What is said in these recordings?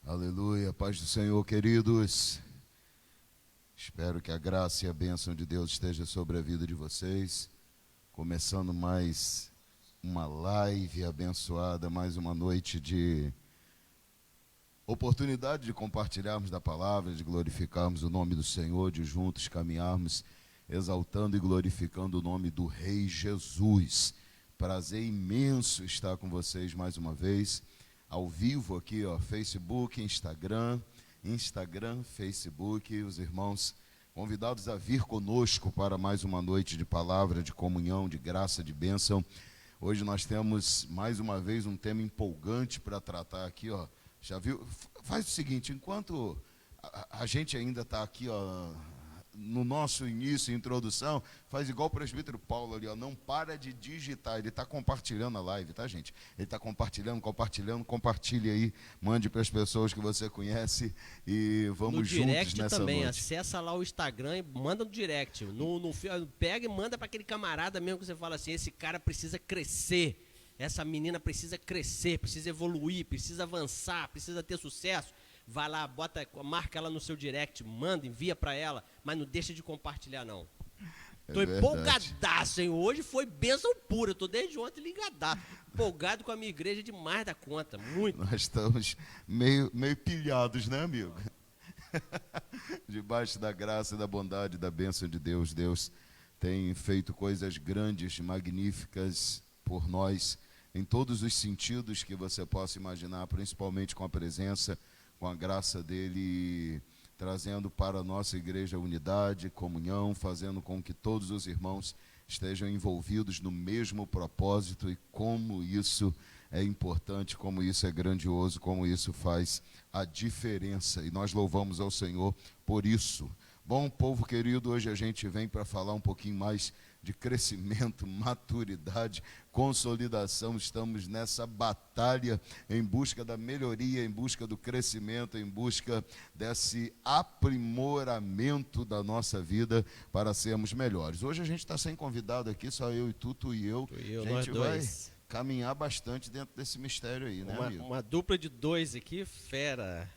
Aleluia, paz do Senhor, queridos. Espero que a graça e a bênção de Deus esteja sobre a vida de vocês. Começando mais uma live abençoada, mais uma noite de oportunidade de compartilharmos da palavra, de glorificarmos o nome do Senhor, de juntos caminharmos, exaltando e glorificando o nome do Rei Jesus. Prazer imenso estar com vocês mais uma vez, ao vivo aqui, Facebook, Instagram, Facebook, os irmãos convidados a vir conosco para mais uma noite de palavra, de comunhão, de graça, de bênção. Hoje nós temos mais uma vez um tema empolgante para tratar aqui, Já viu? Faz o seguinte, enquanto a gente ainda está aqui, no nosso início, introdução, faz igual o presbítero Paulo ali, não para de digitar, ele está compartilhando a live, tá, gente? Ele está compartilhando, compartilhe aí, mande para as pessoas que você conhece e vamos juntos nessa noite. No direct também, acessa lá o Instagram e manda no direct, pega e manda para aquele camarada mesmo que você fala assim, esse cara precisa crescer, essa menina precisa crescer, precisa evoluir, precisa avançar, precisa ter sucesso. Vai lá, marca ela no seu direct, manda, envia para ela, mas não deixa de compartilhar, não. Tô empolgadaço, hein? Hoje foi bênção pura, tô desde ontem ligadaço. Empolgado com a minha igreja demais da conta, muito. Nós estamos meio pilhados, né, amigo? Debaixo da graça, da bondade, da bênção de Deus. Deus tem feito coisas grandes, magníficas por nós, em todos os sentidos que você possa imaginar, principalmente com a presença, com a graça dele, trazendo para a nossa igreja unidade, comunhão, fazendo com que todos os irmãos estejam envolvidos no mesmo propósito, e como isso é importante, como isso é grandioso, como isso faz a diferença, e nós louvamos ao Senhor por isso. Bom, povo querido, hoje a gente vem para falar um pouquinho mais de crescimento, maturidade, consolidação. Estamos nessa batalha em busca da melhoria, em busca do crescimento, em busca desse aprimoramento da nossa vida para sermos melhores. Hoje a gente está sem convidado aqui, só eu e tu e eu. A gente vai caminhar bastante dentro desse mistério aí, né, amigo? Uma dupla de dois aqui, fera.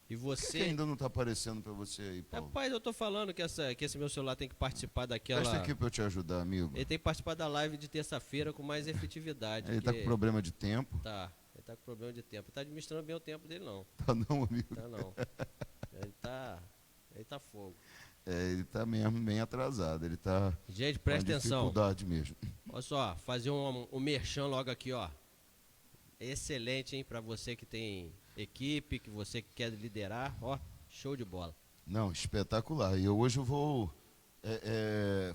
E você... Por que ainda não está aparecendo para você aí, Paulo? Rapaz, eu tô falando que esse meu celular tem que participar daquela... Presta aqui para eu te ajudar, amigo. Ele tem que participar da live de terça-feira com mais efetividade. Ele está com problema de tempo? Tá, ele está com problema de tempo. Ele tá administrando bem o tempo dele, não. Tá não, amigo? Tá não. Ele tá fogo. Ele está mesmo bem atrasado, ele está... Gente, presta atenção. Dificuldade mesmo. Olha só, fazer um merchan logo aqui, Excelente, hein, para você que tem equipe, que você quer liderar, show de bola. Não, espetacular. E hoje eu vou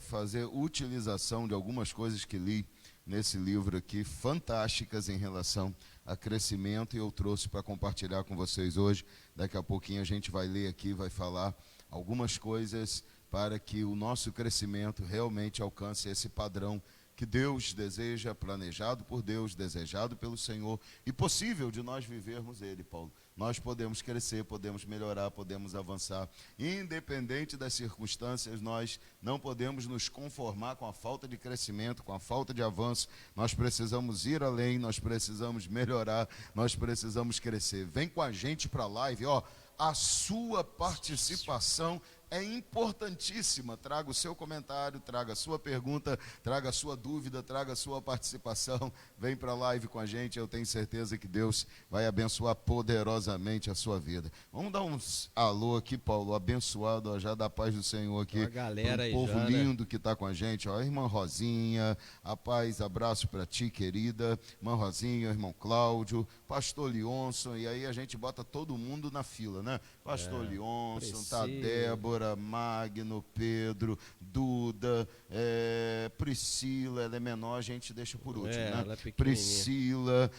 fazer utilização de algumas coisas que li nesse livro aqui, fantásticas em relação a crescimento, e eu trouxe para compartilhar com vocês hoje. Daqui a pouquinho a gente vai ler aqui, vai falar algumas coisas para que o nosso crescimento realmente alcance esse padrão que Deus deseja, planejado por Deus, desejado pelo Senhor, e possível de nós vivermos ele, Paulo. Nós podemos crescer, podemos melhorar, podemos avançar. Independente das circunstâncias, nós não podemos nos conformar com a falta de crescimento, com a falta de avanço. Nós precisamos ir além, nós precisamos melhorar, nós precisamos crescer. Vem com a gente para a live, a sua participação é importantíssima. Traga o seu comentário, traga a sua pergunta, traga a sua dúvida, traga a sua participação. Vem para a live com a gente, eu tenho certeza que Deus vai abençoar poderosamente a sua vida. Vamos dar uns alô aqui, Paulo, abençoado, já da paz do Senhor aqui. A galera aí, povo lindo que está com a gente, irmã Rosinha, a paz, abraço para ti, querida, irmã Rosinha, irmão Cláudio, pastor Leonson, e aí a gente bota todo mundo na fila, né? Pastor Leonson, tá Débora, Magno, Pedro, Duda, Priscila, ela é menor, a gente deixa por último, né? Ela é Priscila,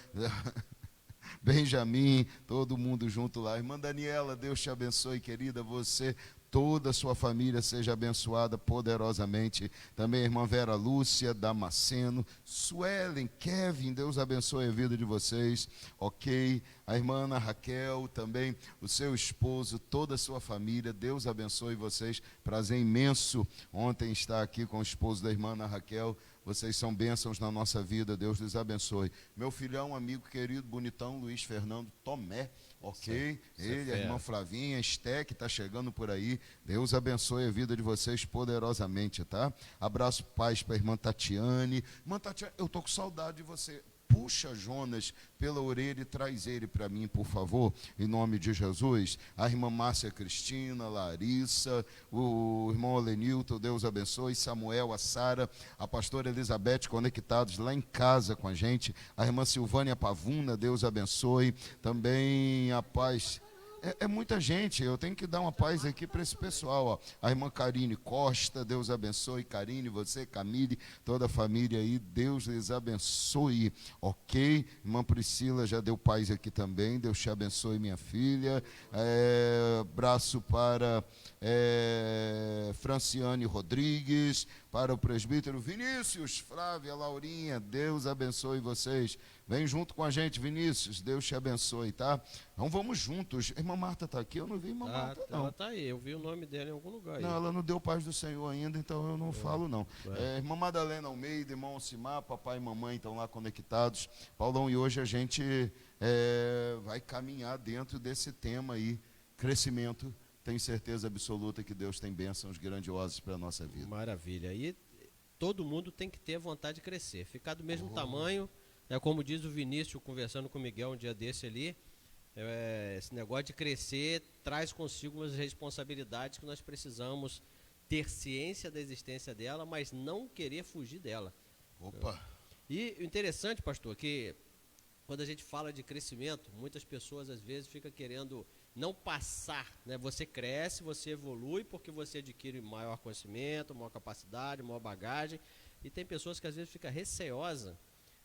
Benjamin, todo mundo junto lá. Irmã Daniela, Deus te abençoe, querida, você, toda a sua família seja abençoada poderosamente. Também a irmã Vera Lúcia, Damasceno, Suelen, Kevin, Deus abençoe a vida de vocês, ok? A irmã Ana Raquel, também o seu esposo, toda a sua família, Deus abençoe vocês, prazer imenso ontem estar aqui com o esposo da irmã Ana Raquel. Vocês são bênçãos na nossa vida, Deus lhes abençoe. Meu filhão, amigo querido, bonitão, Luiz Fernando Tomé, ok? Ele, a irmã Flavinha, Esté, que está chegando por aí. Deus abençoe a vida de vocês poderosamente, tá? Abraço, paz para a irmã Tatiane. Irmã Tatiane, eu estou com saudade de você. Puxa Jonas pela orelha e traz ele para mim, por favor, em nome de Jesus. A irmã Márcia Cristina, Larissa, o irmão Olenilton, Deus abençoe, Samuel, a Sara, a pastora Elizabeth, conectados lá em casa com a gente. A irmã Silvânia Pavuna, Deus abençoe. Também a paz... É muita gente, eu tenho que dar uma paz aqui para esse pessoal. Ó. A irmã Karine Costa, Deus abençoe. Karine, você, Camille, toda a família aí, Deus lhes abençoe. Ok? Irmã Priscila já deu paz aqui também, Deus te abençoe, minha filha. Abraço para Franciane Rodrigues, para o presbítero Vinícius, Flávia, Laurinha, Deus abençoe vocês. Vem junto com a gente, Vinícius, Deus te abençoe, tá? Então vamos juntos. Irmã Marta está aqui? Eu não vi a irmã Marta, não. Ela está aí, eu vi o nome dela em algum lugar aí. Não, ela não deu paz do Senhor ainda, então eu não falo, não. Irmã Madalena Almeida, irmão Alcimar, papai e mamãe estão lá conectados. Paulão, e hoje a gente vai caminhar dentro desse tema aí, crescimento. Tenho certeza absoluta que Deus tem bênçãos grandiosas para a nossa vida. Maravilha. E todo mundo tem que ter vontade de crescer, ficar do mesmo tamanho. Como diz o Vinícius, conversando com o Miguel um dia desse ali, esse negócio de crescer traz consigo umas responsabilidades que nós precisamos ter ciência da existência dela, mas não querer fugir dela. Opa! E o interessante, pastor, que quando a gente fala de crescimento, muitas pessoas às vezes ficam querendo não passar, né? Você cresce, você evolui porque você adquire maior conhecimento, maior capacidade, maior bagagem, e tem pessoas que às vezes ficam receosas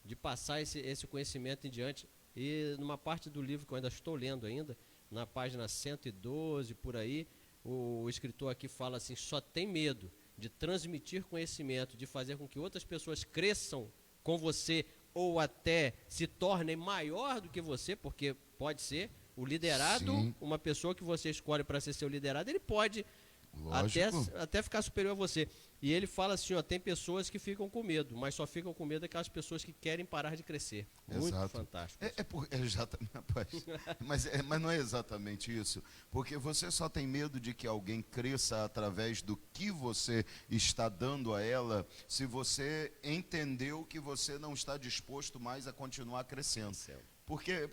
de passar esse conhecimento em diante. E numa parte do livro que eu ainda estou lendo ainda, na página 112, por aí, o escritor aqui fala assim, só tem medo de transmitir conhecimento, de fazer com que outras pessoas cresçam com você ou até se tornem maior do que você, porque pode ser o liderado, Sim. uma pessoa que você escolhe para ser seu liderado, ele pode Lógico. até ficar superior a você. E ele fala assim, ó, tem pessoas que ficam com medo, mas só ficam com medo daquelas pessoas que querem parar de crescer. Muito Exato. fantástico. Exatamente, rapaz. mas não é exatamente isso. Porque você só tem medo de que alguém cresça através do que você está dando a ela, se você entendeu que você não está disposto mais a continuar crescendo. Porque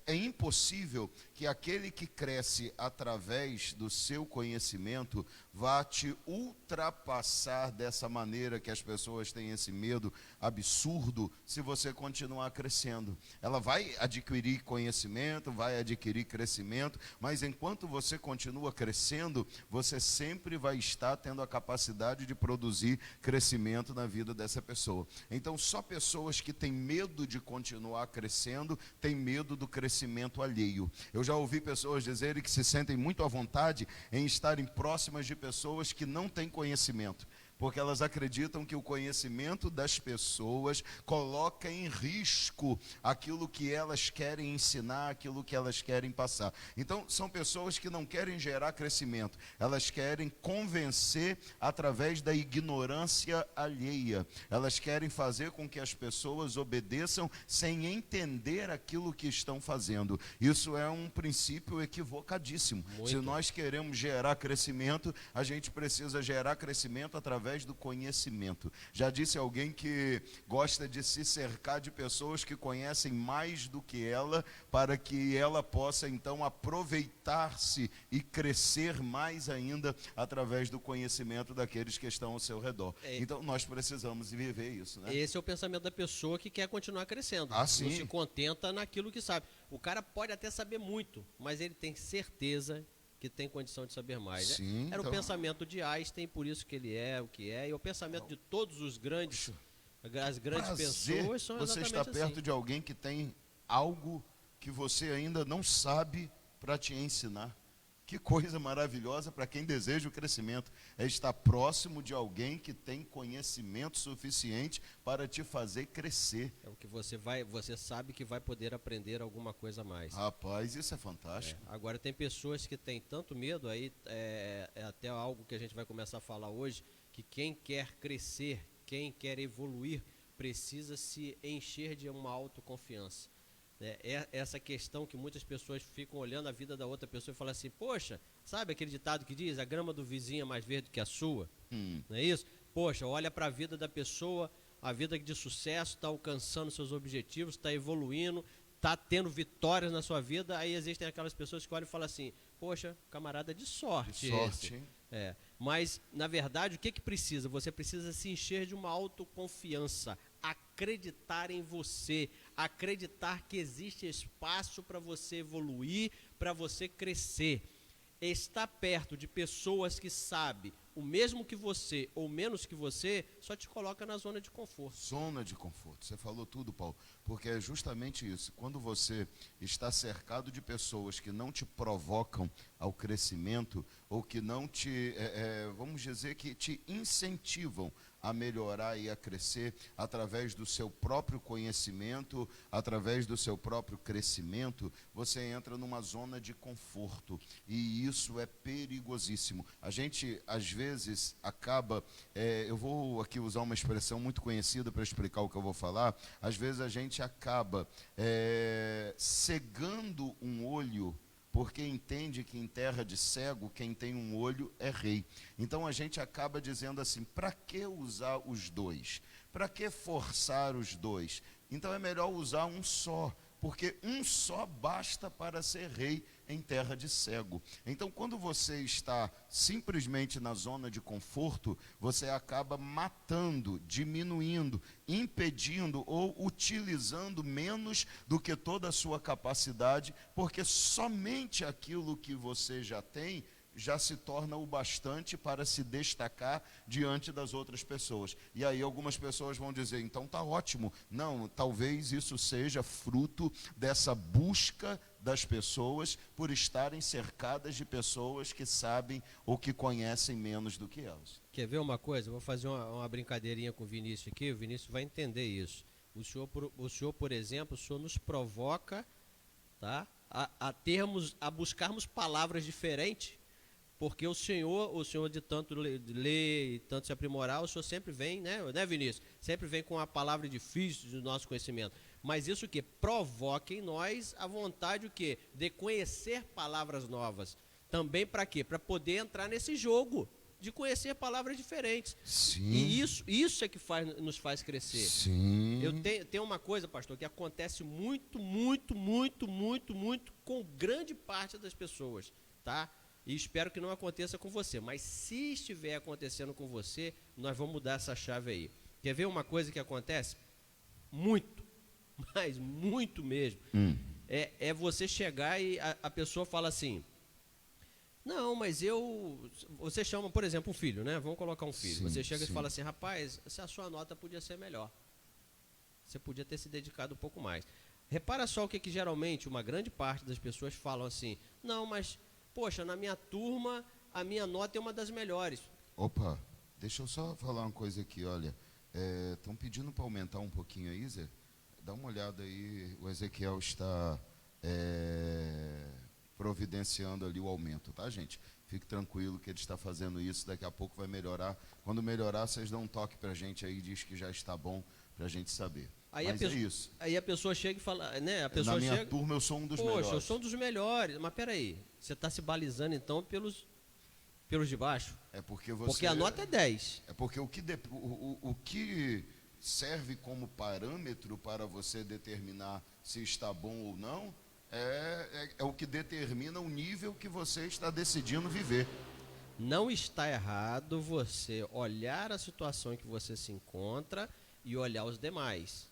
é impossível que aquele que cresce através do seu conhecimento vá te ultrapassar dessa maneira que as pessoas têm esse medo absurdo se você continuar crescendo. Ela vai adquirir conhecimento, vai adquirir crescimento, mas enquanto você continua crescendo, você sempre vai estar tendo a capacidade de produzir crescimento na vida dessa pessoa. Então, só pessoas que têm medo de continuar crescendo, têm medo do crescimento alheio. Eu já ouvi pessoas dizerem que se sentem muito à vontade em estarem próximas de pessoas que não têm conhecimento, porque elas acreditam que o conhecimento das pessoas coloca em risco aquilo que elas querem ensinar, aquilo que elas querem passar. Então, são pessoas que não querem gerar crescimento, elas querem convencer através da ignorância alheia. Elas querem fazer com que as pessoas obedeçam sem entender aquilo que estão fazendo. Isso é um princípio equivocadíssimo. Muito. Se nós queremos gerar crescimento, a gente precisa gerar crescimento através do conhecimento. Já disse alguém que gosta de se cercar de pessoas que conhecem mais do que ela, para que ela possa então aproveitar-se e crescer mais ainda através do conhecimento daqueles que estão ao seu redor. Então nós precisamos viver isso, né? Esse é o pensamento da pessoa que quer continuar crescendo. Ah, sim. Não se contenta naquilo que sabe. O cara pode até saber muito, mas ele tem certeza que tem condição de saber mais. Sim, Era então... o pensamento de Einstein, por isso que ele é o que é, e o pensamento de todos os grandes, as grandes pessoas são você exatamente está perto assim. de alguém que tem algo que você ainda não sabe para te ensinar. Que coisa maravilhosa para quem deseja o crescimento, é estar próximo de alguém que tem conhecimento suficiente para te fazer crescer. É o que você sabe que vai poder aprender alguma coisa a mais. Rapaz, isso é fantástico. Agora tem pessoas que têm tanto medo, aí é até algo que a gente vai começar a falar hoje, que quem quer crescer, quem quer evoluir precisa se encher de uma autoconfiança. É essa questão que muitas pessoas ficam olhando a vida da outra pessoa e falam assim, poxa, sabe aquele ditado que diz, a grama do vizinho é mais verde que a sua? Não é isso? Poxa, olha para a vida da pessoa, a vida de sucesso, está alcançando seus objetivos, está evoluindo, está tendo vitórias na sua vida, aí existem aquelas pessoas que olham e falam assim, poxa, camarada de sorte. De sorte, hein? Mas, na verdade, o que precisa? Você precisa se encher de uma autoconfiança, acreditar em você, acreditar que existe espaço para você evoluir, para você crescer. Estar perto de pessoas que sabem o mesmo que você ou menos que você, só te coloca na zona de conforto. Zona de conforto. Você falou tudo, Paulo, porque é justamente isso. Quando você está cercado de pessoas que não te provocam ao crescimento ou que não te, vamos dizer, que te incentivam a melhorar e a crescer através do seu próprio conhecimento, através do seu próprio crescimento, você entra numa zona de conforto e isso é perigosíssimo. A gente, às vezes, acaba, eu vou aqui usar uma expressão muito conhecida para explicar o que eu vou falar, às vezes a gente acaba cegando um olho porque entende que em terra de cego, quem tem um olho é rei. Então a gente acaba dizendo assim, para que usar os dois? Para que forçar os dois? Então é melhor usar um só, porque um só basta para ser rei em terra de cego. Então quando você está simplesmente na zona de conforto, você acaba matando, diminuindo, impedindo ou utilizando menos do que toda a sua capacidade, porque somente aquilo que você já tem já se torna o bastante para se destacar diante das outras pessoas. E aí algumas pessoas vão dizer, então está ótimo. Não, talvez isso seja fruto dessa busca das pessoas por estarem cercadas de pessoas que sabem ou que conhecem menos do que elas. Quer ver uma coisa? Eu vou fazer uma brincadeirinha com o Vinícius aqui, o Vinícius vai entender isso. O senhor, por exemplo, o senhor nos provoca, tá, a buscarmos palavras diferentes, porque o senhor de tanto ler e tanto se aprimorar, o senhor sempre vem, né, Vinícius? Sempre vem com a palavra difícil do nosso conhecimento. Mas isso o quê? Provoca em nós a vontade o quê? De conhecer palavras novas. Também para quê? Para poder entrar nesse jogo de conhecer palavras diferentes. Sim. E isso é que nos faz crescer. Sim. Eu tenho uma coisa, pastor, que acontece muito com grande parte das pessoas, tá? E espero que não aconteça com você. Mas se estiver acontecendo com você, nós vamos mudar essa chave aí. Quer ver uma coisa que acontece? Muito, mas muito mesmo. É você chegar e a pessoa fala assim, não, mas você chama, por exemplo, um filho, né? Vamos colocar um filho. Sim, você chega sim. e fala assim, rapaz, se a sua nota podia ser melhor. Você podia ter se dedicado um pouco mais. Repara só o que geralmente uma grande parte das pessoas falam assim, não, mas, poxa, na minha turma, a minha nota é uma das melhores. Opa, deixa eu só falar uma coisa aqui, olha. Estão pedindo para aumentar um pouquinho aí, Zé? Dá uma olhada aí, o Ezequiel está providenciando ali o aumento, tá, gente? Fique tranquilo que ele está fazendo isso, daqui a pouco vai melhorar. Quando melhorar, vocês dão um toque para a gente aí, diz que já está bom para a gente saber. Mas é isso. Aí a pessoa chega e fala, né? A pessoa Na minha chega, turma eu sou um dos poxa, melhores. eu sou um dos melhores. Mas peraí, você está se balizando então pelos de baixo? É porque você... Porque a nota é 10. É porque o que serve como parâmetro para você determinar se está bom ou não é o que determina o nível que você está decidindo viver. Não está errado você olhar a situação em que você se encontra e olhar os demais.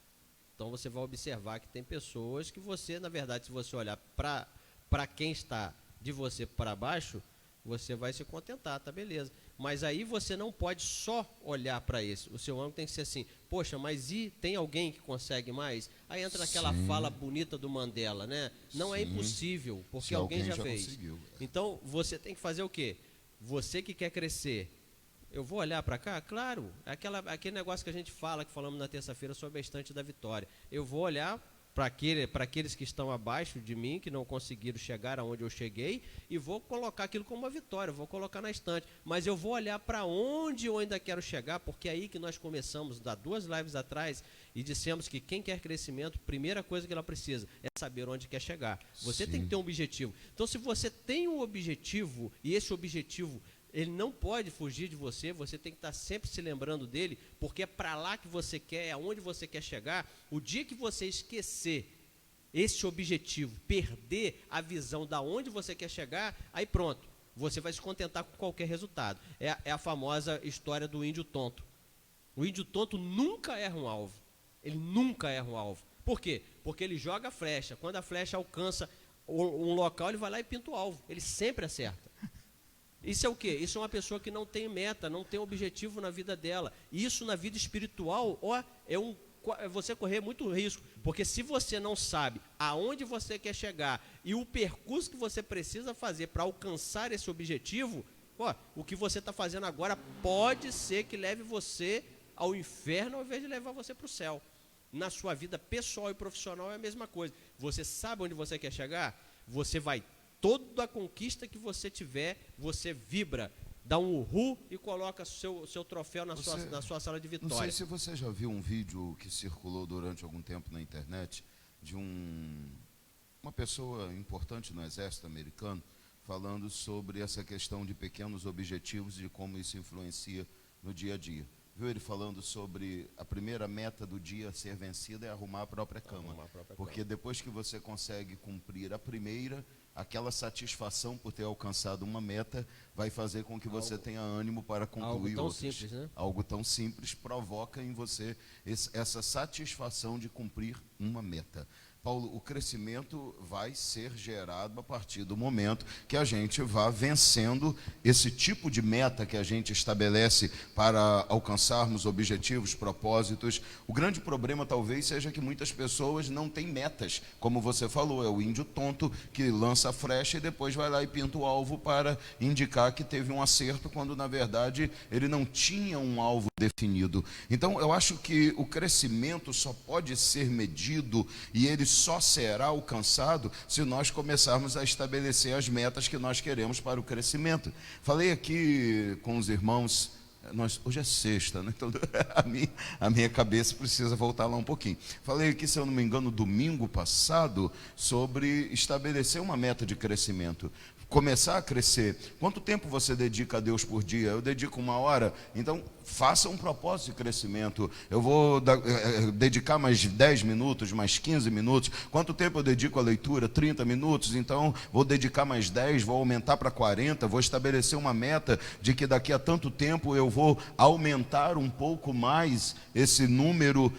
Então você vai observar que tem pessoas que você, na verdade, se você olhar para quem está de você para baixo, você vai se contentar, tá beleza. Mas aí você não pode só olhar para esse. O seu ângulo tem que ser assim, poxa, mas tem alguém que consegue mais? Aí entra naquela fala bonita do Mandela, né? Não é impossível, porque alguém já fez. Conseguiu. Então você tem que fazer o quê? Você que quer crescer, eu vou olhar para cá? Claro, aquele negócio que a gente fala, que falamos na terça-feira sobre a estante da vitória. Eu vou olhar para aqueles que estão abaixo de mim, que não conseguiram chegar aonde eu cheguei, e vou colocar aquilo como uma vitória, vou colocar na estante. Mas eu vou olhar para onde eu ainda quero chegar, porque é aí que nós começamos, há 2 lives atrás, e dissemos que quem quer crescimento, primeira coisa que ela precisa é saber onde quer chegar. Você tem que ter um objetivo. Então, se você tem um objetivo, e esse objetivo ele não pode fugir de você, você tem que estar sempre se lembrando dele, porque é para lá que você quer, é aonde você quer chegar. O dia que você esquecer esse objetivo, perder a visão da onde você quer chegar, aí pronto, você vai se contentar com qualquer resultado. É a famosa história do índio tonto. O índio tonto nunca erra um alvo. Ele nunca erra um alvo. Por quê? Porque ele joga a flecha. Quando a flecha alcança um local, ele vai lá e pinta o alvo. Ele sempre acerta. Isso é o quê? Isso é uma pessoa que não tem meta, não tem objetivo na vida dela. Isso na vida espiritual, é você correr muito risco. Porque se você não sabe aonde você quer chegar e o percurso que você precisa fazer para alcançar esse objetivo, o que você está fazendo agora pode ser que leve você ao inferno ao invés de levar você para o céu. Na sua vida pessoal e profissional é a mesma coisa. Você sabe onde você quer chegar? Você vai. Toda a conquista que você tiver, você vibra, dá um uhul e coloca seu troféu na sua sala de vitória. Não sei se você já viu um vídeo que circulou durante algum tempo na internet de uma pessoa importante no exército americano falando sobre essa questão de pequenos objetivos e de como isso influencia no dia a dia. Viu ele falando sobre a primeira meta do dia a ser vencida é arrumar a própria cama. Porque depois que você consegue cumprir a primeira, aquela satisfação por ter alcançado uma meta vai fazer com que você tenha ânimo para concluir outras. Algo tão simples, né? Algo tão simples provoca em você essa satisfação de cumprir uma meta. Paulo, o crescimento vai ser gerado a partir do momento que a gente vá vencendo esse tipo de meta que a gente estabelece para alcançarmos objetivos, propósitos. O grande problema talvez seja que muitas pessoas não têm metas, como você falou, é o índio tonto que lança a flecha e depois vai lá e pinta o alvo para indicar que teve um acerto, quando na verdade ele não tinha um alvo definido. Então eu acho que o crescimento só pode ser medido e ele só será alcançado se nós começarmos a estabelecer as metas que nós queremos para o crescimento. Falei aqui com os irmãos, hoje é sexta, né? Então a minha cabeça precisa voltar lá um pouquinho. Falei aqui, se eu não me engano, domingo passado, sobre estabelecer uma meta de crescimento. Começar a crescer. Quanto tempo você dedica a Deus por dia? Eu dedico 1 hora. Então, faça um propósito de crescimento. Eu vou dedicar mais 10 minutos, mais 15 minutos. Quanto tempo eu dedico à leitura? 30 minutos. Então, vou dedicar mais 10, vou aumentar para 40. Vou estabelecer uma meta de que daqui a tanto tempo eu vou aumentar um pouco mais esse número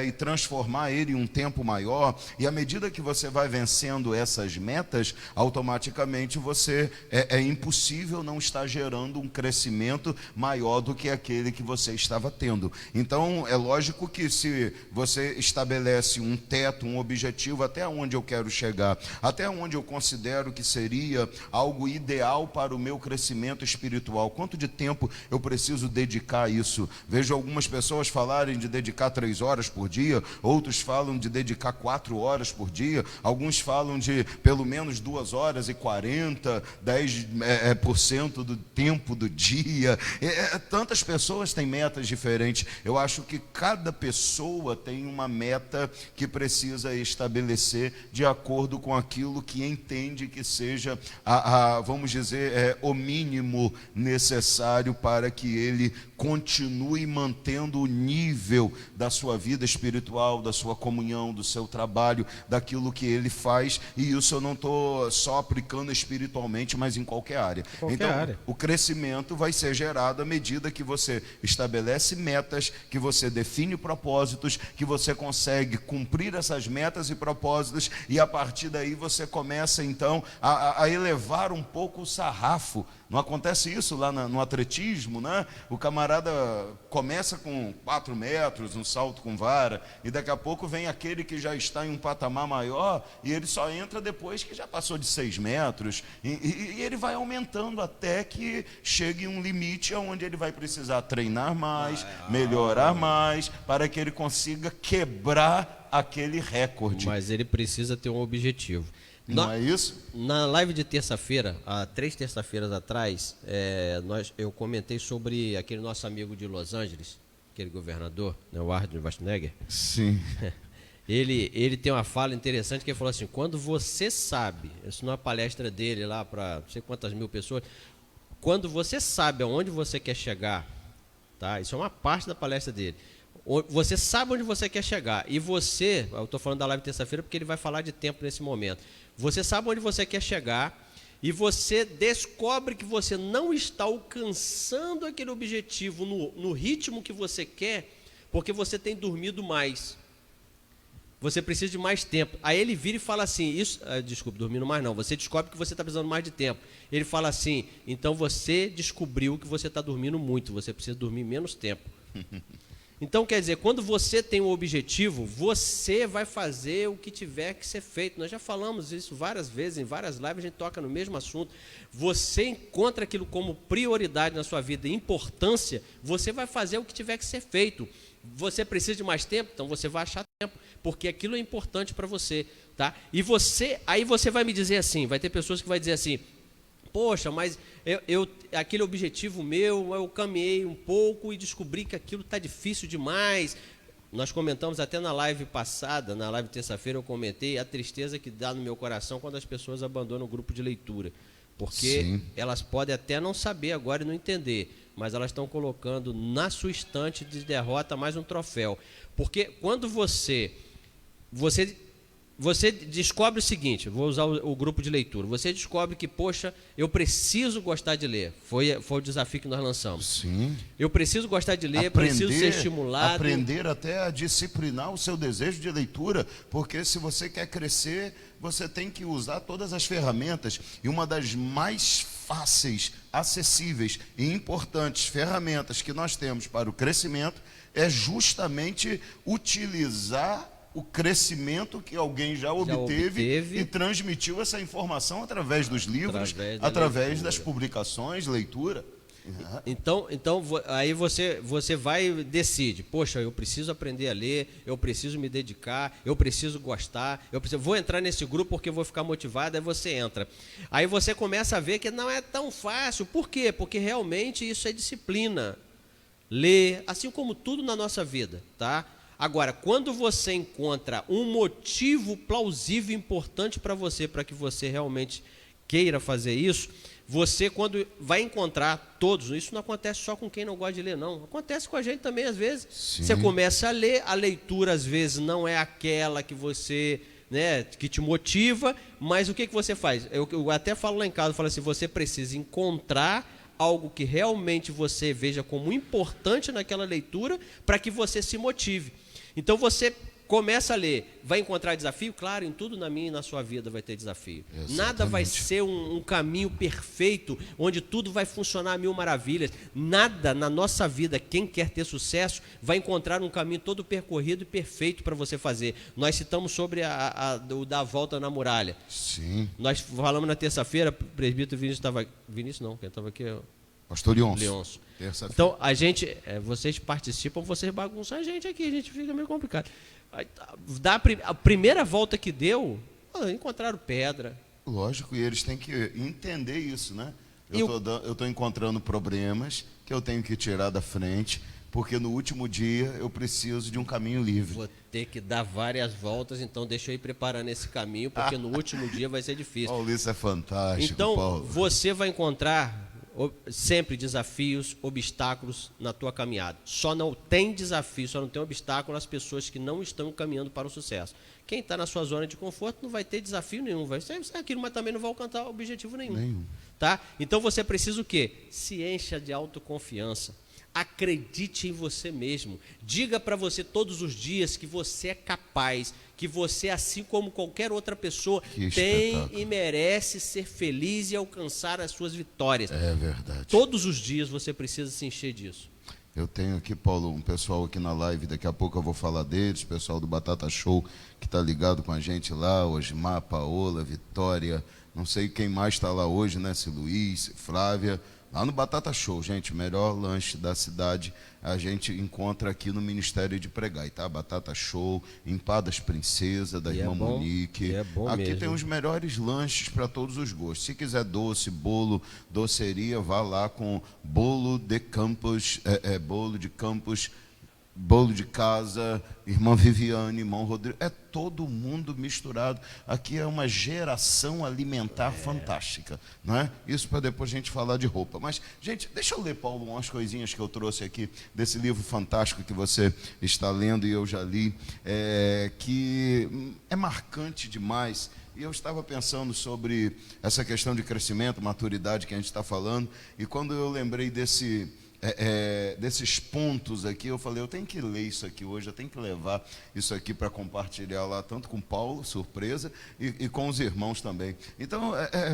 e transformar ele em um tempo maior. E à medida que você vai vencendo essas metas, automaticamente é impossível não estar gerando um crescimento maior do que aquele que você estava tendo. Então, é lógico que se você estabelece um teto, um objetivo, até onde eu quero chegar, até onde eu considero que seria algo ideal para o meu crescimento espiritual, quanto de tempo eu preciso dedicar a isso? Vejo algumas pessoas falarem de dedicar 3 horas por dia, outros falam de dedicar 4 horas por dia, alguns falam de pelo menos 2 horas e 40, 10% do tempo do dia. Tantas pessoas têm metas diferentes. Eu acho que cada pessoa tem uma meta que precisa estabelecer de acordo com aquilo que entende que seja, vamos dizer, o mínimo necessário para que ele continue mantendo o nível da sua vida espiritual, da sua comunhão, do seu trabalho, daquilo que ele faz. E isso eu não estou só aplicando espiritualmente, mas em qualquer área. O crescimento vai ser gerado à medida que você estabelece metas, que você define propósitos, que você consegue cumprir essas metas e propósitos, e a partir daí você começa então a elevar um pouco o sarrafo. Não acontece isso lá no atletismo, né? O camarada começa com 4 metros, um salto com vara, e daqui a pouco vem aquele que já está em um patamar maior, e ele só entra depois que já passou de 6 metros, e ele vai aumentando até que chegue um limite onde ele vai precisar treinar mais, melhorar mais, para que ele consiga quebrar aquele recorde. Mas ele precisa ter um objetivo. Não é isso? Na live de terça-feira, há 3 terças-feiras atrás, eu comentei sobre aquele nosso amigo de Los Angeles, aquele governador, né, o Arnold Schwarzenegger. Sim. Ele tem uma fala interessante que ele falou assim: quando você sabe, isso numa palestra dele lá para não sei quantas mil pessoas, quando você sabe aonde você quer chegar, tá? Isso é uma parte da palestra dele. Você sabe onde você quer chegar e você, eu estou falando da live de terça-feira porque ele vai falar de tempo nesse momento. Você sabe onde você quer chegar e você descobre que você não está alcançando aquele objetivo no ritmo que você quer, porque você tem dormido mais. Você precisa de mais tempo. Aí ele vira e fala assim, desculpe, dormindo mais não, você descobre que você está precisando mais de tempo. Ele fala assim, então você descobriu que você está dormindo muito, você precisa dormir menos tempo. Então, quer dizer, quando você tem um objetivo, você vai fazer o que tiver que ser feito. Nós já falamos isso várias vezes, em várias lives a gente toca no mesmo assunto. Você encontra aquilo como prioridade na sua vida, importância, você vai fazer o que tiver que ser feito. Você precisa de mais tempo, então você vai achar tempo, porque aquilo é importante para você, tá? E aí você vai me dizer assim, vai ter pessoas que vão dizer assim, poxa, mas aquele objetivo meu, eu caminhei um pouco e descobri que aquilo está difícil demais. Nós comentamos até na live passada, na live de terça-feira eu comentei a tristeza que dá no meu coração quando as pessoas abandonam o grupo de leitura. Porque Sim. elas podem até não saber agora e não entender, mas elas estão colocando na sua estante de derrota mais um troféu. Porque quando você descobre o seguinte, vou usar o grupo de leitura, você descobre que, poxa, eu preciso gostar de ler, foi o desafio que nós lançamos. Sim. Eu preciso gostar de ler, preciso ser estimulado. Aprender até a disciplinar o seu desejo de leitura, porque se você quer crescer, você tem que usar todas as ferramentas, e uma das mais fáceis, acessíveis e importantes ferramentas que nós temos para o crescimento é justamente utilizar o crescimento que alguém já obteve e transmitiu essa informação através dos livros, através das publicações, leitura. Então aí você decide, poxa, eu preciso aprender a ler, eu preciso me dedicar, eu preciso gostar, vou entrar nesse grupo porque vou ficar motivado, aí você entra. Aí você começa a ver que não é tão fácil. Por quê? Porque realmente isso é disciplina. Ler, assim como tudo na nossa vida, tá? Agora, quando você encontra um motivo plausível e importante para que você realmente queira fazer isso, você quando vai encontrar todos, isso não acontece só com quem não gosta de ler, não. Acontece com a gente também, às vezes. Sim. Você começa a ler, a leitura às vezes não é aquela que você, né, que te motiva, mas o que você faz? Eu até falo lá em casa, eu falo assim, você precisa encontrar algo que realmente você veja como importante naquela leitura para que você se motive. Então você começa a ler, vai encontrar desafio? Claro, em tudo na minha e na sua vida vai ter desafio. Exatamente. Nada vai ser um caminho perfeito, onde tudo vai funcionar a mil maravilhas. Nada na nossa vida, quem quer ter sucesso, vai encontrar um caminho todo percorrido e perfeito para você fazer. Nós citamos sobre o da volta na muralha. Sim. Nós falamos na terça-feira, o presbítero Vinícius estava... Vinícius não, quem estava aqui é... Pastor Leonço. Leonço. Então, a gente, vocês participam, vocês bagunçam a gente aqui, a gente fica meio complicado. A primeira volta que deu, encontraram pedra. Lógico, e eles têm que entender isso, né? Eu estou encontrando problemas que eu tenho que tirar da frente, porque no último dia eu preciso de um caminho livre. Vou ter que dar várias voltas, então deixa eu ir preparando esse caminho, porque no último dia vai ser difícil. Paulo, isso é fantástico, então, Paulo. Você vai encontrar sempre desafios, obstáculos na tua caminhada. Só não tem desafio, só não tem obstáculo as pessoas que não estão caminhando para o sucesso. Quem está na sua zona de conforto não vai ter desafio nenhum, vai ser aquilo, mas também não vai alcançar objetivo nenhum. Tá? Então você precisa o quê? Se encha de autoconfiança. Acredite em você mesmo. Diga para você todos os dias que você é capaz, que você, assim como qualquer outra pessoa, tem e merece ser feliz e alcançar as suas vitórias. É verdade. Todos os dias você precisa se encher disso. Eu tenho aqui, Paulo, um pessoal aqui na live, daqui a pouco eu vou falar deles, pessoal do Batata Show, que está ligado com a gente lá, Osmar, Paola, Vitória, não sei quem mais está lá hoje, né, se Luiz, se Flávia, lá no Batata Show, gente, o melhor lanche da cidade, a gente encontra aqui no Ministério de Pregai, tá? Batata Show, Empadas Princesa, da irmã Monique. É bom aqui mesmo. tem os melhores lanches para todos os gostos. Se quiser doce, bolo, doceria, vá lá com bolo de Campos, bolo de Campos, bolo de casa, irmã Viviane, irmão Rodrigo, é todo mundo misturado. Aqui é uma geração alimentar fantástica, não é? Isso para depois a gente falar de roupa. Mas, gente, deixa eu ler, Paulo, umas coisinhas que eu trouxe aqui desse livro fantástico que você está lendo e eu já li, que é marcante demais. E eu estava pensando sobre essa questão de crescimento, maturidade que a gente está falando, e quando eu lembrei desses pontos aqui, eu falei, eu tenho que ler isso aqui hoje, eu tenho que levar isso aqui para compartilhar lá, tanto com Paulo, surpresa, e com os irmãos também. Então,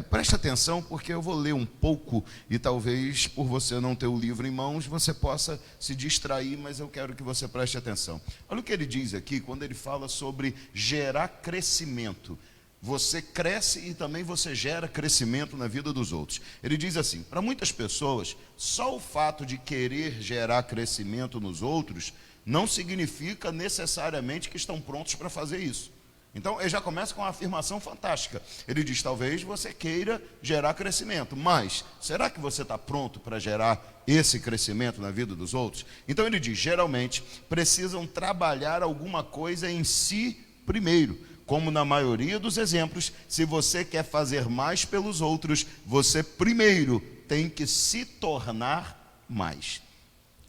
preste atenção, porque eu vou ler um pouco, e talvez, por você não ter o livro em mãos, você possa se distrair, mas eu quero que você preste atenção. Olha o que ele diz aqui, quando ele fala sobre gerar crescimento. Você cresce e também você gera crescimento na vida dos outros. Ele diz assim, para muitas pessoas, só o fato de querer gerar crescimento nos outros não significa necessariamente que estão prontos para fazer isso. Então, ele já começa com uma afirmação fantástica. Ele diz, talvez você queira gerar crescimento, mas será que você está pronto para gerar esse crescimento na vida dos outros? Então, ele diz, geralmente, precisam trabalhar alguma coisa em si primeiro. Como na maioria dos exemplos, se você quer fazer mais pelos outros, você primeiro tem que se tornar mais.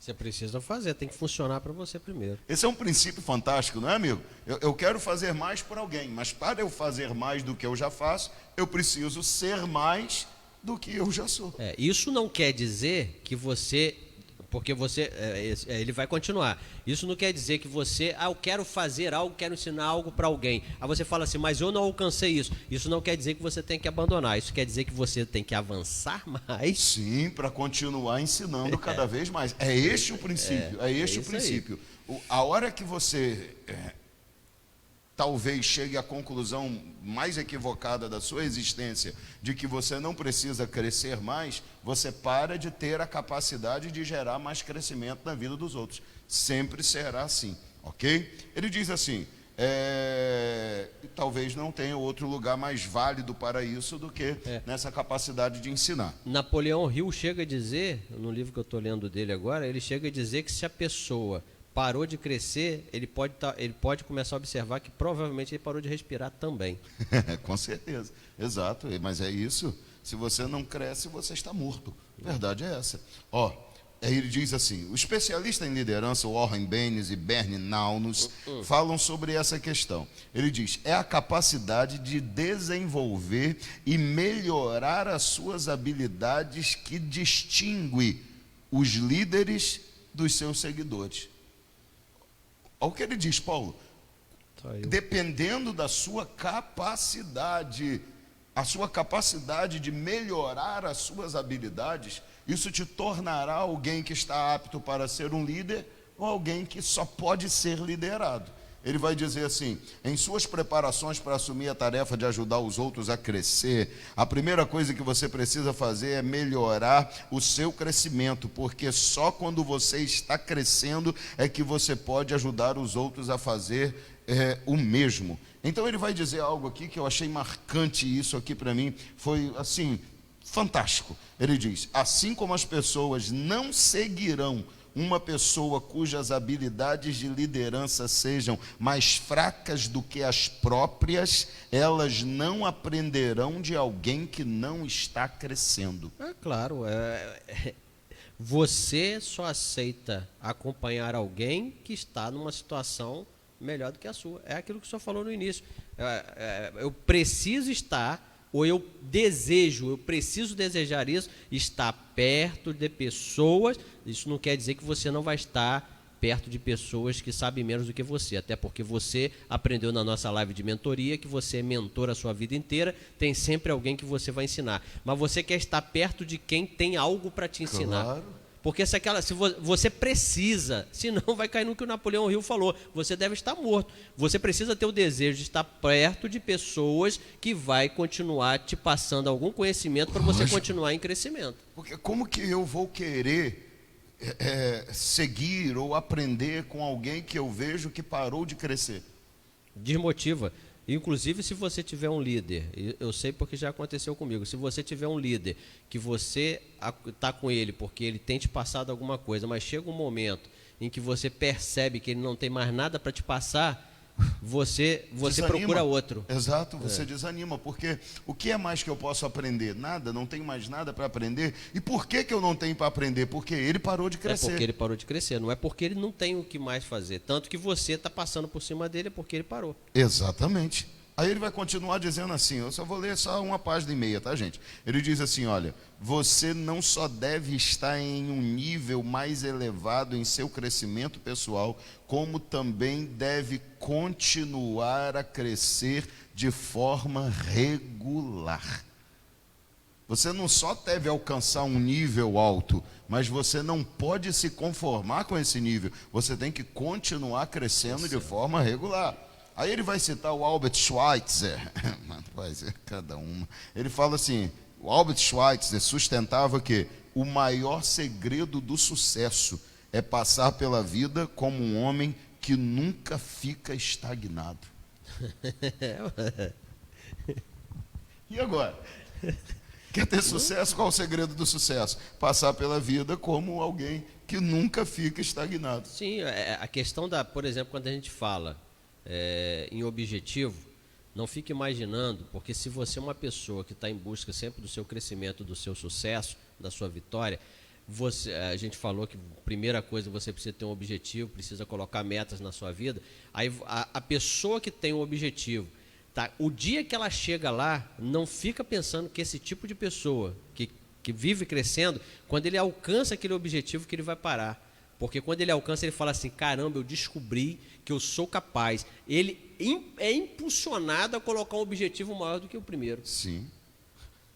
Você precisa fazer, tem que funcionar para você primeiro. Esse é um princípio fantástico, não é, amigo? Eu quero fazer mais por alguém, mas para eu fazer mais do que eu já faço, eu preciso ser mais do que eu já sou. Isso não quer dizer que você... Porque você, ele vai continuar. Isso não quer dizer que você, eu quero fazer algo, quero ensinar algo para alguém. Aí você fala assim, mas eu não alcancei isso. Isso não quer dizer que você tem que abandonar. Isso quer dizer que você tem que avançar mais. Sim, para continuar ensinando cada vez mais. É este o princípio. É este o princípio. A hora que você talvez chegue à conclusão mais equivocada da sua existência, de que você não precisa crescer mais, você para de ter a capacidade de gerar mais crescimento na vida dos outros. Sempre será assim, ok? Ele diz assim, talvez não tenha outro lugar mais válido para isso do que nessa capacidade de ensinar. Napoleão Hill chega a dizer, no livro que eu estou lendo dele agora, ele chega a dizer que se a pessoa parou de crescer, ele pode começar a observar que provavelmente ele parou de respirar também. Com certeza, exato, mas é isso. Se você não cresce, você está morto. A verdade é essa. Aí ele diz assim, o especialista em liderança, Warren Bennis e Bernie Naunus, falam sobre essa questão. Ele diz, é a capacidade de desenvolver e melhorar as suas habilidades que distingue os líderes dos seus seguidores. Olha o que ele diz, Paulo. Dependendo da sua capacidade, a sua capacidade de melhorar as suas habilidades, isso te tornará alguém que está apto para ser um líder ou alguém que só pode ser liderado. Ele vai dizer assim, em suas preparações para assumir a tarefa de ajudar os outros a crescer, a primeira coisa que você precisa fazer é melhorar o seu crescimento, porque só quando você está crescendo é que você pode ajudar os outros a fazer o mesmo. Então ele vai dizer algo aqui que eu achei marcante, isso aqui para mim foi assim, fantástico. Ele diz, assim como as pessoas não seguirão uma pessoa cujas habilidades de liderança sejam mais fracas do que as próprias, elas não aprenderão de alguém que não está crescendo. Claro, você só aceita acompanhar alguém que está numa situação melhor do que a sua. É aquilo que o senhor falou no início. Eu preciso estar ou eu desejo, eu preciso desejar isso, estar perto de pessoas. Isso não quer dizer que você não vai estar perto de pessoas que sabem menos do que você, até porque você aprendeu na nossa live de mentoria que você é mentor a sua vida inteira, tem sempre alguém que você vai ensinar, mas você quer estar perto de quem tem algo para te ensinar. Claro. Porque se você precisa, senão vai cair no que o Napoleão Hill falou, você deve estar morto. Você precisa ter o desejo de estar perto de pessoas que vai continuar te passando algum conhecimento para você continuar em crescimento. Porque como que eu vou querer seguir ou aprender com alguém que eu vejo que parou de crescer? Desmotiva. Inclusive, se você tiver um líder, eu sei porque já aconteceu comigo, se você tiver um líder que você está com ele porque ele tem te passado alguma coisa, mas chega um momento em que você percebe que ele não tem mais nada para te passar, você procura outro. Exato, você desanima, porque o que é mais que eu posso aprender? Nada, não tenho mais nada para aprender. E por que eu não tenho para aprender? Porque ele parou de crescer. É porque ele parou de crescer, não é porque ele não tem o que mais fazer. Tanto que você está passando por cima dele, é porque ele parou. Exatamente. Aí ele vai continuar dizendo assim, eu só vou ler só uma página e meia, tá, gente? Ele diz assim, olha, você não só deve estar em um nível mais elevado em seu crescimento pessoal, como também deve continuar a crescer de forma regular. Você não só deve alcançar um nível alto, mas você não pode se conformar com esse nível. Você tem que continuar crescendo de forma regular. Aí ele vai citar o Albert Schweitzer, vai ser cada uma. Ele fala assim, o Albert Schweitzer sustentava que o maior segredo do sucesso é passar pela vida como um homem que nunca fica estagnado. E agora? Quer ter sucesso? Qual é o segredo do sucesso? Passar pela vida como alguém que nunca fica estagnado. Sim, a questão por exemplo, quando a gente fala em objetivo, não fique imaginando, porque se você é uma pessoa que está em busca sempre do seu crescimento, do seu sucesso, da sua vitória, a gente falou que a primeira coisa, você precisa ter um objetivo, precisa colocar metas na sua vida. Aí a pessoa que tem um objetivo, tá, o dia que ela chega lá, não fica pensando que esse tipo de pessoa que vive crescendo, quando ele alcança aquele objetivo, que ele vai parar. Porque quando ele alcança, ele fala assim, caramba, eu descobri que eu sou capaz. Ele é impulsionado a colocar um objetivo maior do que o primeiro. Sim.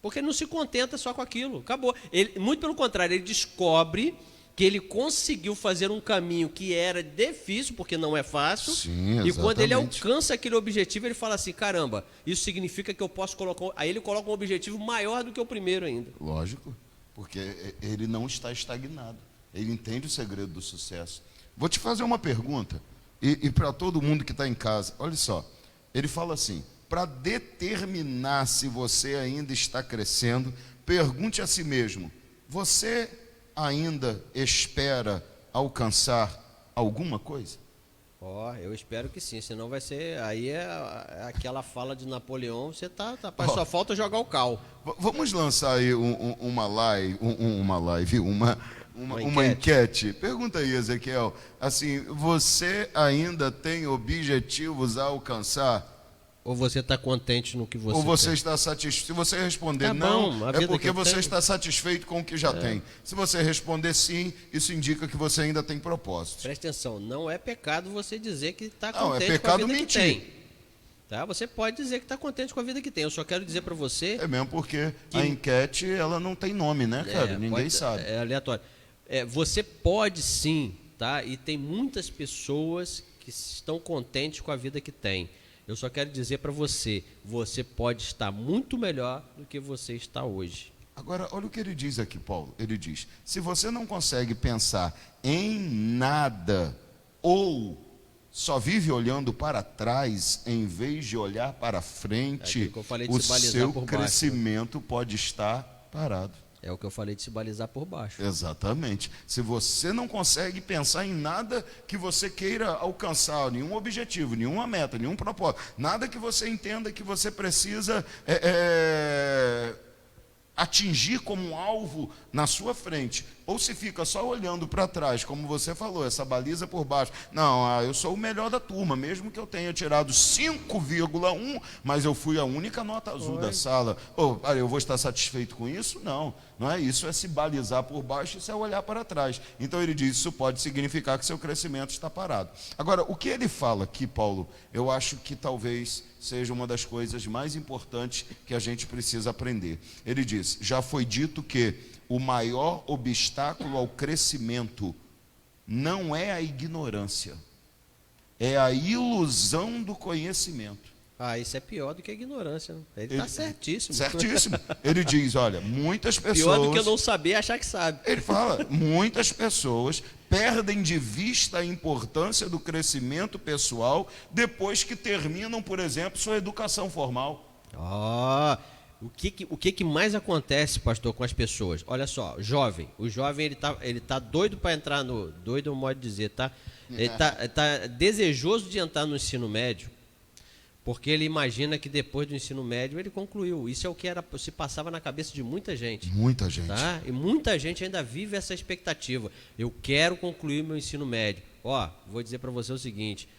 Porque ele não se contenta só com aquilo, acabou. Muito pelo contrário, ele descobre que ele conseguiu fazer um caminho que era difícil, porque não é fácil. Sim, exatamente. E quando ele alcança aquele objetivo, ele fala assim, caramba, isso significa que eu posso colocar... Aí ele coloca um objetivo maior do que o primeiro ainda. Lógico, porque ele não está estagnado. Ele entende o segredo do sucesso. Vou te fazer uma pergunta, e para todo mundo que está em casa, olha só, ele fala assim, para determinar se você ainda está crescendo, pergunte a si mesmo, você ainda espera alcançar alguma coisa? Eu espero que sim, senão vai ser, aí é aquela fala de Napoleão, você só falta jogar o cal. Vamos lançar aí uma enquete. Pergunta aí, Ezequiel, assim, você ainda tem objetivos a alcançar? Ou você está contente no que você tem? Ou você está satisfeito? Se você responder não, é porque você está satisfeito com o que já tem. Se você responder sim, isso indica que você ainda tem propósito. Presta atenção, não é pecado você dizer que está Não, é contente com a pecado vida mentir. que tem. Tá? Você pode dizer que está contente com a vida que tem. Eu só quero dizer para você... É mesmo porque a enquete, ela não tem nome, né, cara? Ninguém sabe. É aleatório. Você pode sim, tá? E tem muitas pessoas que estão contentes com a vida que tem. Eu só quero dizer para você, você pode estar muito melhor do que você está hoje. Agora, olha o que ele diz aqui, Paulo. Ele diz, se você não consegue pensar em nada ou só vive olhando para trás em vez de olhar para frente, o seu crescimento pode estar parado. É o que eu falei de se balizar por baixo. Exatamente. Se você não consegue pensar em nada que você queira alcançar, nenhum objetivo, nenhuma meta, nenhum propósito, nada que você entenda que você precisa atingir como um alvo na sua frente, ou se fica só olhando para trás, como você falou, essa baliza por baixo. Não, eu sou o melhor da turma, mesmo que eu tenha tirado 5,1, mas eu fui a única nota azul da sala. Eu vou estar satisfeito com isso? Não, não é isso, é se balizar por baixo, isso é olhar para trás. Então ele diz, isso pode significar que seu crescimento está parado. Agora, o que ele fala aqui, Paulo, eu acho que talvez seja uma das coisas mais importantes que a gente precisa aprender. Ele diz, já foi dito que o maior obstáculo ao crescimento não é a ignorância, é a ilusão do conhecimento. Isso é pior do que a ignorância. Né? Ele está certíssimo. Certíssimo. Ele diz, olha, muitas pessoas... Pior do que eu não saber achar que sabe. Ele fala, muitas pessoas perdem de vista a importância do crescimento pessoal depois que terminam, por exemplo, sua educação formal. O que mais acontece, pastor, com as pessoas? Olha só, o jovem ele tá doido para entrar no... Doido é um modo de dizer, tá? Ele tá desejoso de entrar no ensino médio, porque ele imagina que depois do ensino médio ele concluiu. Isso é o que se passava na cabeça de muita gente. Muita gente. Tá? E muita gente ainda vive essa expectativa. Eu quero concluir meu ensino médio. Vou dizer para você o seguinte,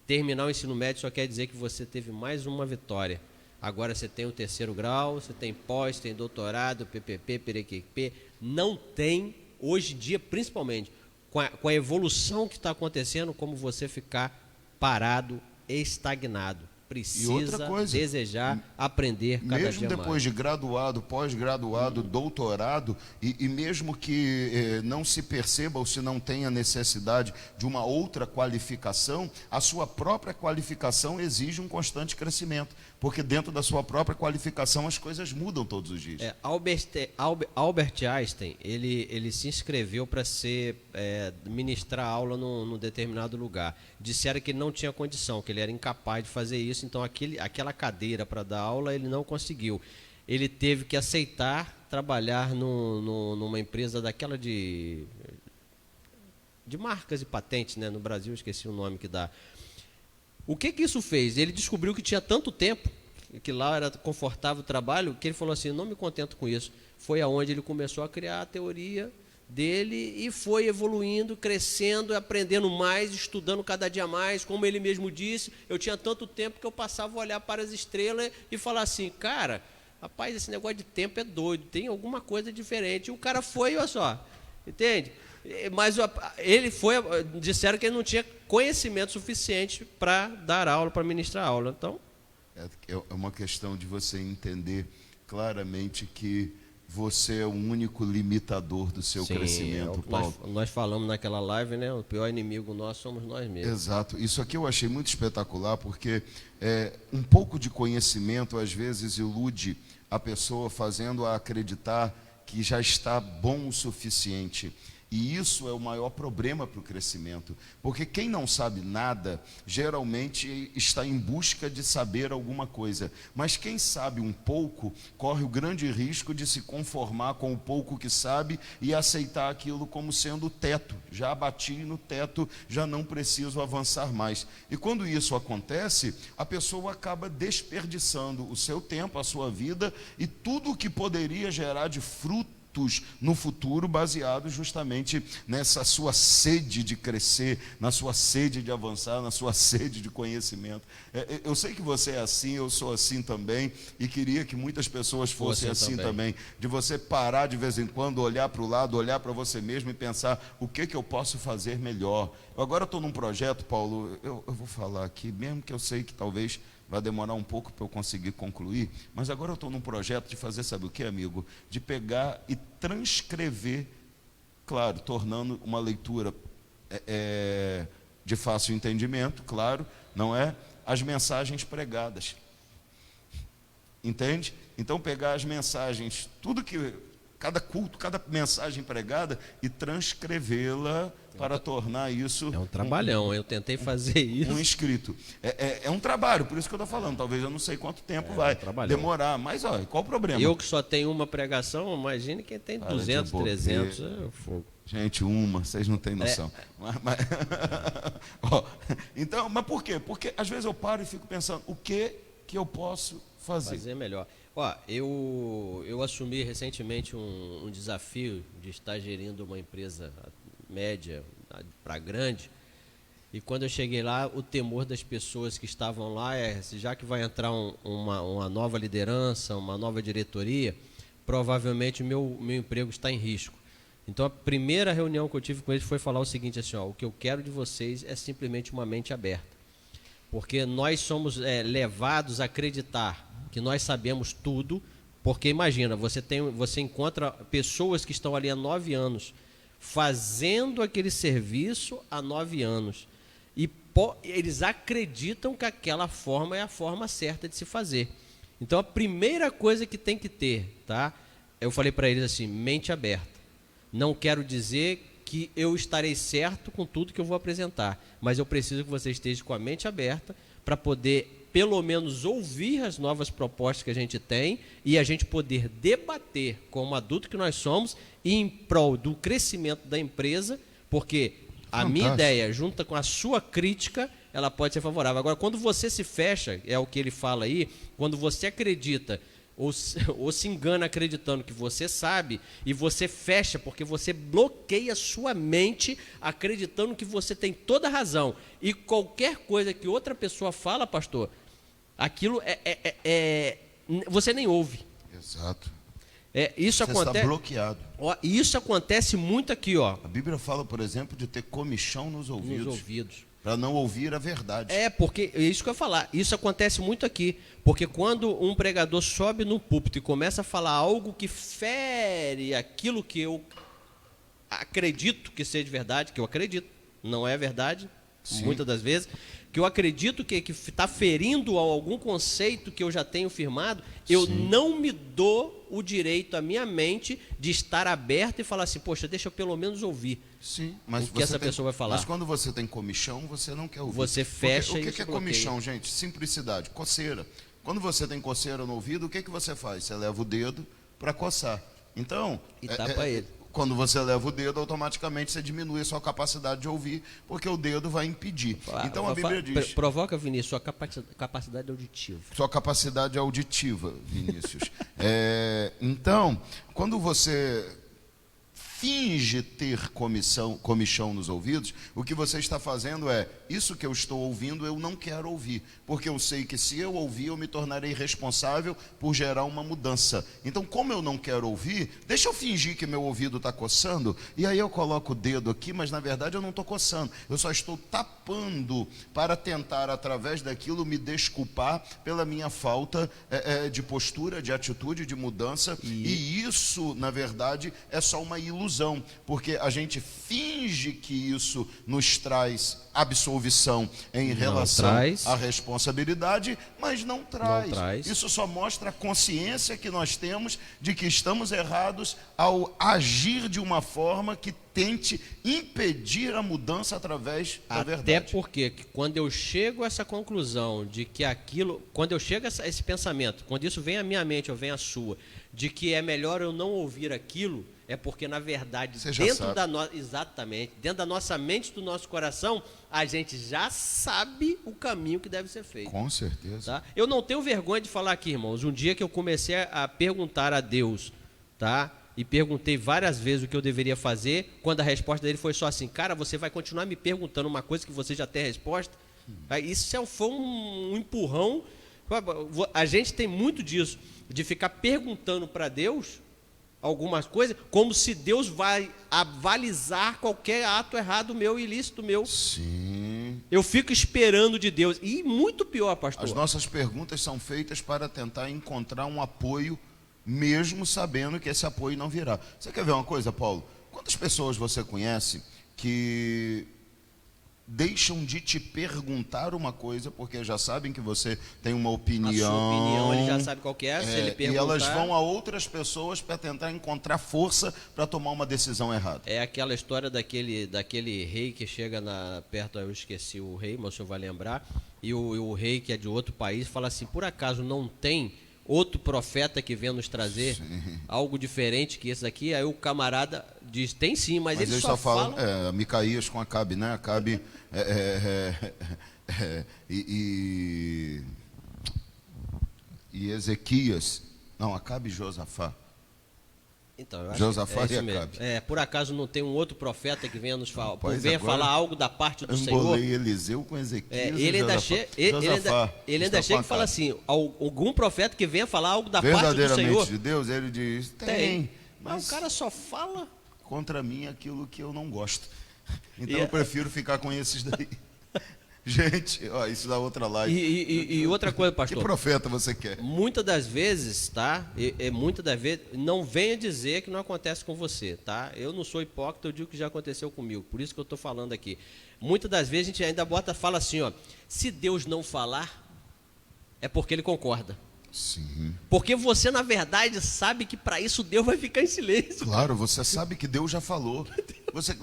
terminar o ensino médio só quer dizer que você teve mais uma vitória. Agora você tem o 3º grau, você tem pós, tem doutorado, PPP, perequepê. Não tem, hoje em dia, principalmente, com a evolução que está acontecendo, como você ficar parado, estagnado. Precisa desejar aprender cada dia mais. Mesmo depois de graduado, pós-graduado, doutorado, e mesmo que não se perceba ou se não tenha necessidade de uma outra qualificação, a sua própria qualificação exige um constante crescimento, porque dentro da sua própria qualificação as coisas mudam todos os dias. Albert Einstein, ele se inscreveu para ministrar aula num determinado lugar. Disseram que ele não tinha condição, que ele era incapaz de fazer isso, então aquela cadeira para dar aula ele não conseguiu. Ele teve que aceitar trabalhar numa empresa daquela de marcas e patentes, né? No Brasil, esqueci o nome que dá. O que isso fez? Ele descobriu que tinha tanto tempo, que lá era confortável o trabalho, que ele falou assim, não me contento com isso. Foi aonde ele começou a criar a teoria dele e foi evoluindo, crescendo, aprendendo mais, estudando cada dia mais. Como ele mesmo disse, eu tinha tanto tempo que eu passava a olhar para as estrelas e falar assim, cara, rapaz, esse negócio de tempo é doido, tem alguma coisa diferente. E o cara foi, olha só, entende? Mas disseram que ele não tinha conhecimento suficiente para dar aula, para ministrar aula. Então, é uma questão de você entender claramente que você é o único limitador do seu crescimento, Paulo. Nós falamos naquela live, né? O pior inimigo nosso somos nós mesmos. Exato. Isso aqui eu achei muito espetacular, porque um pouco de conhecimento, às vezes, ilude a pessoa, fazendo-a acreditar que já está bom o suficiente. E isso é o maior problema para o crescimento, porque quem não sabe nada, geralmente está em busca de saber alguma coisa, mas quem sabe um pouco, corre o grande risco de se conformar com o pouco que sabe e aceitar aquilo como sendo o teto. Já bati no teto, já não preciso avançar mais. E quando isso acontece, a pessoa acaba desperdiçando o seu tempo, a sua vida e tudo o que poderia gerar de fruto no futuro, baseado justamente nessa sua sede de crescer, na sua sede de avançar, na sua sede de conhecimento. Eu sei que você é assim, eu sou assim também, e queria que muitas pessoas fossem assim também, de você parar de vez em quando, olhar para o lado, olhar para você mesmo e pensar, o que eu posso fazer melhor? Agora estou num projeto, Paulo, eu vou falar aqui, mesmo que eu sei que talvez vai demorar um pouco para eu conseguir concluir, mas agora eu estou num projeto de fazer, sabe o que, amigo? De pegar e transcrever, claro, tornando uma leitura de fácil entendimento, claro, não é? As mensagens pregadas. Entende? Então pegar as mensagens, tudo que, cada culto, cada mensagem pregada e transcrevê-la para tornar isso... É um trabalhão, eu tentei fazer isso. Um escrito. É um trabalho, por isso que eu estou falando. Talvez eu não sei quanto tempo vai demorar, mas olha, qual o problema? Eu que só tenho uma pregação, imagine quem tem 200, 300, fogo. Gente, vocês não têm noção. Então, mas por quê? Porque às vezes eu paro e fico pensando, o que eu posso fazer. Fazer melhor. Ó, eu assumi recentemente um desafio de estar gerindo uma empresa média para grande. E quando eu cheguei lá, o temor das pessoas que estavam lá já que vai entrar uma nova liderança, uma nova diretoria, provavelmente meu emprego está em risco. Então a primeira reunião que eu tive com eles foi falar o seguinte, assim, ó, o que eu quero de vocês é simplesmente uma mente aberta. Porque nós somos levados a acreditar que nós sabemos tudo, porque imagina, você encontra pessoas que estão ali há 9 anos, fazendo aquele serviço há 9 anos. E eles acreditam que aquela forma é a forma certa de se fazer. Então a primeira coisa que tem que ter, tá? Eu falei para eles assim, mente aberta. Não quero dizer que eu estarei certo com tudo que eu vou apresentar, mas eu preciso que você esteja com a mente aberta para poder, pelo menos, ouvir as novas propostas que a gente tem e a gente poder debater como adulto que nós somos em prol do crescimento da empresa, porque a minha ideia, junto com a sua crítica, ela pode ser favorável. Agora, quando você se fecha, é o que ele fala aí, quando você acredita ou se engana acreditando que você sabe e você fecha porque você bloqueia sua mente acreditando que você tem toda a razão e qualquer coisa que outra pessoa fala, pastor, aquilo você nem ouve. Exato. Isso você acontece, está bloqueado. Ó, isso acontece muito aqui, ó. A Bíblia fala, por exemplo, de ter comichão nos ouvidos. Para não ouvir a verdade. Porque é isso que eu ia falar. Isso acontece muito aqui. Porque quando um pregador sobe no púlpito e começa a falar algo que fere aquilo que eu acredito que seja verdade, que eu acredito, não é verdade, sim, muitas das vezes, que eu acredito que está ferindo algum conceito que eu já tenho firmado, eu sim, não me dou o direito à minha mente de estar aberta e falar assim, poxa, deixa eu pelo menos ouvir. Sim, mas o que essa pessoa vai falar. Mas quando você tem comichão, você não quer ouvir. Você fecha o que é comichão, gente? Simplicidade, coceira. Quando você tem coceira no ouvido, o que você faz? Você leva o dedo para coçar. Então, e tapa ele. Quando você leva o dedo, automaticamente você diminui a sua capacidade de ouvir, porque o dedo vai impedir. Então a Bíblia diz... Provoca, Vinícius, sua capacidade auditiva. Sua capacidade auditiva, Vinícius. Então, quando você finge ter comichão nos ouvidos, o que você está fazendo é, isso que eu estou ouvindo eu não quero ouvir, porque eu sei que se eu ouvir eu me tornarei responsável por gerar uma mudança. Então, como eu não quero ouvir, deixa eu fingir que meu ouvido está coçando, e aí eu coloco o dedo aqui, mas na verdade eu não estou coçando, eu só estou tapando para tentar através daquilo me desculpar pela minha falta de postura, de atitude, de mudança, e isso na verdade é só uma ilusão, porque a gente finge que isso nos traz absolvição em relação à responsabilidade, mas não traz. Isso só mostra a consciência que nós temos de que estamos errados ao agir de uma forma que tente impedir a mudança através da verdade. Até porque quando eu chego a essa conclusão de que aquilo, quando eu chego a esse pensamento, quando isso vem à minha mente ou vem à sua, de que é melhor eu não ouvir aquilo, é porque na verdade dentro da nossa mente, do nosso coração, a gente já sabe o caminho que deve ser feito. Com certeza. Tá? Eu não tenho vergonha de falar aqui, irmãos. Um dia que eu comecei a perguntar a Deus, tá? E perguntei várias vezes o que eu deveria fazer, quando a resposta dele foi só assim, cara, você vai continuar me perguntando uma coisa que você já tem a resposta? Isso foi um empurrão. A gente tem muito disso, de ficar perguntando para Deus algumas coisas, como se Deus vai avalizar qualquer ato errado meu, ilícito meu. Sim. Eu fico esperando de Deus. E muito pior, pastor. As nossas perguntas são feitas para tentar encontrar um apoio, mesmo sabendo que esse apoio não virá. Você quer ver uma coisa, Paulo? Quantas pessoas você conhece que deixam de te perguntar uma coisa porque já sabem que você tem uma opinião? A sua opinião ele já sabe qual que é, se ele perguntar... E elas vão a outras pessoas para tentar encontrar força para tomar uma decisão errada. É aquela história daquele rei que chega perto, eu esqueci o rei, mas o senhor vai lembrar, e o rei que é de outro país fala assim, por acaso não tem outro profeta que venha nos trazer algo diferente que esse daqui? Aí o camarada diz, tem sim, mas eles só falam... Micaías com Acabe, né? Acabe... e Ezequias, não, Acabe e Josafá. Então, eu acho Josafá que é e isso mesmo. Acabe. Por acaso não tem um outro profeta que venha nos falar, Rapaz, venha agora falar algo da parte do Senhor? Embolei Eliseu com Ezequias e Ele ainda, Josafá. ele ainda está chega com e fala Acabe. assim, algum profeta que venha falar algo da parte do Verdadeiramente Senhor? de Deus, ele diz, tem, Mas mas o cara só fala. contra mim aquilo que eu não gosto. Então E- eu prefiro ficar com esses daí. Gente, ó, isso dá outra live. E outra coisa, Que pastor, profeta você quer? muitas das vezes, tá? Muitas das vezes, não venha dizer que não acontece com você, tá? Eu não sou hipócrita, eu digo que já aconteceu comigo, por isso que eu estou falando aqui. Muitas das vezes a gente ainda fala assim, ó, se Deus não falar, é porque ele concorda. Sim. Porque você, na verdade, sabe que para isso Deus vai ficar em silêncio. Claro, você sabe que Deus já falou.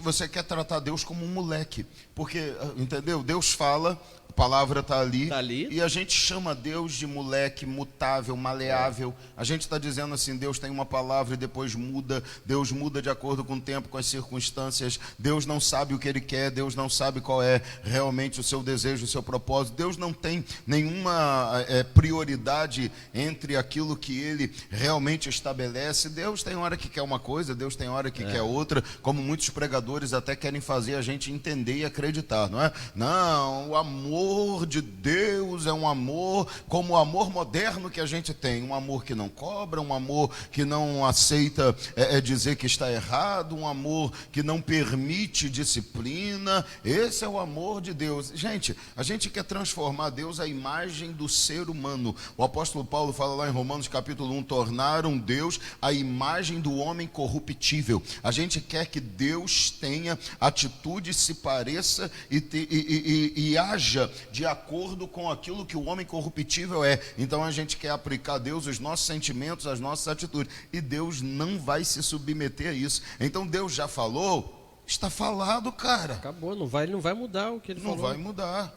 Você quer tratar Deus como um moleque. Porque, entendeu? Deus fala, a palavra está ali, Tá ali. e a gente chama Deus de moleque, mutável, maleável. A gente está dizendo assim, Deus tem uma palavra e depois muda. Deus muda de acordo com o tempo, com as circunstâncias. Deus não sabe o que Ele quer, Deus não sabe qual é realmente o seu desejo, o seu propósito. Deus não tem nenhuma prioridade entre aquilo que Ele realmente estabelece. Deus tem hora que quer uma coisa, Deus tem hora que quer outra, como muitos pregadores até querem fazer a gente entender e acreditar, não é? Não, o amor de Deus é um amor como o amor moderno que a gente tem, um amor que não cobra, um amor que não aceita dizer que está errado, um amor que não permite disciplina. Esse é o amor de Deus. Gente, a gente quer transformar Deus à imagem do ser humano. O apóstolo Paulo fala lá em Romanos capítulo 1, tornaram Deus a imagem do homem corruptível. A gente quer que Deus tenha atitude, se pareça e haja de acordo com aquilo que o homem corruptível é. Então a gente quer aplicar a Deus os nossos sentimentos, as nossas atitudes, e Deus não vai se submeter a isso. Então Deus já falou, está falado, cara. Acabou, ele não vai mudar o que ele Não falou. vai mudar.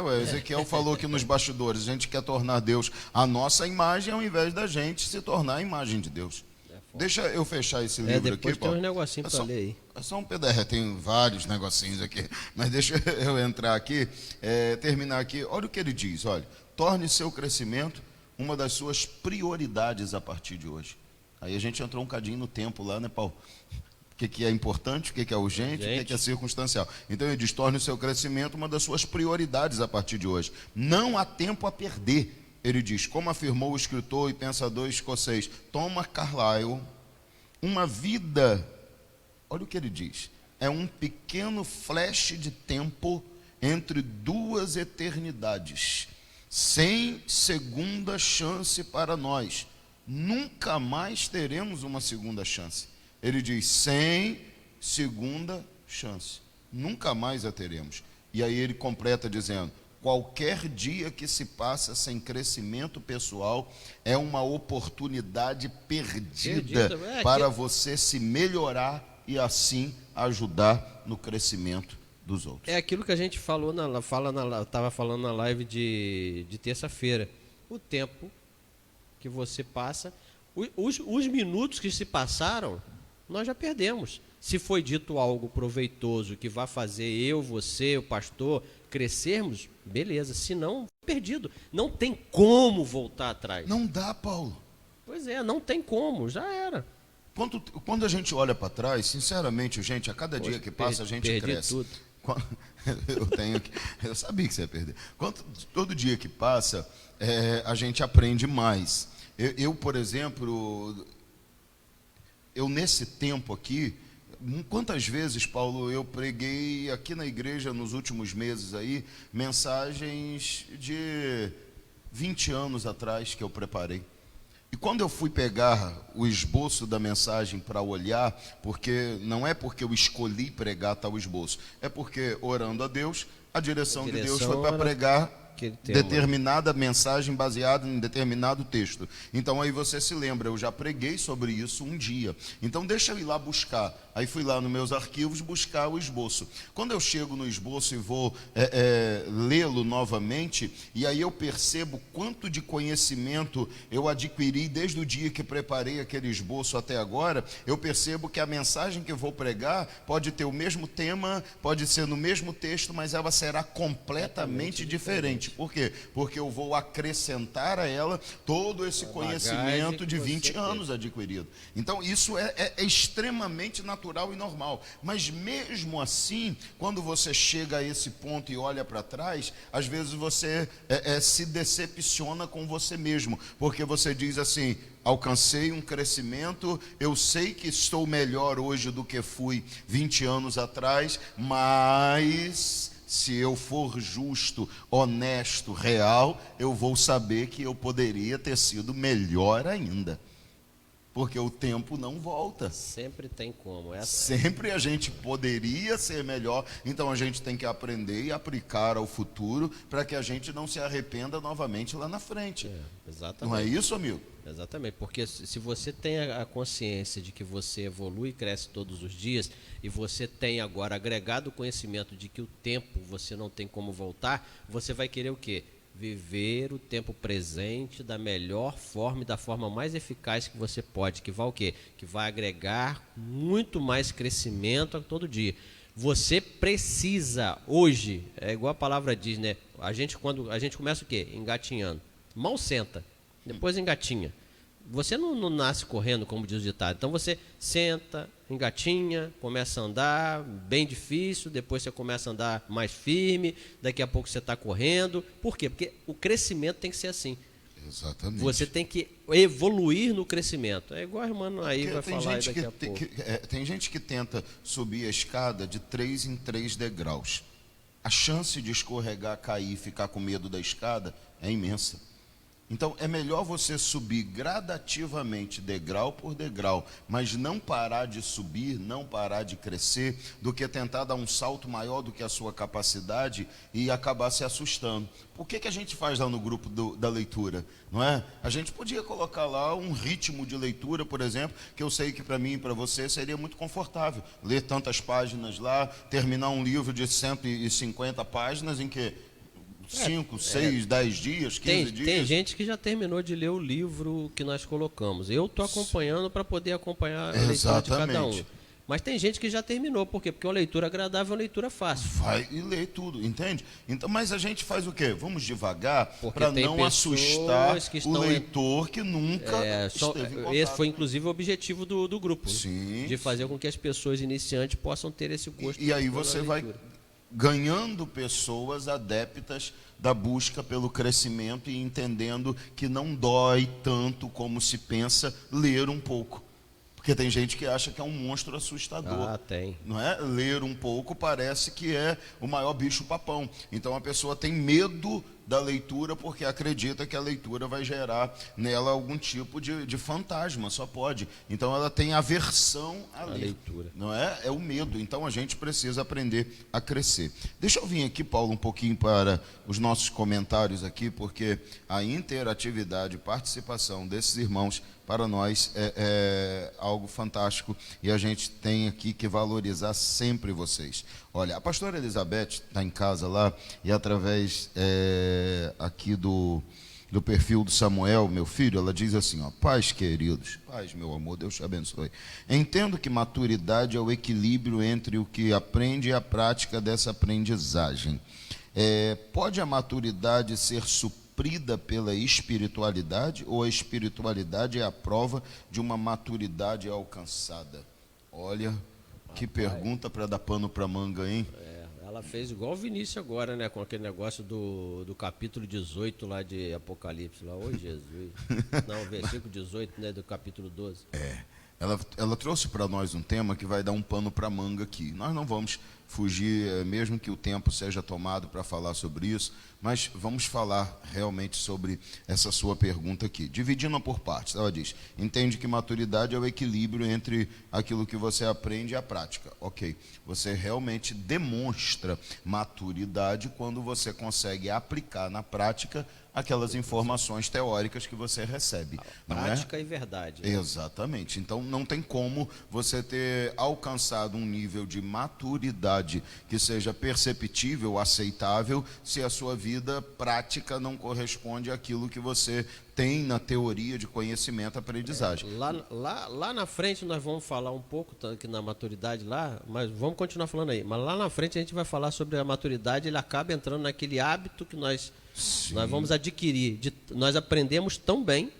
O Ezequiel falou aqui nos bastidores, a gente quer tornar Deus a nossa imagem ao invés da gente se tornar a imagem de Deus. Deixa eu fechar esse livro depois aqui, tem Paulo. uns negocinhos para ler aí. É só um PDF, tem vários negocinhos aqui, mas deixa eu entrar aqui, terminar aqui. Olha o que ele diz, olha, torne seu crescimento uma das suas prioridades a partir de hoje. Aí a gente entrou um cadinho no tempo lá, né, Paulo? O que é importante, o que é urgente, o que é circunstancial. Então ele diz, torne o seu crescimento uma das suas prioridades a partir de hoje. Não há tempo a perder. Ele diz, como afirmou o escritor e pensador escocês Thomas Carlyle, uma vida, olha o que ele diz, é um pequeno flash de tempo entre duas eternidades, sem segunda chance para nós. Nunca mais teremos uma segunda chance. Ele diz, sem segunda chance. Nunca mais a teremos. E aí ele completa dizendo, qualquer dia que se passa sem crescimento pessoal é uma oportunidade perdida para você se melhorar e assim ajudar no crescimento dos outros. É aquilo que a gente falou estava falando na live de terça-feira. O tempo que você passa, os minutos que se passaram, nós já perdemos. Se foi dito algo proveitoso que vai fazer eu, você, o pastor crescermos, beleza. Se não, perdido. Não tem como voltar atrás. Não dá, Paulo. Pois é, não tem como, já era. Quando a gente olha para trás, sinceramente, gente, a cada dia que passa a gente cresce. Tudo. Eu sabia que você ia perder. Todo dia que passa, a gente aprende mais. Eu, por exemplo, nesse tempo aqui, quantas vezes, Paulo, eu preguei aqui na igreja nos últimos meses aí, mensagens de 20 anos atrás que eu preparei. E quando eu fui pegar o esboço da mensagem para olhar, porque não é porque eu escolhi pregar tal esboço, é porque, orando a Deus, a direção de Deus foi para pregar determinada mensagem baseada em determinado texto. Então aí você se lembra, eu já preguei sobre isso um dia. Então deixa eu ir lá buscar. Aí fui lá nos meus arquivos buscar o esboço. Quando eu chego no esboço e vou lê-lo novamente, e aí eu percebo quanto de conhecimento eu adquiri desde o dia que preparei aquele esboço até agora, eu percebo que a mensagem que eu vou pregar pode ter o mesmo tema, pode ser no mesmo texto, mas ela será completamente diferente. Por quê? Porque eu vou acrescentar a ela todo esse conhecimento de 20 anos adquirido. Então isso é extremamente natural e normal. Mas mesmo assim, quando você chega a esse ponto e olha para trás, às vezes você se decepciona com você mesmo, porque você diz assim: alcancei um crescimento, eu sei que estou melhor hoje do que fui 20 anos atrás, mas se eu for justo, honesto, real, eu vou saber que eu poderia ter sido melhor ainda. Porque o tempo não volta. Sempre tem como. Sempre a gente poderia ser melhor, então a gente tem que aprender e aplicar ao futuro para que a gente não se arrependa novamente lá na frente. Exatamente. Não é isso, amigo? Exatamente, porque se você tem a consciência de que você evolui e cresce todos os dias, e você tem agora agregado o conhecimento de que o tempo você não tem como voltar, você vai querer o quê? Viver o tempo presente da melhor forma e da forma mais eficaz que você pode, que vai o quê? Que vai agregar muito mais crescimento a todo dia. Você precisa, hoje, é igual a palavra diz, né? Quando a gente começa o quê? Engatinhando. Mal senta, depois engatinha. Você não nasce correndo, como diz o ditado. Então você senta, engatinha, começa a andar, bem difícil, depois você começa a andar mais firme, daqui a pouco você está correndo. Por quê? Porque o crescimento tem que ser assim. Exatamente. Você tem que evoluir no crescimento. É igual a irmã aí vai falar aí daqui a pouco. Tem gente que tenta subir a escada de 3 em 3 degraus. A chance de escorregar, cair e ficar com medo da escada é imensa. Então, é melhor você subir gradativamente, degrau por degrau, mas não parar de subir, não parar de crescer, do que tentar dar um salto maior do que a sua capacidade e acabar se assustando. O que a gente faz lá no grupo da leitura? Não é? A gente podia colocar lá um ritmo de leitura, por exemplo, que eu sei que para mim e para você seria muito confortável. Ler tantas páginas lá, terminar um livro de 150 páginas em que 5, 6, 10 dias, 15 dias. Tem gente que já terminou de ler o livro que nós colocamos. Eu estou acompanhando para poder acompanhar a leitura de cada um. Mas tem gente que já terminou. Por quê? Porque uma leitura agradável é uma leitura fácil. Vai e lê tudo, entende? Então, mas a gente faz o quê? Vamos devagar para não assustar o leitor que nunca esteve em contato. Esse foi, inclusive, o objetivo do grupo. Sim. Né? De fazer com que as pessoas iniciantes possam ter esse gosto. E aí você vai ganhando pessoas adeptas da busca pelo crescimento e entendendo que não dói tanto como se pensa ler um pouco. Porque tem gente que acha que é um monstro assustador. Tem. Não é? Ler um pouco parece que é o maior bicho-papão. Então a pessoa tem medo da leitura porque acredita que a leitura vai gerar nela algum tipo de fantasma, só pode. Então ela tem aversão à leitura. Não é? É o medo. Então a gente precisa aprender a crescer. Deixa eu vir aqui, Paulo, um pouquinho para os nossos comentários aqui, porque a interatividade e participação desses irmãos para nós é algo fantástico e a gente tem aqui que valorizar sempre vocês. Olha, a pastora Elizabeth está em casa lá e através aqui do perfil do Samuel, meu filho, ela diz assim, ó: pais queridos, pais, meu amor, Deus te abençoe. Entendo que maturidade é o equilíbrio entre o que aprende e a prática dessa aprendizagem. Pode a maturidade ser suprida pela espiritualidade ou a espiritualidade é a prova de uma maturidade alcançada? Olha, que pergunta para dar pano para manga, hein? Ela fez igual o Vinícius agora, né? Com aquele negócio do capítulo 18 lá de Apocalipse. Lá, ô Jesus. Não, versículo 18, né? Do capítulo 12. Ela trouxe para nós um tema que vai dar um pano para manga aqui. Nós não vamos fugir, mesmo que o tempo seja tomado para falar sobre isso, mas vamos falar realmente sobre essa sua pergunta aqui. Dividindo por partes, ela diz: entende que maturidade é o equilíbrio entre aquilo que você aprende e a prática. Ok, você realmente demonstra maturidade quando você consegue aplicar na prática aquelas informações teóricas que você recebe. Não é? Prática e verdade. Exatamente. Então, não tem como você ter alcançado um nível de maturidade que seja perceptível, aceitável, se a sua vida prática não corresponde àquilo que você tem na teoria de conhecimento, aprendizagem. Lá na frente nós vamos falar um pouco aqui na maturidade lá, mas vamos continuar falando aí. Mas lá na frente a gente vai falar sobre a maturidade, ele acaba entrando naquele hábito que nós vamos adquirir. Nós aprendemos tão bem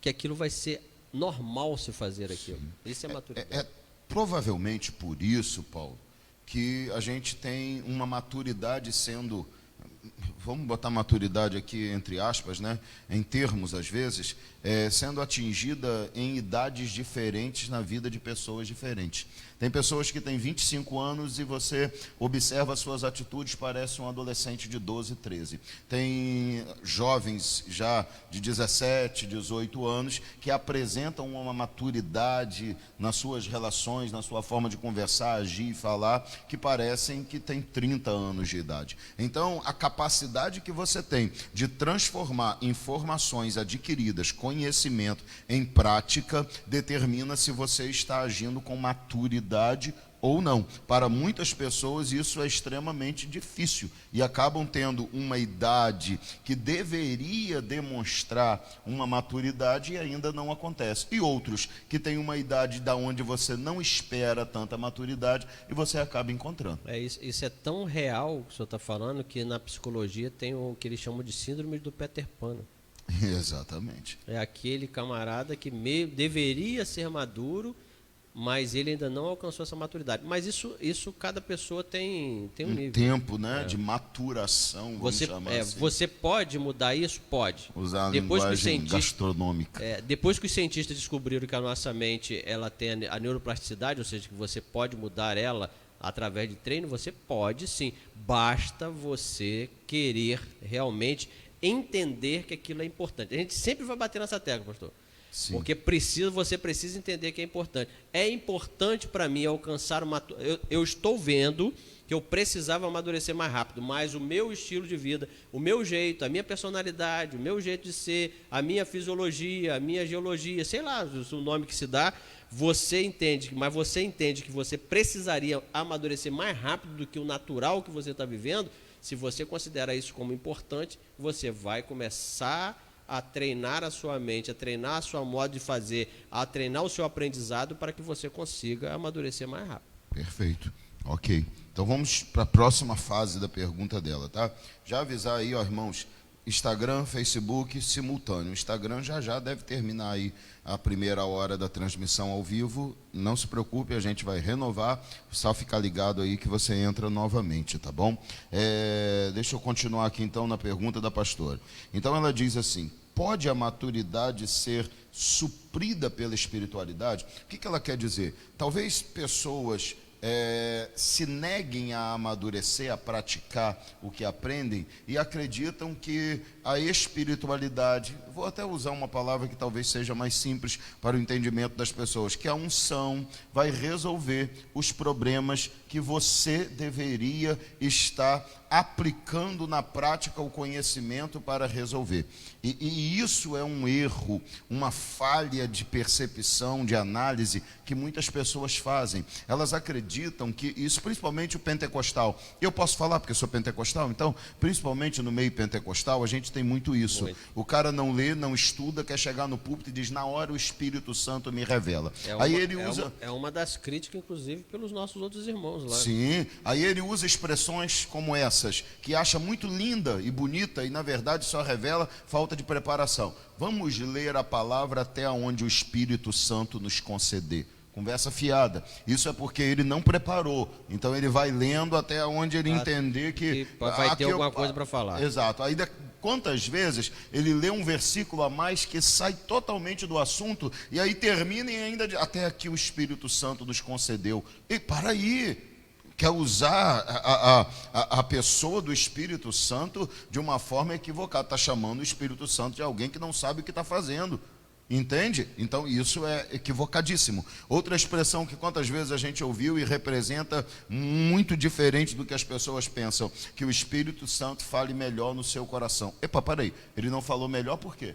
que aquilo vai ser normal se fazer aquilo. Isso é maturidade. É provavelmente por isso, Paulo, que a gente tem uma maturidade sendo... Vamos botar maturidade aqui entre aspas, né? Em termos, às vezes, sendo atingida em idades diferentes na vida de pessoas diferentes. Tem pessoas que têm 25 anos e você observa suas atitudes, parece um adolescente de 12, 13. Tem jovens já de 17, 18 anos que apresentam uma maturidade nas suas relações, na sua forma de conversar, agir e falar, que parecem que têm 30 anos de idade. Então, a capacidade que você tem de transformar informações adquiridas, conhecimento, em prática, determina se você está agindo com maturidade ou não. Para muitas pessoas isso é extremamente difícil e acabam tendo uma idade que deveria demonstrar uma maturidade e ainda não acontece. E outros que têm uma idade da onde você não espera tanta maturidade e você acaba encontrando. Isso é tão real que o senhor está falando que na psicologia tem o que eles chamam de síndrome do Peter Pan. Exatamente. É aquele camarada que deveria ser maduro, mas ele ainda não alcançou essa maturidade. Mas isso cada pessoa tem um nível. Tempo, né, de maturação, vamos chamar assim. Você pode mudar isso? Pode. Usar a linguagem gastronômica. Depois que os cientistas descobriram que a nossa mente ela tem a neuroplasticidade, ou seja, que você pode mudar ela através de treino, você pode sim. Basta você querer realmente entender que aquilo é importante. A gente sempre vai bater nessa tecla, pastor. Sim. Porque você precisa entender que é importante. É importante para mim alcançar uma... Eu estou vendo que eu precisava amadurecer mais rápido, mas o meu estilo de vida, o meu jeito, a minha personalidade, o meu jeito de ser, a minha fisiologia, a minha geologia, sei lá o nome que se dá, você entende que você precisaria amadurecer mais rápido do que o natural que você está vivendo. Se você considera isso como importante, você vai começar a treinar a sua mente, a treinar a sua modo de fazer, a treinar o seu aprendizado para que você consiga amadurecer mais rápido. Perfeito. Ok. Então vamos para a próxima fase da pergunta dela, tá? Já avisar aí, ó, irmãos, Instagram, Facebook, simultâneo. O Instagram já deve terminar aí a primeira hora da transmissão ao vivo. Não se preocupe, a gente vai renovar. Só ficar ligado aí que você entra novamente, tá bom? Deixa eu continuar aqui então na pergunta da pastora. Então ela diz assim: pode a maturidade ser suprida pela espiritualidade? O que ela quer dizer? Talvez pessoas se neguem a amadurecer, a praticar o que aprendem e acreditam que a espiritualidade, vou até usar uma palavra que talvez seja mais simples para o entendimento das pessoas, que a unção vai resolver os problemas que você deveria estar aplicando na prática o conhecimento para resolver. E isso é um erro, uma falha de percepção, de análise que muitas pessoas fazem. Elas acreditam que isso, principalmente o pentecostal, eu posso falar porque sou pentecostal, então, principalmente no meio pentecostal, a gente tem muito isso. Muito. O cara não lê, não estuda, quer chegar no púlpito e diz: na hora o Espírito Santo me revela. Aí ele usa... É uma das críticas, inclusive, pelos nossos outros irmãos lá. Sim, aí ele usa expressões como essas, que acha muito linda e bonita e na verdade só revela falta de preparação. Vamos ler a palavra até onde o Espírito Santo nos conceder. Conversa fiada. Isso é porque ele não preparou. Então ele vai lendo até onde ele entender que vai ter alguma coisa para falar. Exato. Aí quantas vezes ele lê um versículo a mais que sai totalmente do assunto e aí termina e ainda até aqui o Espírito Santo nos concedeu. E para aí, quer usar a pessoa do Espírito Santo de uma forma equivocada. Está chamando o Espírito Santo de alguém que não sabe o que está fazendo. Entende? Então isso é equivocadíssimo. Outra expressão que quantas vezes a gente ouviu e representa muito diferente do que as pessoas pensam, que o Espírito Santo fale melhor no seu coração. Epa, peraí, ele não falou melhor por quê?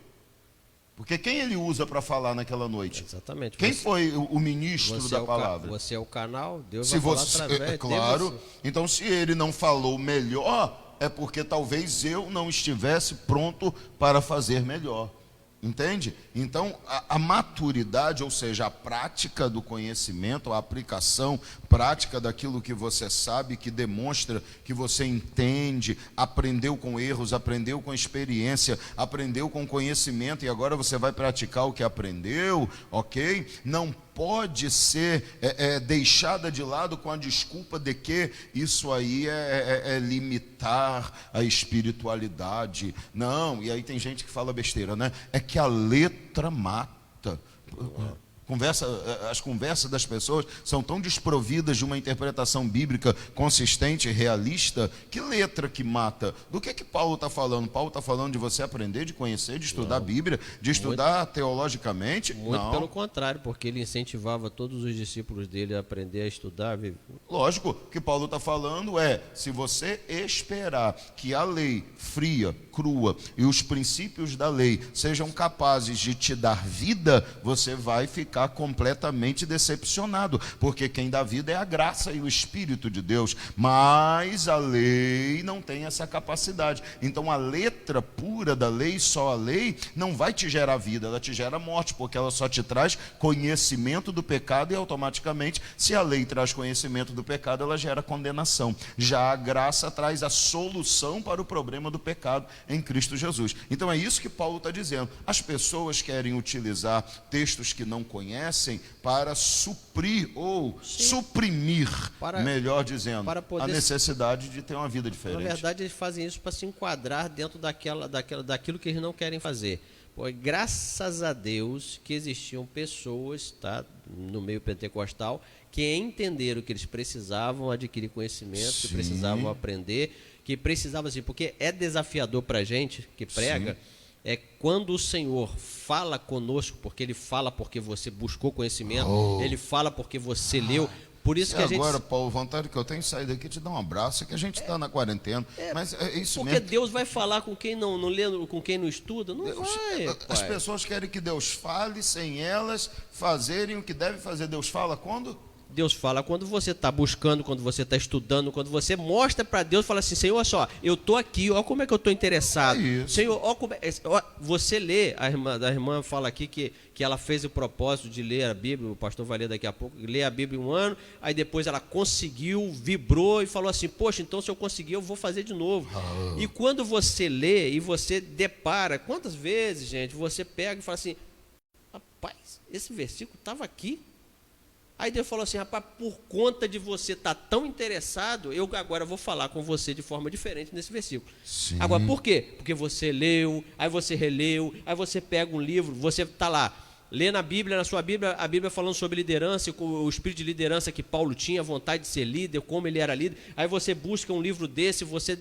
Porque quem ele usa para falar naquela noite? Exatamente. Quem foi o ministro da palavra? Você é o canal, Deus Se vai você, falar através claro, de você. então se ele não falou melhor, é porque talvez eu não estivesse pronto para fazer melhor. Entende? Então, a maturidade, ou seja, a prática do conhecimento, a aplicação prática daquilo que você sabe, que demonstra que você entende, aprendeu com erros, aprendeu com experiência, aprendeu com conhecimento e agora você vai praticar o que aprendeu, ok? Não pode ser deixada de lado com a desculpa de que isso aí é limitar a espiritualidade. Não, e aí tem gente que fala besteira, né? É que a letra mata. As conversas das pessoas são tão desprovidas de uma interpretação bíblica consistente e realista. Que letra que mata? Do que Paulo está falando? Paulo está falando de você aprender, de conhecer, de estudar a Bíblia, de estudar teologicamente? Muito Não. pelo contrário, porque ele incentivava todos os discípulos dele a aprender a estudar. Lógico, o que Paulo está falando é, se você esperar que a lei fria, crua e os princípios da lei sejam capazes de te dar vida, você vai ficar completamente decepcionado, porque quem dá vida é a graça e o Espírito de Deus, mas a lei não tem essa capacidade. Então a letra pura da lei, só a lei, não vai te gerar vida, ela te gera morte, porque ela só te traz conhecimento do pecado e automaticamente, se a lei traz conhecimento do pecado, ela gera condenação. Já a graça traz a solução para o problema do pecado em Cristo Jesus. Então é isso que Paulo está dizendo. As pessoas querem utilizar textos que não conhecem para suprir ou suprimir, melhor dizendo, a necessidade de ter uma vida diferente. Na verdade, eles fazem isso para se enquadrar dentro daquilo que eles não querem fazer. Pô, graças a Deus que existiam pessoas, tá, no meio pentecostal, que entenderam que eles precisavam adquirir conhecimento, que precisavam aprender, que precisavam assim, porque é desafiador para a gente que prega, é quando o Senhor fala conosco, porque Ele fala porque você buscou conhecimento, Ele fala porque você leu. Por isso que a gente... Agora, Paulo, vontade que eu tenho de sair daqui e te dar um abraço, que a gente está na quarentena, mas é isso porque mesmo. Deus vai falar com quem não lê, com quem não estuda? Não vai, As pai. pessoas querem que Deus fale sem elas fazerem o que deve fazer. Deus fala quando? Deus fala quando você está buscando, quando você está estudando, quando você mostra para Deus, fala assim, Senhor, olha só, eu estou aqui, olha como é que eu estou interessado. Senhor, olha como você lê, a irmã fala aqui que ela fez o propósito de ler a Bíblia, o pastor vai ler daqui a pouco, ler a Bíblia um ano, aí depois ela conseguiu, vibrou e falou assim, poxa, então se eu conseguir eu vou fazer de novo. E quando você lê e você depara, quantas vezes, gente, você pega e fala assim, rapaz, esse versículo estava aqui. Aí Deus falou assim, rapaz, por conta de você estar tão interessado, eu agora vou falar com você de forma diferente nesse versículo. Sim. Agora, por quê? Porque você leu, aí você releu, aí você pega um livro, você está lá, lê na Bíblia, na sua Bíblia, a Bíblia falando sobre liderança, o espírito de liderança que Paulo tinha, vontade de ser líder, como ele era líder, aí você busca um livro desse, você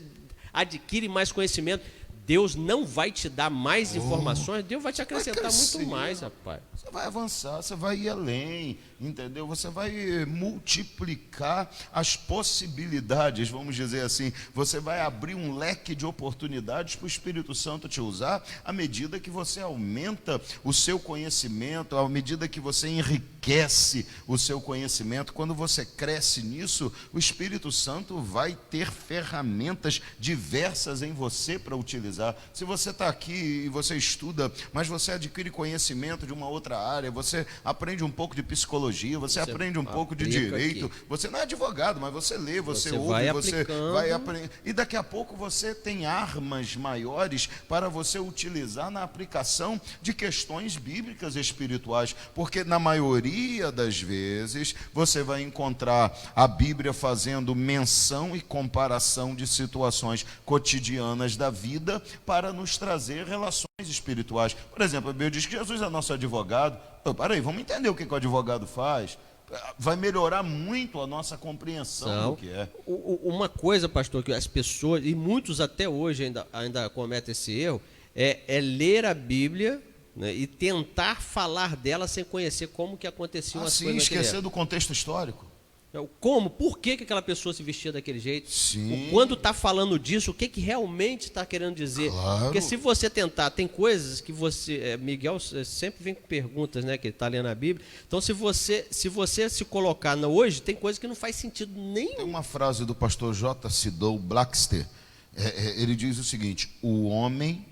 adquire mais conhecimento. Deus não vai te dar mais informações, Deus vai te acrescentar muito mais, rapaz. Você vai avançar, você vai ir além, entendeu? Você vai multiplicar as possibilidades, vamos dizer assim. Você vai abrir um leque de oportunidades para o Espírito Santo te usar à medida que você aumenta o seu conhecimento, à medida que você enriquece o seu conhecimento. Quando você cresce nisso, o Espírito Santo vai ter ferramentas diversas em você para utilizar. Se você está aqui e você estuda, mas você adquire conhecimento de uma outra área, você aprende um pouco de psicologia, você aprende um pouco de direito, você não é advogado, mas você lê, você ouve, você vai aprender. E daqui a pouco você tem armas maiores para você utilizar na aplicação de questões bíblicas e espirituais, porque na maioria das vezes você vai encontrar a Bíblia fazendo menção e comparação de situações cotidianas da vida para nos trazer relações espirituais. Por exemplo, a Bíblia diz que Jesus é nosso advogado. Peraí, vamos entender o que o advogado faz. Vai melhorar muito a nossa compreensão do que é. Uma coisa, pastor, que as pessoas, e muitos até hoje ainda cometem esse erro, é ler a Bíblia né, e tentar falar dela sem conhecer como que aconteciam as coisas. Esquecer do contexto histórico. Como? Por que aquela pessoa se vestia daquele jeito? Sim. Quando está falando disso, o que realmente está querendo dizer? Claro. Porque se você tentar, tem coisas que você... Miguel sempre vem com perguntas, né, que ele está lendo a Bíblia. Então, se você se colocar hoje, tem coisas que não faz sentido nenhum. Tem uma frase do pastor J. Sidou Blackster. Ele diz o seguinte: o homem,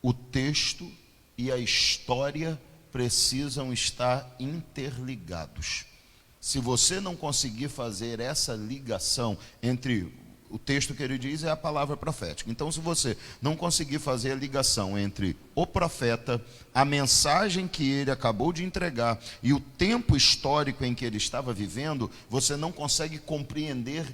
o texto e a história precisam estar interligados. Se você não conseguir fazer essa ligação entre o texto que ele diz é a palavra profética. Então, se você não conseguir fazer a ligação entre o profeta, a mensagem que ele acabou de entregar e o tempo histórico em que ele estava vivendo, você não consegue compreender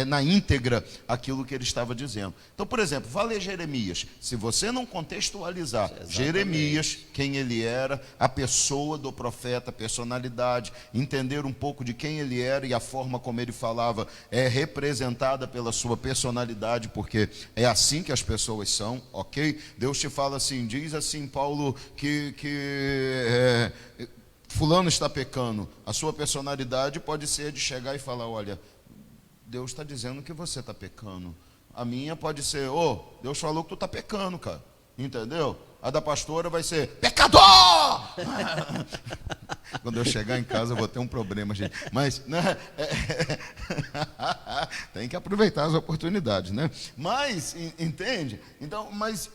na íntegra aquilo que ele estava dizendo. Então, por exemplo, vá ler Jeremias. Se você não contextualizar Jeremias, quem ele era, a pessoa do profeta, a personalidade, entender um pouco de quem ele era e a forma como ele falava é representada pela sua personalidade, porque é assim que as pessoas são, ok? Deus te fala assim, diz assim, Paulo, que fulano está pecando. A sua personalidade pode ser de chegar e falar, olha, Deus está dizendo que você está pecando. A minha pode ser, Deus falou que tu está pecando, cara. Entendeu? A da pastora vai ser, pecador! Quando eu chegar em casa eu vou ter um problema, gente. Mas, né? Tem que aproveitar as oportunidades, né? Mas, entende? Então, mas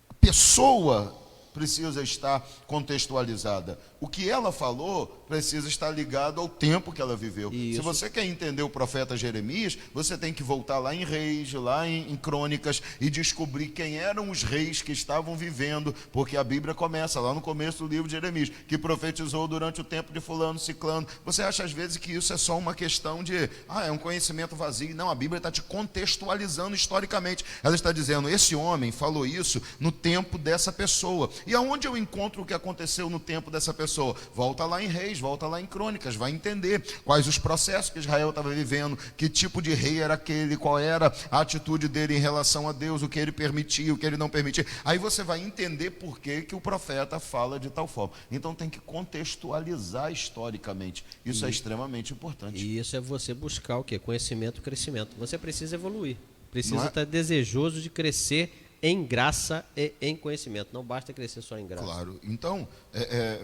a pessoa precisa estar contextualizada. O que ela falou precisa estar ligado ao tempo que ela viveu. Isso. Se você quer entender o profeta Jeremias, você tem que voltar lá em Reis, lá em Crônicas, e descobrir quem eram os reis que estavam vivendo, porque a Bíblia começa lá no começo do livro de Jeremias, que profetizou durante o tempo de fulano, ciclano. Você acha às vezes que isso é só uma questão de, é um conhecimento vazio. Não, a Bíblia está te contextualizando historicamente. Ela está dizendo, esse homem falou isso no tempo dessa pessoa. E aonde eu encontro o que aconteceu no tempo dessa pessoa? Volta lá em Reis, volta lá em Crônicas, vai entender quais os processos que Israel estava vivendo, que tipo de rei era aquele, qual era a atitude dele em relação a Deus, o que ele permitia, o que ele não permitia. Aí você vai entender por que o profeta fala de tal forma. Então tem que contextualizar historicamente. Isso é extremamente importante. E isso é você buscar o quê? Conhecimento e crescimento. Você precisa evoluir, precisa estar desejoso de crescer em graça e em conhecimento. Não basta crescer só em graça. Claro. Então,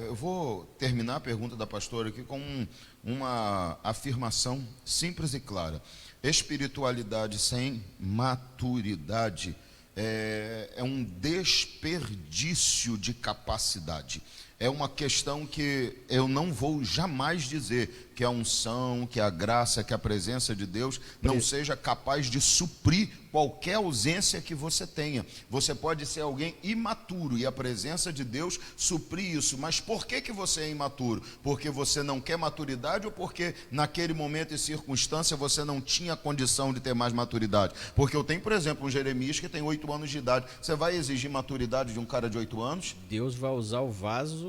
eu vou terminar a pergunta da pastora aqui com uma afirmação simples e clara. Espiritualidade sem maturidade é um desperdício de capacidade. É uma questão que eu não vou jamais dizer que a unção, que a graça, que a presença de Deus não seja capaz de suprir qualquer ausência que você tenha. Você pode ser alguém imaturo e a presença de Deus suprir isso. Mas por que você é imaturo? Porque você não quer maturidade ou porque naquele momento e circunstância você não tinha condição de ter mais maturidade? Porque eu tenho, por exemplo, um Jeremias que tem 8 anos de idade. Você vai exigir maturidade de um cara de 8 anos? Deus vai usar o vaso.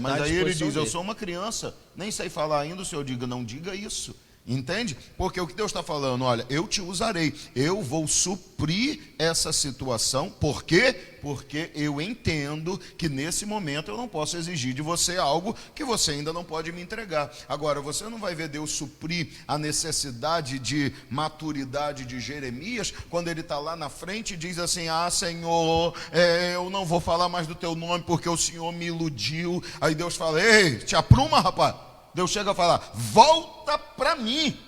Mas aí ele diz, eu sou uma criança, nem sei falar ainda, o Senhor diga, não diga isso. Entende? Porque o que Deus está falando, olha, eu te usarei, eu vou suprir essa situação. Por quê? Porque eu entendo que nesse momento eu não posso exigir de você algo que você ainda não pode me entregar. Agora, você não vai ver Deus suprir a necessidade de maturidade de Jeremias quando ele está lá na frente e diz assim, Senhor, eu não vou falar mais do teu nome porque o Senhor me iludiu. Aí Deus fala, ei, te apruma, rapaz. Deus chega a falar, volta para mim.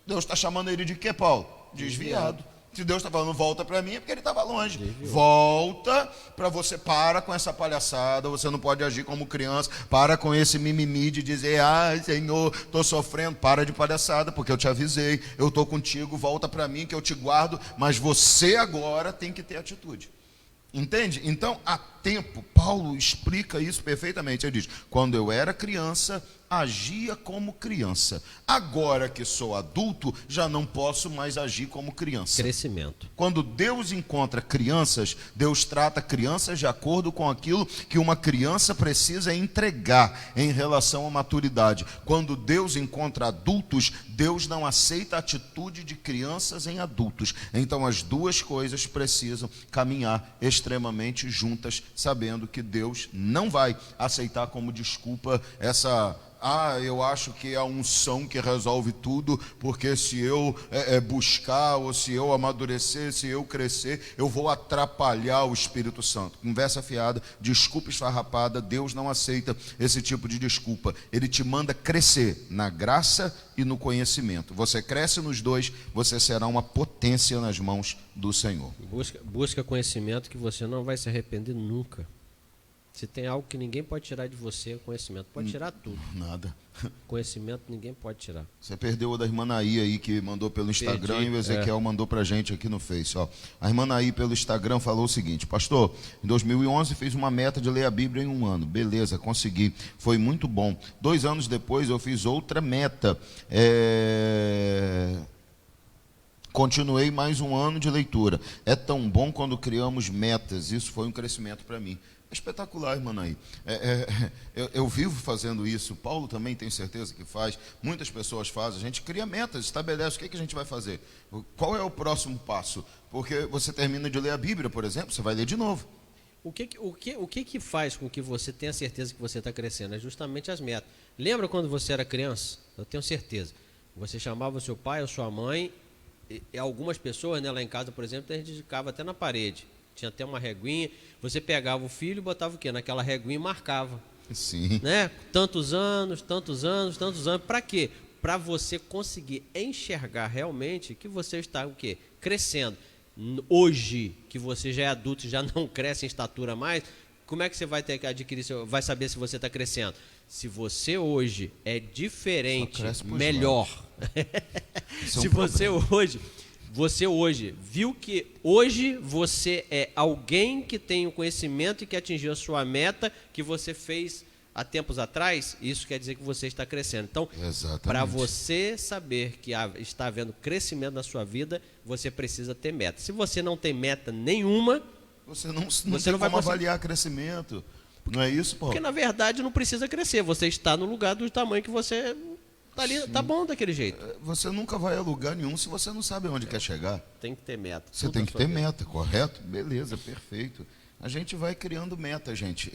Deus está chamando ele de quê, Paulo? Desviado. Se Deus está falando volta para mim, é porque ele estava longe. Volta para você, para com essa palhaçada, você não pode agir como criança, para com esse mimimi de dizer, Senhor, estou sofrendo, para de palhaçada, porque eu te avisei, eu estou contigo, volta para mim que eu te guardo, mas você agora tem que ter atitude. Entende? Então, há tempo, Paulo explica isso perfeitamente. Ele diz, quando eu era criança, agia como criança. Agora que sou adulto, já não posso mais agir como criança. Crescimento. Quando Deus encontra crianças, Deus trata crianças de acordo com aquilo que uma criança precisa entregar em relação à maturidade. Quando Deus encontra adultos, Deus não aceita a atitude de crianças em adultos. Então as duas coisas precisam caminhar extremamente juntas sabendo que Deus não vai aceitar como desculpa essa... eu acho que é a unção que resolve tudo, porque se eu buscar, ou se eu amadurecer, se eu crescer, eu vou atrapalhar o Espírito Santo. Conversa fiada, desculpa esfarrapada, Deus não aceita esse tipo de desculpa. Ele te manda crescer na graça e no conhecimento. Você cresce nos dois, você será uma potência nas mãos do Senhor. Busca conhecimento que você não vai se arrepender nunca. Se tem algo que ninguém pode tirar de você, é conhecimento. Pode tirar tudo. Nada. Conhecimento ninguém pode tirar. Você perdeu o da irmã Naí aí, que mandou pelo Instagram. Perdi, e o Ezequiel mandou pra gente aqui no Face. Ó. A irmã Naí pelo Instagram falou o seguinte: pastor, em 2011 fiz uma meta de ler a Bíblia em 1 ano. Beleza, consegui. Foi muito bom. 2 anos depois eu fiz outra meta. Continuei mais 1 ano de leitura. É tão bom quando criamos metas. Isso foi um crescimento para mim. Espetacular, irmã Naí. Eu vivo fazendo isso. Paulo também tem certeza que faz. Muitas pessoas fazem. A gente cria metas, estabelece o que a gente vai fazer. Qual é o próximo passo? Porque você termina de ler a Bíblia, por exemplo, você vai ler de novo. O que faz com que você tenha certeza que você está crescendo? É justamente as metas. Lembra quando você era criança? Eu tenho certeza. Você chamava o seu pai ou sua mãe, e algumas pessoas, né, lá em casa, por exemplo, a gente dedicava até na parede. Tinha até uma reguinha, você pegava o filho e botava o quê? Naquela reguinha e marcava. Sim. Né? Tantos anos, para quê? Para você conseguir enxergar realmente que você está o quê? Crescendo. Hoje, que você já é adulto e já não cresce em estatura mais, como é que você vai ter que adquirir, vai saber se você está crescendo? Se você hoje é diferente, melhor. Se você hoje viu que hoje você é alguém que tem o conhecimento e que atingiu a sua meta que você fez há tempos atrás, isso quer dizer que você está crescendo. Então, para você saber que está havendo crescimento na sua vida, você precisa ter meta. Se você não tem meta nenhuma, você não vai avaliar crescimento. Não é isso, Paulo? Porque, na verdade, não precisa crescer. Você está no lugar do tamanho que você... Tá bom daquele jeito. Você nunca vai a lugar nenhum se você não sabe onde quer chegar. Tem que ter meta. Você tem que ter meta, correto? Beleza, perfeito. A gente vai criando meta, gente.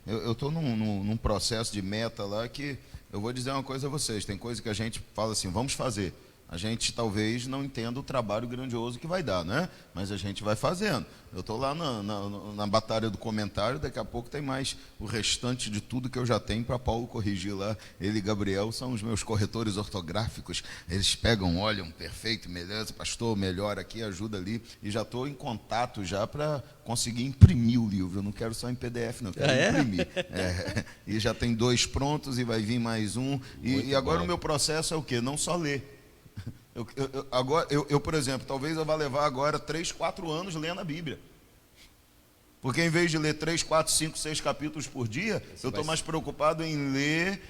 Eu estou num processo de meta lá que eu vou dizer uma coisa a vocês. Tem coisa que a gente fala assim, vamos fazer. A gente talvez não entenda o trabalho grandioso que vai dar, né? Mas a gente vai fazendo. Eu estou lá na batalha do comentário, daqui a pouco tem mais o restante de tudo que eu já tenho para Paulo corrigir lá. Ele e Gabriel são os meus corretores ortográficos. Eles pegam, olham, perfeito, beleza, pastor, melhor aqui, ajuda ali. E já estou em contato já para conseguir imprimir o livro. Eu não quero só em PDF, não, eu quero imprimir. E já tem 2 prontos e vai vir mais um. E agora o meu processo é o quê? Não só ler. Eu, por exemplo, talvez eu vá levar agora 3, 4 anos lendo a Bíblia. Porque em vez de ler 3, 4, 5, 6 capítulos por dia, eu estou mais preocupado em ler,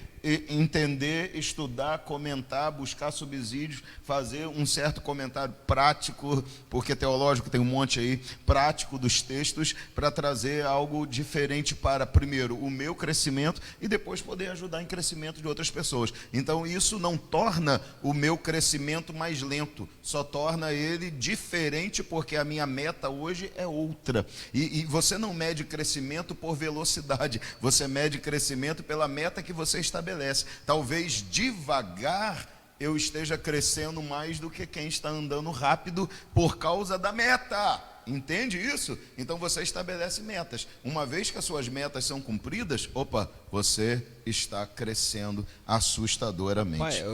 entender, estudar, comentar, buscar subsídios, fazer um certo comentário prático, porque teológico tem um monte aí, prático dos textos, para trazer algo diferente para, primeiro, o meu crescimento e depois poder ajudar em crescimento de outras pessoas. Então isso não torna o meu crescimento mais lento, só torna ele diferente, porque a minha meta hoje é outra. E você não mede crescimento por velocidade, você mede crescimento pela meta que você estabelece. Talvez devagar eu esteja crescendo mais do que quem está andando rápido por causa da meta. Entende isso? Então você estabelece metas. Uma vez que as suas metas são cumpridas, você está crescendo assustadoramente. Pai,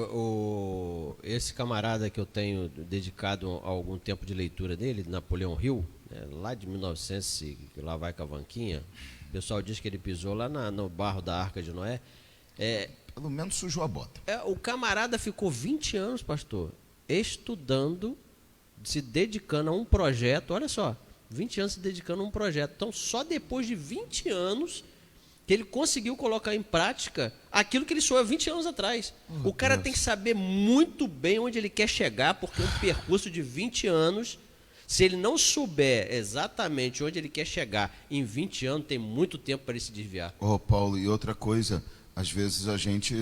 esse camarada que eu tenho dedicado algum tempo de leitura dele, Napoleão Hill, né, lá de 1900, lá vai Cavanquinha, o pessoal diz que ele pisou lá no barro da Arca de Noé. Pelo menos sujou a bota. O camarada ficou 20 anos, pastor, estudando, se dedicando a um projeto. Olha só, 20 anos se dedicando a um projeto. Então, só depois de 20 anos que ele conseguiu colocar em prática aquilo que ele sonhou 20 anos atrás. O cara tem que saber muito bem onde ele quer chegar, porque um percurso de 20 anos, se ele não souber exatamente onde ele quer chegar em 20 anos, tem muito tempo para ele se desviar. Paulo, e outra coisa, às vezes a gente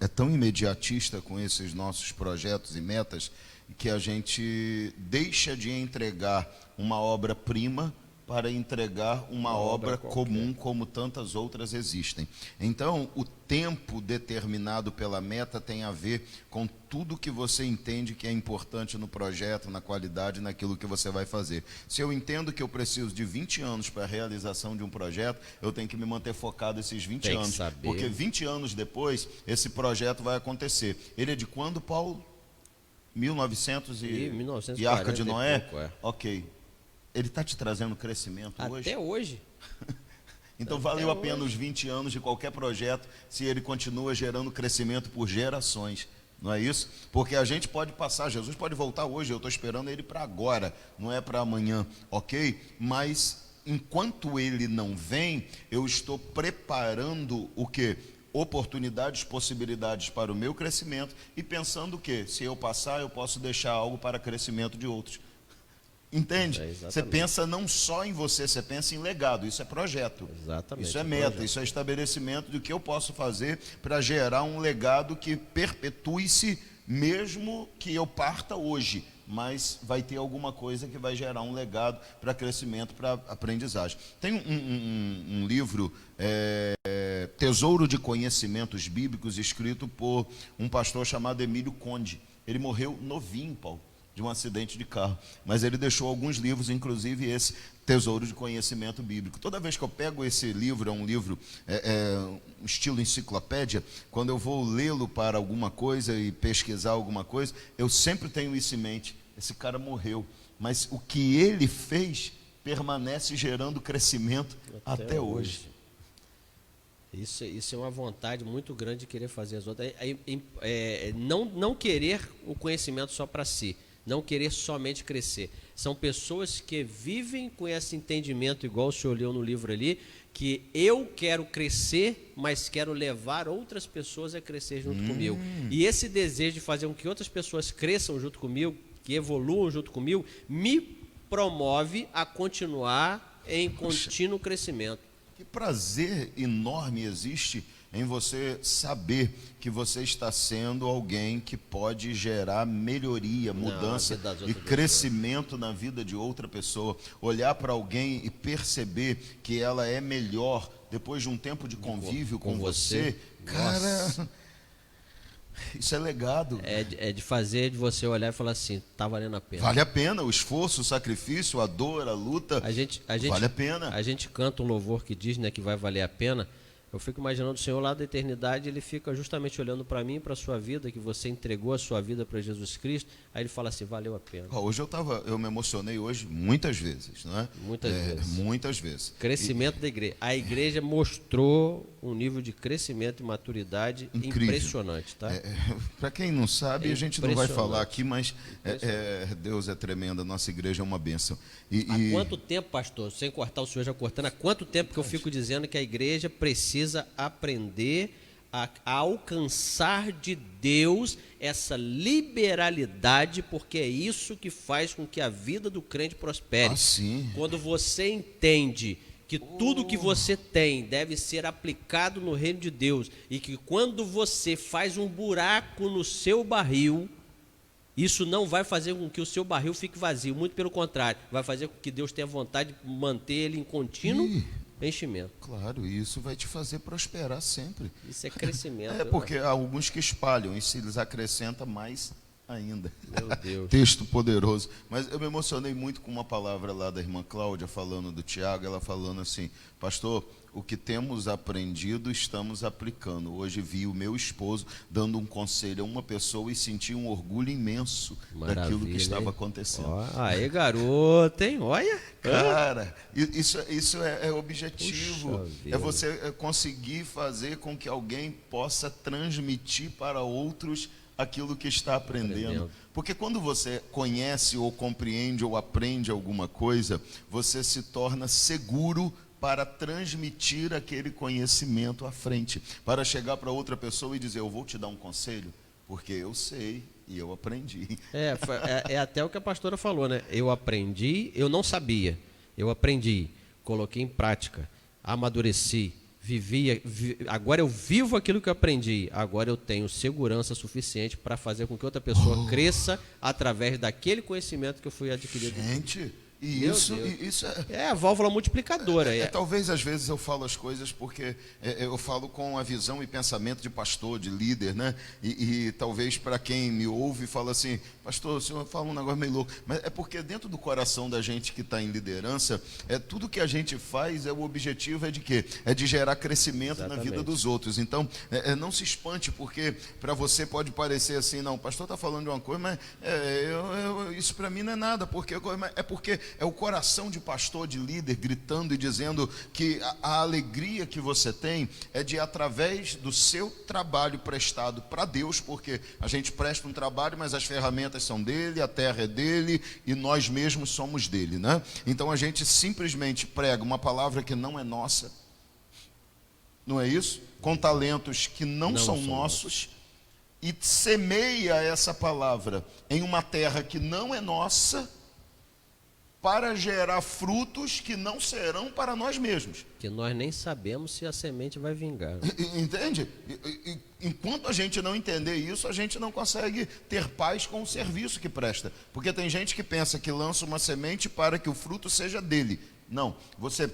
é tão imediatista com esses nossos projetos e metas que a gente deixa de entregar uma obra-prima para entregar uma obra comum como tantas outras existem. Então, o tempo determinado pela meta tem a ver com tudo que você entende que é importante no projeto, na qualidade, naquilo que você vai fazer. Se eu entendo que eu preciso de 20 anos para a realização de um projeto, eu tenho que me manter focado esses 20 anos. Porque 20 anos depois, esse projeto vai acontecer. Ele é de quando, Paulo? 1940 e Arca de Noé? Pouco, Ok. Ele está te trazendo crescimento hoje? Até hoje. Então valeu a pena os 20 anos de qualquer projeto se ele continua gerando crescimento por gerações. Não é isso? Porque a gente pode passar, Jesus pode voltar hoje, eu estou esperando ele para agora, não é para amanhã, ok? Mas enquanto ele não vem, eu estou preparando o quê? Oportunidades, possibilidades para o meu crescimento e pensando que se eu passar, eu posso deixar algo para crescimento de outros. Entende? Você pensa não só em você, você pensa em legado. Isso é projeto. Exatamente. Isso é meta, isso é estabelecimento do que eu posso fazer para gerar um legado que perpetue-se mesmo que eu parta hoje. Mas vai ter alguma coisa que vai gerar um legado para crescimento, para aprendizagem. Tem um livro, Tesouro de Conhecimentos Bíblicos, escrito por um pastor chamado Emílio Conde. Ele morreu novinho, Paulo, de um acidente de carro, mas ele deixou alguns livros, inclusive esse Tesouro de Conhecimento Bíblico. Toda vez que eu pego esse livro, é um livro estilo enciclopédia, quando eu vou lê-lo para alguma coisa e pesquisar alguma coisa, eu sempre tenho isso em mente. Esse cara morreu, mas o que ele fez permanece gerando crescimento até hoje. Isso é uma vontade muito grande de querer fazer as outras. Não querer o conhecimento só para si, não querer somente crescer. São pessoas que vivem com esse entendimento, igual o senhor leu no livro ali, que eu quero crescer, mas quero levar outras pessoas a crescer junto comigo. E esse desejo de fazer com que outras pessoas cresçam junto comigo, que evoluam junto comigo, me promove a continuar em contínuo crescimento. Que prazer enorme existe em você saber que você está sendo alguém que pode gerar melhoria, mudança e crescimento na vida de outra pessoa. Olhar para alguém e perceber que ela é melhor depois de um tempo de convívio com você. Cara, isso é legado. É de você olhar e falar assim, tá valendo a pena. Vale a pena o esforço, o sacrifício, a dor, a luta. Vale a pena. A gente canta um louvor que diz, né, que vai valer a pena. Eu fico imaginando o Senhor lá da eternidade, ele fica justamente olhando para mim, para a sua vida, que você entregou a sua vida para Jesus Cristo, aí ele fala assim, valeu a pena. Hoje eu me emocionei hoje muitas vezes, não é? Muitas vezes. Crescimento da igreja. A igreja mostrou um nível de crescimento e maturidade impressionante, tá? Para quem não sabe, a gente não vai falar aqui, mas Deus é tremendo, a nossa igreja é uma bênção. Há quanto tempo, pastor, sem cortar o senhor já cortando, há quanto tempo que eu fico dizendo que a igreja precisa aprender a alcançar de Deus essa liberalidade, porque é isso que faz com que a vida do crente prospere. Quando você entende que tudo que você tem deve ser aplicado no reino de Deus e que quando você faz um buraco no seu barril, isso não vai fazer com que o seu barril fique vazio, muito pelo contrário, vai fazer com que Deus tenha vontade de manter ele em contínuo enchimento. Claro, e isso vai te fazer prosperar sempre. Isso é crescimento. Porque há alguns que espalham, e se eles acrescentam mais ainda. Meu Deus. Texto poderoso. Mas eu me emocionei muito com uma palavra lá da irmã Cláudia, falando do Tiago, ela falando assim, pastor, o que temos aprendido, estamos aplicando. Hoje vi o meu esposo dando um conselho a uma pessoa e senti um orgulho imenso daquilo que estava acontecendo. Aí, garoto, hein? Olha. Cara, isso é objetivo. Puxa, é você conseguir fazer com que alguém possa transmitir para outros aquilo que está aprendendo. Porque quando você conhece ou compreende ou aprende alguma coisa, você se torna seguro para transmitir aquele conhecimento à frente, para chegar para outra pessoa e dizer, eu vou te dar um conselho, porque eu sei e eu aprendi. É até o que a pastora falou, né? Eu aprendi, eu não sabia, eu aprendi, coloquei em prática, amadureci, agora eu vivo aquilo que eu aprendi, agora eu tenho segurança suficiente para fazer com que outra pessoa cresça através daquele conhecimento que eu fui adquirido. Gente, E Meu isso, Deus. isso É a válvula multiplicadora. talvez às vezes eu falo as coisas porque eu falo com a visão e pensamento de pastor, de líder, né? E talvez para quem me ouve fala assim, pastor, o senhor fala um negócio meio louco, mas é porque dentro do coração da gente que está em liderança, tudo que a gente faz, o objetivo é de quê? É de gerar crescimento na vida dos outros. Então, não se espante, porque para você pode parecer assim, não, o pastor está falando de uma coisa, mas isso para mim não é nada, porque é o coração de pastor, de líder, gritando e dizendo que a alegria que você tem é de, através do seu trabalho prestado para Deus, porque a gente presta um trabalho, mas as ferramentas são dele, a terra é dele e nós mesmos somos dele, né? Então a gente simplesmente prega uma palavra que não é nossa, não é isso? Com talentos que não são nossos, e semeia essa palavra em uma terra que não é nossa, para gerar frutos que não serão para nós mesmos. Que nós nem sabemos se a semente vai vingar. Entende? Enquanto a gente não entender isso, a gente não consegue ter paz com o serviço que presta. Porque tem gente que pensa que lança uma semente para que o fruto seja dele. Não, você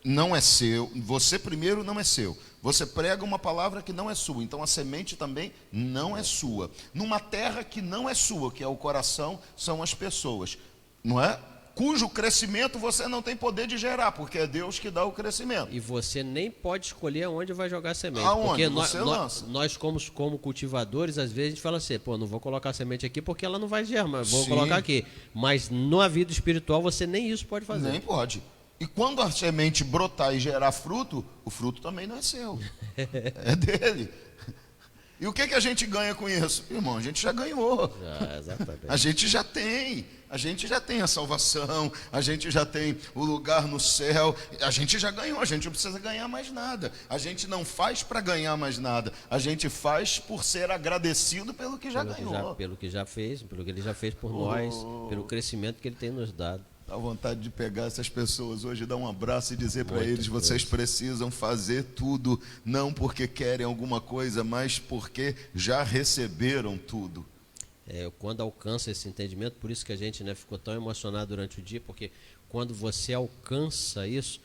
não é seu, você primeiro não é seu. Você prega uma palavra que não é sua, então a semente também não é sua. Numa terra que não é sua, que é o coração, são as pessoas, não é? Cujo crescimento você não tem poder de gerar, porque é Deus que dá o crescimento. E você nem pode escolher aonde vai jogar a semente. Aonde porque você lança. Nós como cultivadores, às vezes a gente fala assim, pô, não vou colocar a semente aqui porque ela não vai germar, vou colocar aqui. Mas na vida espiritual você nem isso pode fazer. Nem pode. E quando a semente brotar e gerar fruto, o fruto também não é seu, é dele. E o que a gente ganha com isso? Irmão, a gente já ganhou. Exatamente. A gente já tem a salvação, a gente já tem o lugar no céu, a gente já ganhou, a gente não precisa ganhar mais nada. A gente não faz para ganhar mais nada, a gente faz por ser agradecido pelo que já ganhou. Pelo que já fez, pelo que ele já fez por nós, pelo crescimento que ele tem nos dado. Dá vontade de pegar essas pessoas hoje, dar um abraço e dizer para eles, vocês precisam fazer tudo, não porque querem alguma coisa, mas porque já receberam tudo. Quando alcança esse entendimento, por isso que a gente ficou tão emocionado durante o dia, porque quando você alcança isso,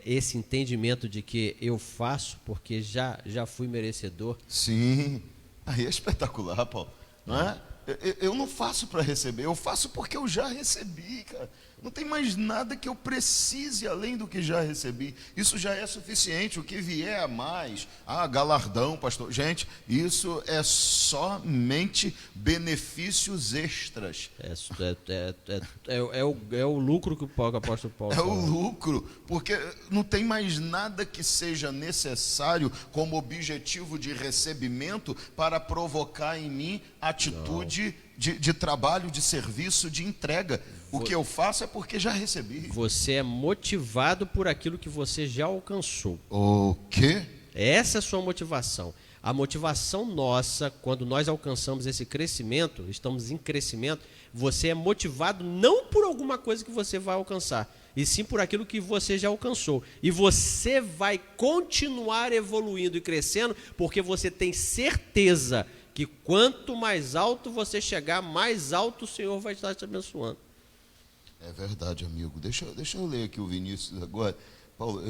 esse entendimento de que eu faço porque já fui merecedor. Sim, aí é espetacular, Paulo, não é? Eu não faço para receber, eu faço porque eu já recebi, cara. Não tem mais nada que eu precise além do que já recebi. Isso já é suficiente. O que vier a mais, galardão, pastor. Gente, isso é somente benefícios extras. É o lucro que o apóstolo Paulo É fala. o lucro, porque não tem mais nada que seja necessário como objetivo de recebimento para provocar em mim atitude de trabalho, de serviço, de entrega. O que eu faço é porque já recebi. Você é motivado por aquilo que você já alcançou. O quê? Essa é a sua motivação. A motivação nossa, quando nós alcançamos esse crescimento, estamos em crescimento, você é motivado não por alguma coisa que você vai alcançar, e sim por aquilo que você já alcançou. E você vai continuar evoluindo e crescendo, porque você tem certeza que quanto mais alto você chegar, mais alto o Senhor vai estar te abençoando. É verdade, amigo. Deixa eu ler aqui o Vinícius agora. Paulo,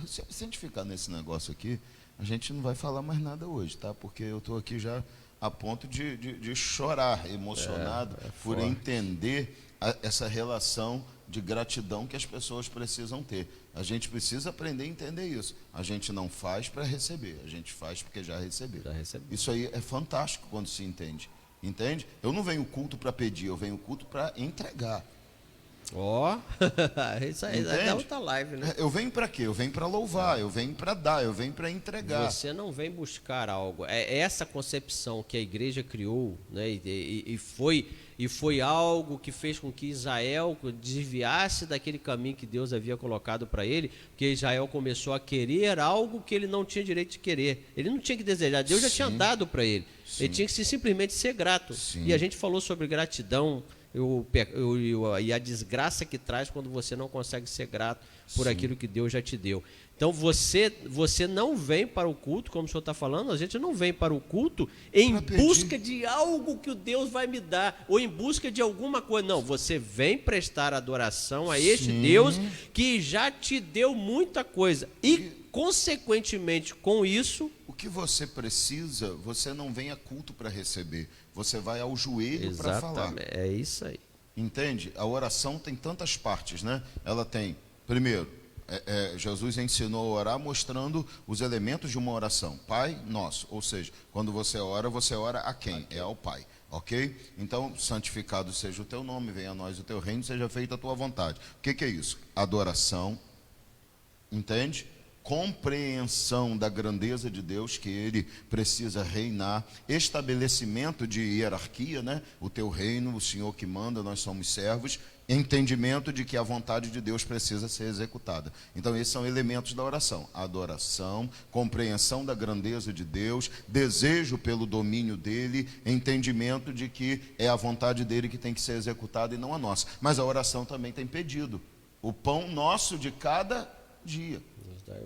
se a gente ficar nesse negócio aqui, a gente não vai falar mais nada hoje, tá? Porque eu estou aqui já a ponto de chorar, emocionado, por entender essa relação de gratidão que as pessoas precisam ter. A gente precisa aprender a entender isso. A gente não faz para receber, a gente faz porque já recebeu. Isso aí é fantástico quando se entende. Entende? Eu não venho culto para pedir, eu venho culto para entregar. Isso aí é outra live, né? Eu venho para quê? Eu venho para louvar, eu venho para dar, eu venho para entregar. Você não vem buscar algo. É essa concepção que a igreja criou, né? E foi algo que fez com que Israel desviasse daquele caminho que Deus havia colocado para ele, porque Israel começou a querer algo que ele não tinha direito de querer. Ele não tinha que desejar, Deus já tinha dado para ele. Ele tinha que simplesmente ser grato. E a gente falou sobre gratidão e a desgraça que traz quando você não consegue ser grato, por Sim. aquilo que Deus já te deu. Então você não vem para o culto, como o senhor está falando, a gente não vem para o culto em busca de algo que o Deus vai me dar, ou em busca de alguma coisa. Não, você vem prestar adoração a este Deus que já te deu muita coisa. E, consequentemente, com isso... O que você precisa, você não vem a culto para receber, você vai ao joelho para falar. É isso aí. Entende? A oração tem tantas partes, né? Ela tem, primeiro, Jesus ensinou a orar mostrando os elementos de uma oração. Pai nosso, ou seja, quando você ora a quem? É ao Pai, ok? Então, santificado seja o teu nome, venha a nós o teu reino, seja feita a tua vontade. O que é isso? Adoração, entende? Compreensão da grandeza de Deus, que Ele precisa reinar, estabelecimento de hierarquia, né? O teu reino, o Senhor que manda, nós somos servos, entendimento de que a vontade de Deus precisa ser executada. Então esses são elementos da oração: adoração, compreensão da grandeza de Deus, desejo pelo domínio dEle, entendimento de que é a vontade dEle que tem que ser executada e não a nossa. Mas a oração também tem pedido: o pão nosso de cada dia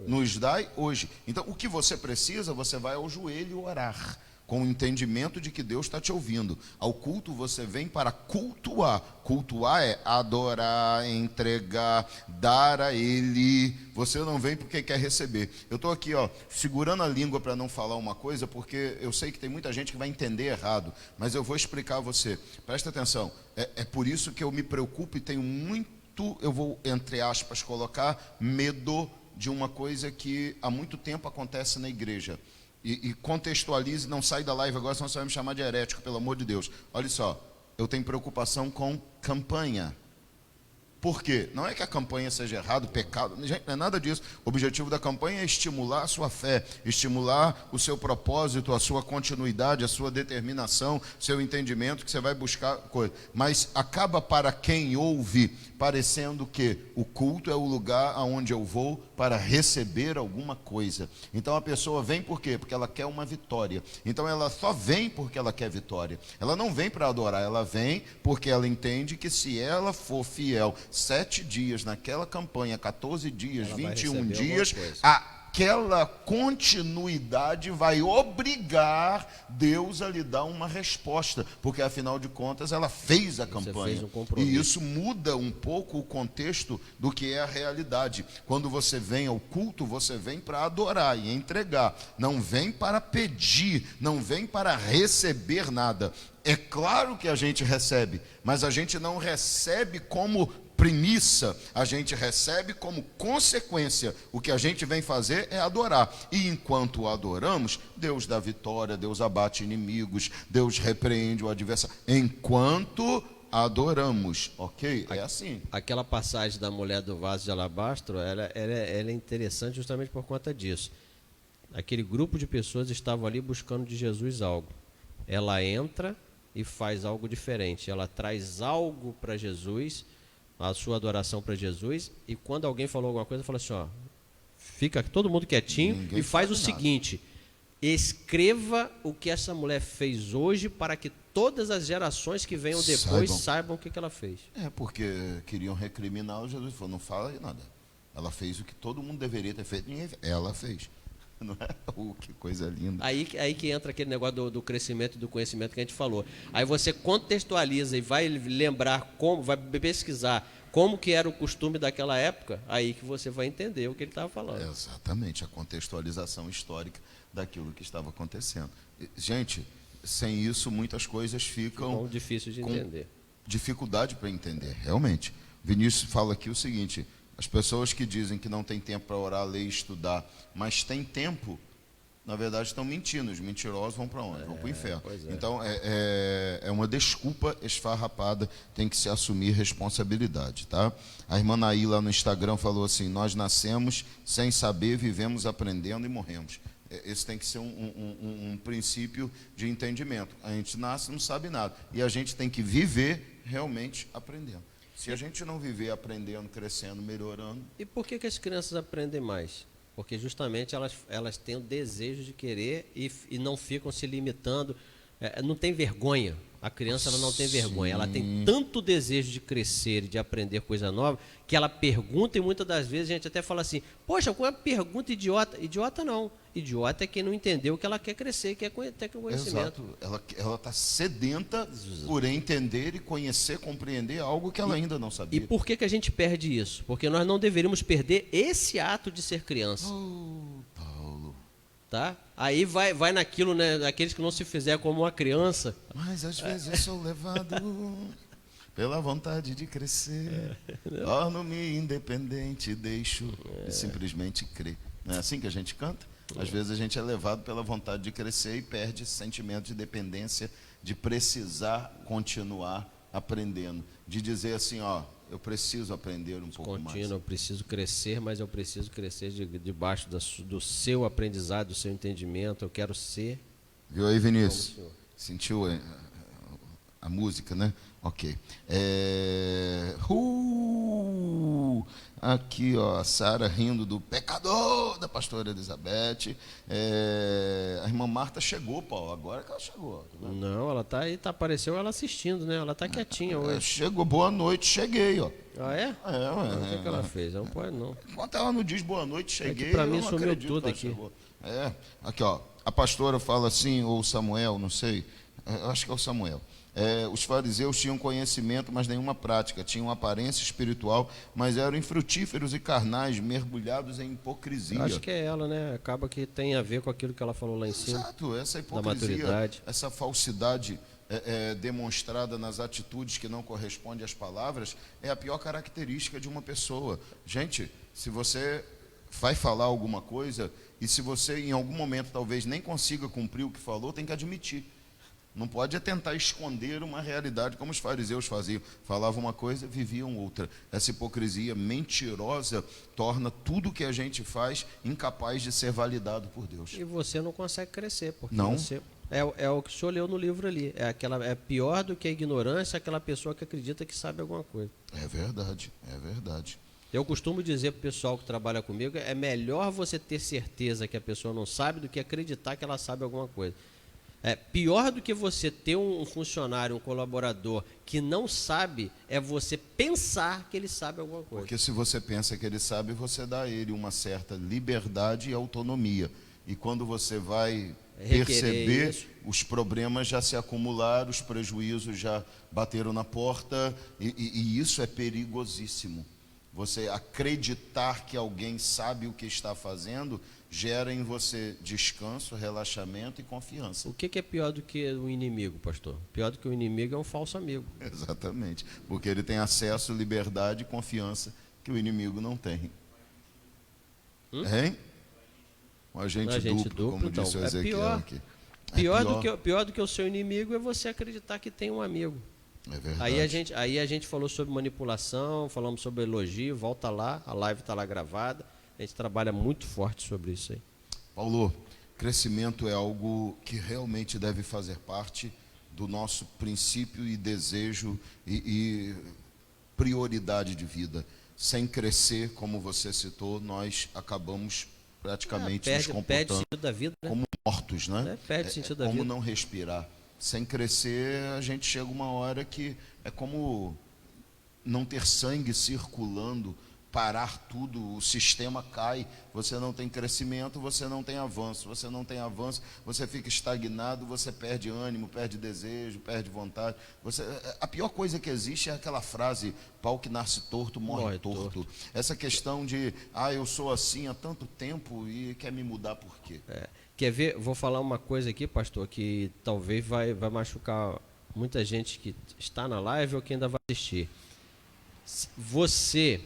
nos dai hoje. Então o que você precisa, você vai ao joelho orar, com o entendimento de que Deus está te ouvindo. Ao culto você vem para cultuar. Cultuar é adorar, entregar, dar a Ele. Você não vem porque quer receber. Eu estou aqui, segurando a língua para não falar uma coisa, porque eu sei que tem muita gente que vai entender errado, mas eu vou explicar a você. Presta atenção. É por isso que eu me preocupo e tenho muito, eu vou, entre aspas, colocar medo de uma coisa que há muito tempo acontece na igreja. E contextualize, não sai da live agora, senão você vai me chamar de herético, pelo amor de Deus. Olha só, eu tenho preocupação com campanha. Por quê? Não é que a campanha seja errado, pecado, gente, não é nada disso. O objetivo da campanha é estimular a sua fé, estimular o seu propósito, a sua continuidade, a sua determinação, seu entendimento, que você vai buscar coisa. Mas acaba para quem ouve parecendo que o culto é o lugar aonde eu vou para receber alguma coisa. Então a pessoa vem por quê? Porque ela quer uma vitória. Então ela só vem porque ela quer vitória. Ela não vem para adorar, ela vem porque ela entende que se ela for fiel 7 dias naquela campanha, 14 dias, 21 dias, aquela continuidade vai obrigar Deus a lhe dar uma resposta, porque afinal de contas ela fez a campanha. E isso muda um pouco o contexto do que é a realidade. Quando você vem ao culto, você vem para adorar e entregar, não vem para pedir, não vem para receber nada. É claro que a gente recebe, mas a gente não recebe como premissa, a gente recebe como consequência. O que a gente vem fazer é adorar. E enquanto adoramos, Deus dá vitória, Deus abate inimigos, Deus repreende o adversário. Enquanto adoramos, ok? É assim. Aquela passagem da mulher do vaso de alabastro, ela é interessante justamente por conta disso. Aquele grupo de pessoas estava ali buscando de Jesus algo. Ela entra e faz algo diferente. Ela traz algo para Jesus, a sua adoração para Jesus, e quando alguém falou alguma coisa, fala assim, fica todo mundo quietinho. Ninguém e faz o seguinte: escreva o que essa mulher fez hoje para que todas as gerações que venham depois saibam o que ela fez. Porque queriam recriminar o Jesus, falou, não fala nada. Ela fez o que todo mundo deveria ter feito, ela fez. Não é? Que coisa linda. Aí que entra aquele negócio do crescimento e do conhecimento que a gente falou. Aí você contextualiza e vai lembrar como, vai pesquisar como que era o costume daquela época, aí que você vai entender o que ele estava falando. Exatamente, a contextualização histórica daquilo que estava acontecendo. Gente, sem isso muitas coisas ficam difíceis de entender. Dificuldade para entender, realmente. Vinícius fala aqui o seguinte: as pessoas que dizem que não tem tempo para orar, ler e estudar, mas tem tempo, na verdade estão mentindo. Os mentirosos vão para onde? Vão para o inferno. Então é uma desculpa esfarrapada, tem que se assumir responsabilidade, tá? A irmã Naí lá no Instagram falou assim: nós nascemos sem saber, vivemos aprendendo e morremos. Esse tem que ser um princípio de entendimento. A gente nasce, não sabe nada, e a gente tem que viver realmente aprendendo. Se a gente não viver aprendendo, crescendo, melhorando... E por que as crianças aprendem mais? Porque justamente elas têm o desejo de querer e não ficam se limitando. não tem vergonha. A criança ela não tem vergonha, ela tem tanto desejo de crescer e de aprender coisa nova, que ela pergunta e muitas das vezes a gente até fala assim, poxa, qual é a pergunta idiota? Idiota não, idiota é quem não entendeu que ela quer crescer, quer ter conhecimento. Exato, ela está sedenta por entender e conhecer, compreender algo que ela ainda não sabia. E por que a gente perde isso? Porque nós não deveríamos perder esse ato de ser criança. Paulo. Tá? Aí vai naquilo, né? Aqueles que não se fizer como uma criança. Mas às vezes eu sou levado pela vontade de crescer. Torno-me independente, deixo de simplesmente crer. Não é assim que a gente canta? Às vezes a gente é levado pela vontade de crescer e perde esse sentimento de dependência, de precisar continuar aprendendo. De dizer assim, ó, eu preciso aprender um pouco mais. Eu preciso crescer, mas eu preciso crescer debaixo do seu aprendizado, do seu entendimento. Eu quero ser. Viu aí, Vinícius? Sentiu a música, né? Ok. Aqui, ó, a Sara rindo do pecador da pastora Elizabeth. A irmã Marta chegou, Paulo. Agora que ela chegou. Tá, não, ela tá aí, apareceu ela assistindo, né? Ela tá quietinha hoje. Chegou, boa noite, cheguei, ó. Ah, é? O que ela fez? Não pode, não. Enquanto ela não diz boa noite, cheguei. Para mim sumiu tudo aqui. Aqui, ó. A pastora fala assim, ou Samuel, não sei. Acho que é o Samuel. Os fariseus tinham conhecimento, mas nenhuma prática. Tinham aparência espiritual, mas eram infrutíferos e carnais, mergulhados em hipocrisia. Acho que é ela, né? Acaba que tem a ver com aquilo que ela falou lá em cima. Exato, essa hipocrisia, essa falsidade demonstrada nas atitudes que não correspondem às palavras, é a pior característica de uma pessoa. Gente, se você vai falar alguma coisa, e se você em algum momento talvez nem consiga cumprir o que falou, tem que admitir. Não pode tentar esconder uma realidade como os fariseus faziam. Falavam uma coisa, viviam outra. Essa hipocrisia mentirosa torna tudo que a gente faz incapaz de ser validado por Deus. E você não consegue crescer, porque não. Você... É o que o senhor leu no livro ali. É pior do que a ignorância, aquela pessoa que acredita que sabe alguma coisa. É verdade, é verdade. Eu costumo dizer para o pessoal que trabalha comigo, é melhor você ter certeza que a pessoa não sabe do que acreditar que ela sabe alguma coisa. Pior do que você ter um funcionário, um colaborador que não sabe, é você pensar que ele sabe alguma coisa. Porque se você pensa que ele sabe, você dá a ele uma certa liberdade e autonomia. E quando você vai perceber, os problemas já se acumularam, os prejuízos já bateram na porta, e isso é perigosíssimo. Você acreditar que alguém sabe o que está fazendo gera em você descanso, relaxamento e confiança. O que é pior do que o inimigo, pastor? Pior do que o inimigo é um falso amigo. Exatamente, porque ele tem acesso, liberdade e confiança que o inimigo não tem. Hein? Um agente duplo, como disse o Ezequiel aqui. Pior do que o seu inimigo é você acreditar que tem um amigo. É verdade. Aí a gente falou sobre manipulação, falamos sobre elogio, volta lá, a live está lá gravada. A gente trabalha muito forte sobre isso aí. Paulo, crescimento é algo que realmente deve fazer parte do nosso princípio e desejo e prioridade de vida. Sem crescer, como você citou, nós acabamos praticamente nos comportando sentido da vida, né? Como mortos, né? Perde sentido da como vida. não respirar. Sem crescer, a gente chega uma hora que é como não ter sangue circulando, parar tudo, o sistema cai, você não tem crescimento, você não tem avanço, você fica estagnado, você perde ânimo, perde desejo, perde vontade. A pior coisa que existe é aquela frase, pau que nasce torto, morre torto. Essa questão de, eu sou assim há tanto tempo e quer me mudar por quê? Quer ver? Vou falar uma coisa aqui, pastor, que talvez vai machucar muita gente que está na live ou que ainda vai assistir. Você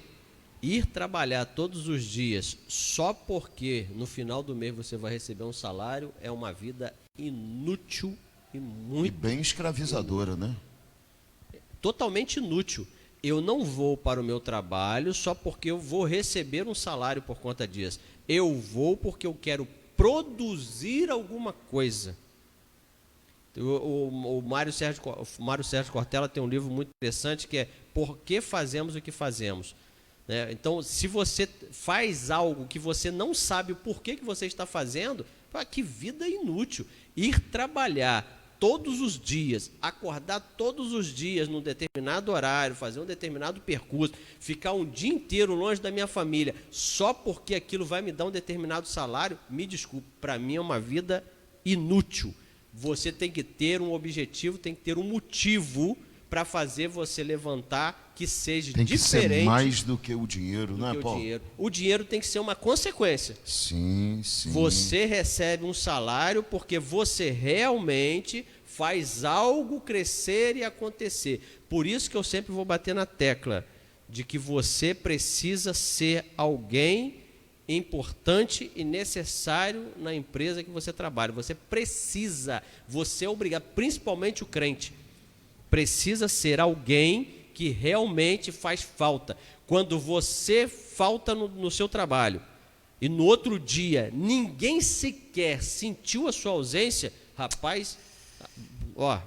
ir trabalhar todos os dias só porque no final do mês você vai receber um salário é uma vida inútil e bem escravizadora, né? Totalmente inútil. Eu não vou para o meu trabalho só porque eu vou receber um salário por conta disso. Eu vou porque eu quero produzir alguma coisa. O Mário Sérgio Cortella tem um livro muito interessante que é Por que fazemos o que fazemos? Então, se você faz algo que você não sabe o porquê que você está fazendo, que vida inútil. Ir trabalhar todos os dias, acordar todos os dias num determinado horário, fazer um determinado percurso, ficar um dia inteiro longe da minha família, só porque aquilo vai me dar um determinado salário, me desculpe, para mim é uma vida inútil. Você tem que ter um objetivo, tem que ter um motivo para fazer você levantar que seja tem que diferente. Ser mais do que o dinheiro, não é, Paulo? O dinheiro tem que ser uma consequência. Sim, sim. Você recebe um salário porque você realmente faz algo crescer e acontecer. Por isso que eu sempre vou bater na tecla de que você precisa ser alguém importante e necessário na empresa que você trabalha. Você é obrigado, principalmente o crente, precisa ser alguém que realmente faz falta. Quando você falta no seu trabalho e no outro dia ninguém sequer sentiu a sua ausência, rapaz, ó,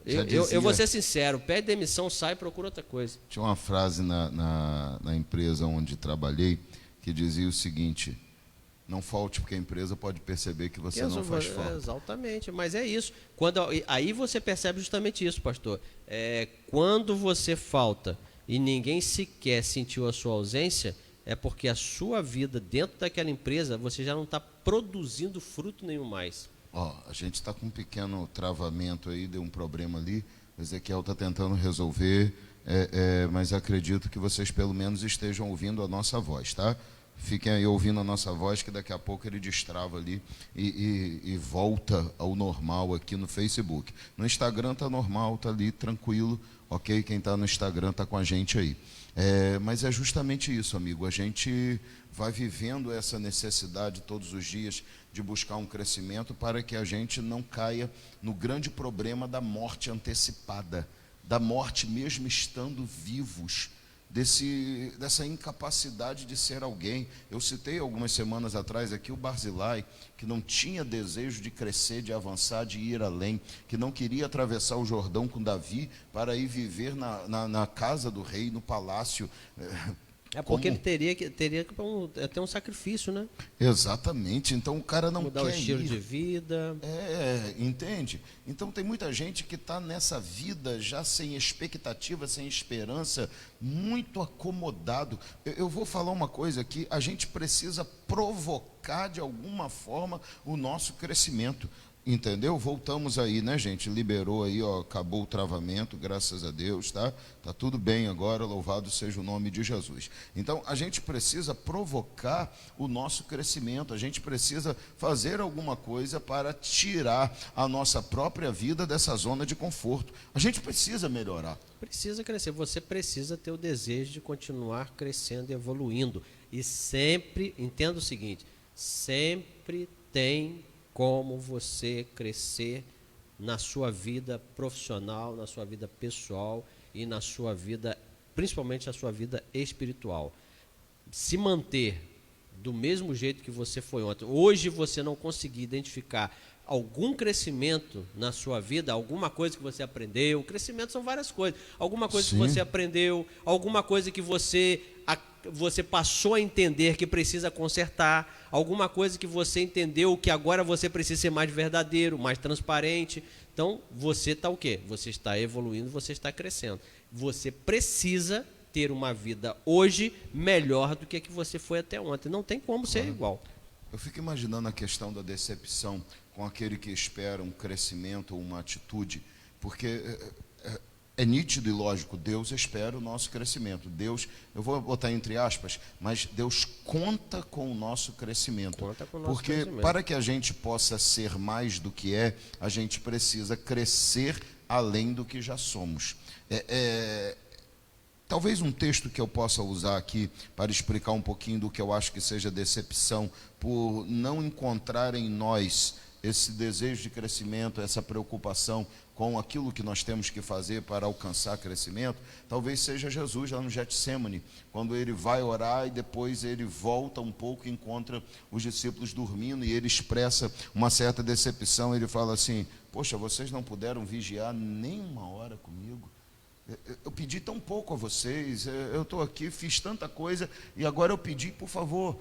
eu vou ser sincero, pede demissão, sai, procura outra coisa. Tinha uma frase na empresa onde trabalhei que dizia o seguinte: não falte porque a empresa pode perceber que você não faz falta. Exatamente, mas é isso. Aí você percebe justamente isso, pastor. Quando você falta e ninguém sequer sentiu a sua ausência, é porque a sua vida dentro daquela empresa, você já não está produzindo fruto nenhum mais. A gente está com um pequeno travamento aí, deu um problema ali, o Ezequiel está tentando resolver, mas acredito que vocês pelo menos estejam ouvindo a nossa voz, tá? Fiquem aí ouvindo a nossa voz, que daqui a pouco ele destrava ali e volta ao normal aqui no Facebook. No Instagram está normal, está ali tranquilo, ok? Quem está no Instagram está com a gente aí. Mas é justamente isso, amigo. A gente vai vivendo essa necessidade todos os dias de buscar um crescimento para que a gente não caia no grande problema da morte antecipada, da morte mesmo estando vivos. Dessa incapacidade de ser alguém. Eu citei algumas semanas atrás aqui o Barzilai, que não tinha desejo de crescer, de avançar, de ir além, que não queria atravessar o Jordão com Davi para ir viver na casa do rei, no palácio. Porque ele teria que ter um sacrifício, né? Exatamente, então o cara não mudar quer o estilo ir. de vida. Entende? Então tem muita gente que está nessa vida já sem expectativa, sem esperança, muito acomodado. Eu vou falar uma coisa aqui: a gente precisa provocar de alguma forma o nosso crescimento. Entendeu? Voltamos aí, né, gente? Liberou aí, acabou o travamento, graças a Deus, tá? Tá tudo bem agora, louvado seja o nome de Jesus. Então, a gente precisa provocar o nosso crescimento, a gente precisa fazer alguma coisa para tirar a nossa própria vida dessa zona de conforto. A gente precisa melhorar. Precisa crescer, você precisa ter o desejo de continuar crescendo e evoluindo. E sempre, entenda o seguinte, sempre tem como você crescer na sua vida profissional, na sua vida pessoal e na sua vida, principalmente na sua vida espiritual. Se manter do mesmo jeito que você foi ontem. Hoje você não conseguir identificar algum crescimento na sua vida, alguma coisa que você aprendeu. Crescimento são várias coisas. Alguma coisa que você aprendeu, alguma coisa que você passou a entender que precisa consertar, alguma coisa que você entendeu que agora você precisa ser mais verdadeiro, mais transparente. Então, você está o quê? Você está evoluindo, você está crescendo. Você precisa ter uma vida hoje melhor do que a que você foi até ontem. Não tem como ser igual. Eu fico imaginando a questão da decepção com aquele que espera um crescimento ou uma atitude, porque é nítido e lógico, Deus espera o nosso crescimento. Deus, eu vou botar entre aspas, mas Deus conta com o nosso crescimento. Porque para que a gente possa ser mais do que a gente precisa crescer além do que já somos. Talvez um texto que eu possa usar aqui para explicar um pouquinho do que eu acho que seja decepção por não encontrar em nós esse desejo de crescimento, essa preocupação com aquilo que nós temos que fazer para alcançar crescimento, talvez seja Jesus lá no Getsemane, quando ele vai orar e depois ele volta um pouco e encontra os discípulos dormindo e ele expressa uma certa decepção. Ele fala assim: poxa, vocês não puderam vigiar nem uma hora comigo? Eu pedi tão pouco a vocês, eu estou aqui, fiz tanta coisa e agora eu pedi, por favor,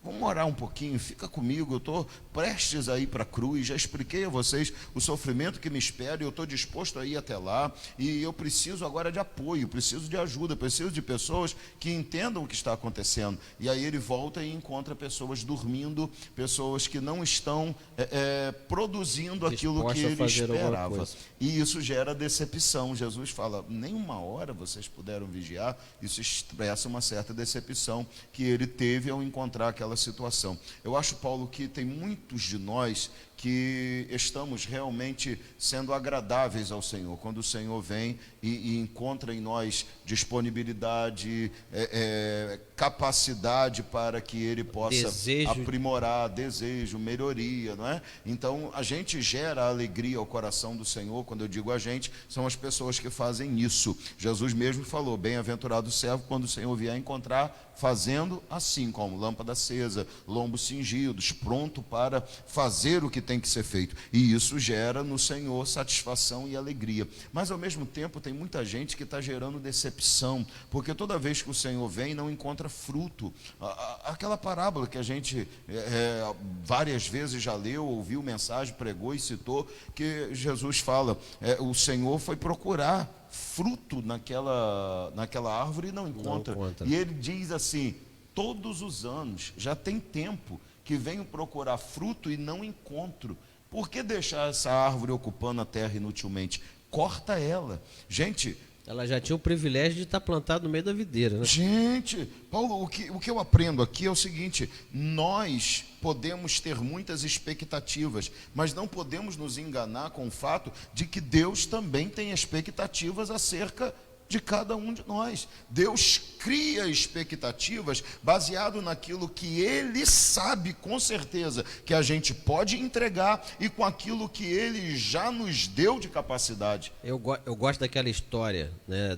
Vamos orar um pouquinho, fica comigo, eu estou prestes a ir para a cruz, já expliquei a vocês o sofrimento que me espera, e eu estou disposto a ir até lá, e eu preciso agora de apoio, preciso de ajuda, preciso de pessoas que entendam o que está acontecendo. E aí ele volta e encontra pessoas dormindo, pessoas que não estão produzindo aquilo que ele esperava. E isso gera decepção. Jesus fala, nem uma hora vocês puderam vigiar. Isso expressa uma certa decepção que ele teve ao encontrar aquela situação. Eu acho, Paulo, que tem muitos de nós que estamos realmente sendo agradáveis ao Senhor, quando o Senhor vem e encontra em nós disponibilidade, capacidade para que Ele possa aprimorar, desejo, melhoria, não é? Então, a gente gera alegria ao coração do Senhor. Quando eu digo a gente, são as pessoas que fazem isso. Jesus mesmo falou, bem-aventurado o servo quando o Senhor vier encontrar fazendo assim, como lâmpada acesa, lombos cingidos, pronto para fazer o que tem que ser feito. E isso gera no Senhor satisfação e alegria. Mas ao mesmo tempo tem muita gente que está gerando decepção, porque toda vez que o Senhor vem não encontra fruto. Aquela parábola que a gente várias vezes já leu, ouviu mensagem, pregou e citou, que Jesus fala, o Senhor foi procurar fruto naquela árvore e não encontra. E ele diz assim, todos os anos, já tem tempo que venho procurar fruto e não encontro. Por que deixar essa árvore ocupando a terra inutilmente? Corta ela. Gente, ela já tinha o privilégio de estar plantada no meio da videira, né? Gente, Paulo, o que eu aprendo aqui é o seguinte, nós podemos ter muitas expectativas, mas não podemos nos enganar com o fato de que Deus também tem expectativas acerca de cada um de nós. Deus cria expectativas baseado naquilo que Ele sabe com certeza que a gente pode entregar e com aquilo que Ele já nos deu de capacidade. Eu gosto daquela história, né,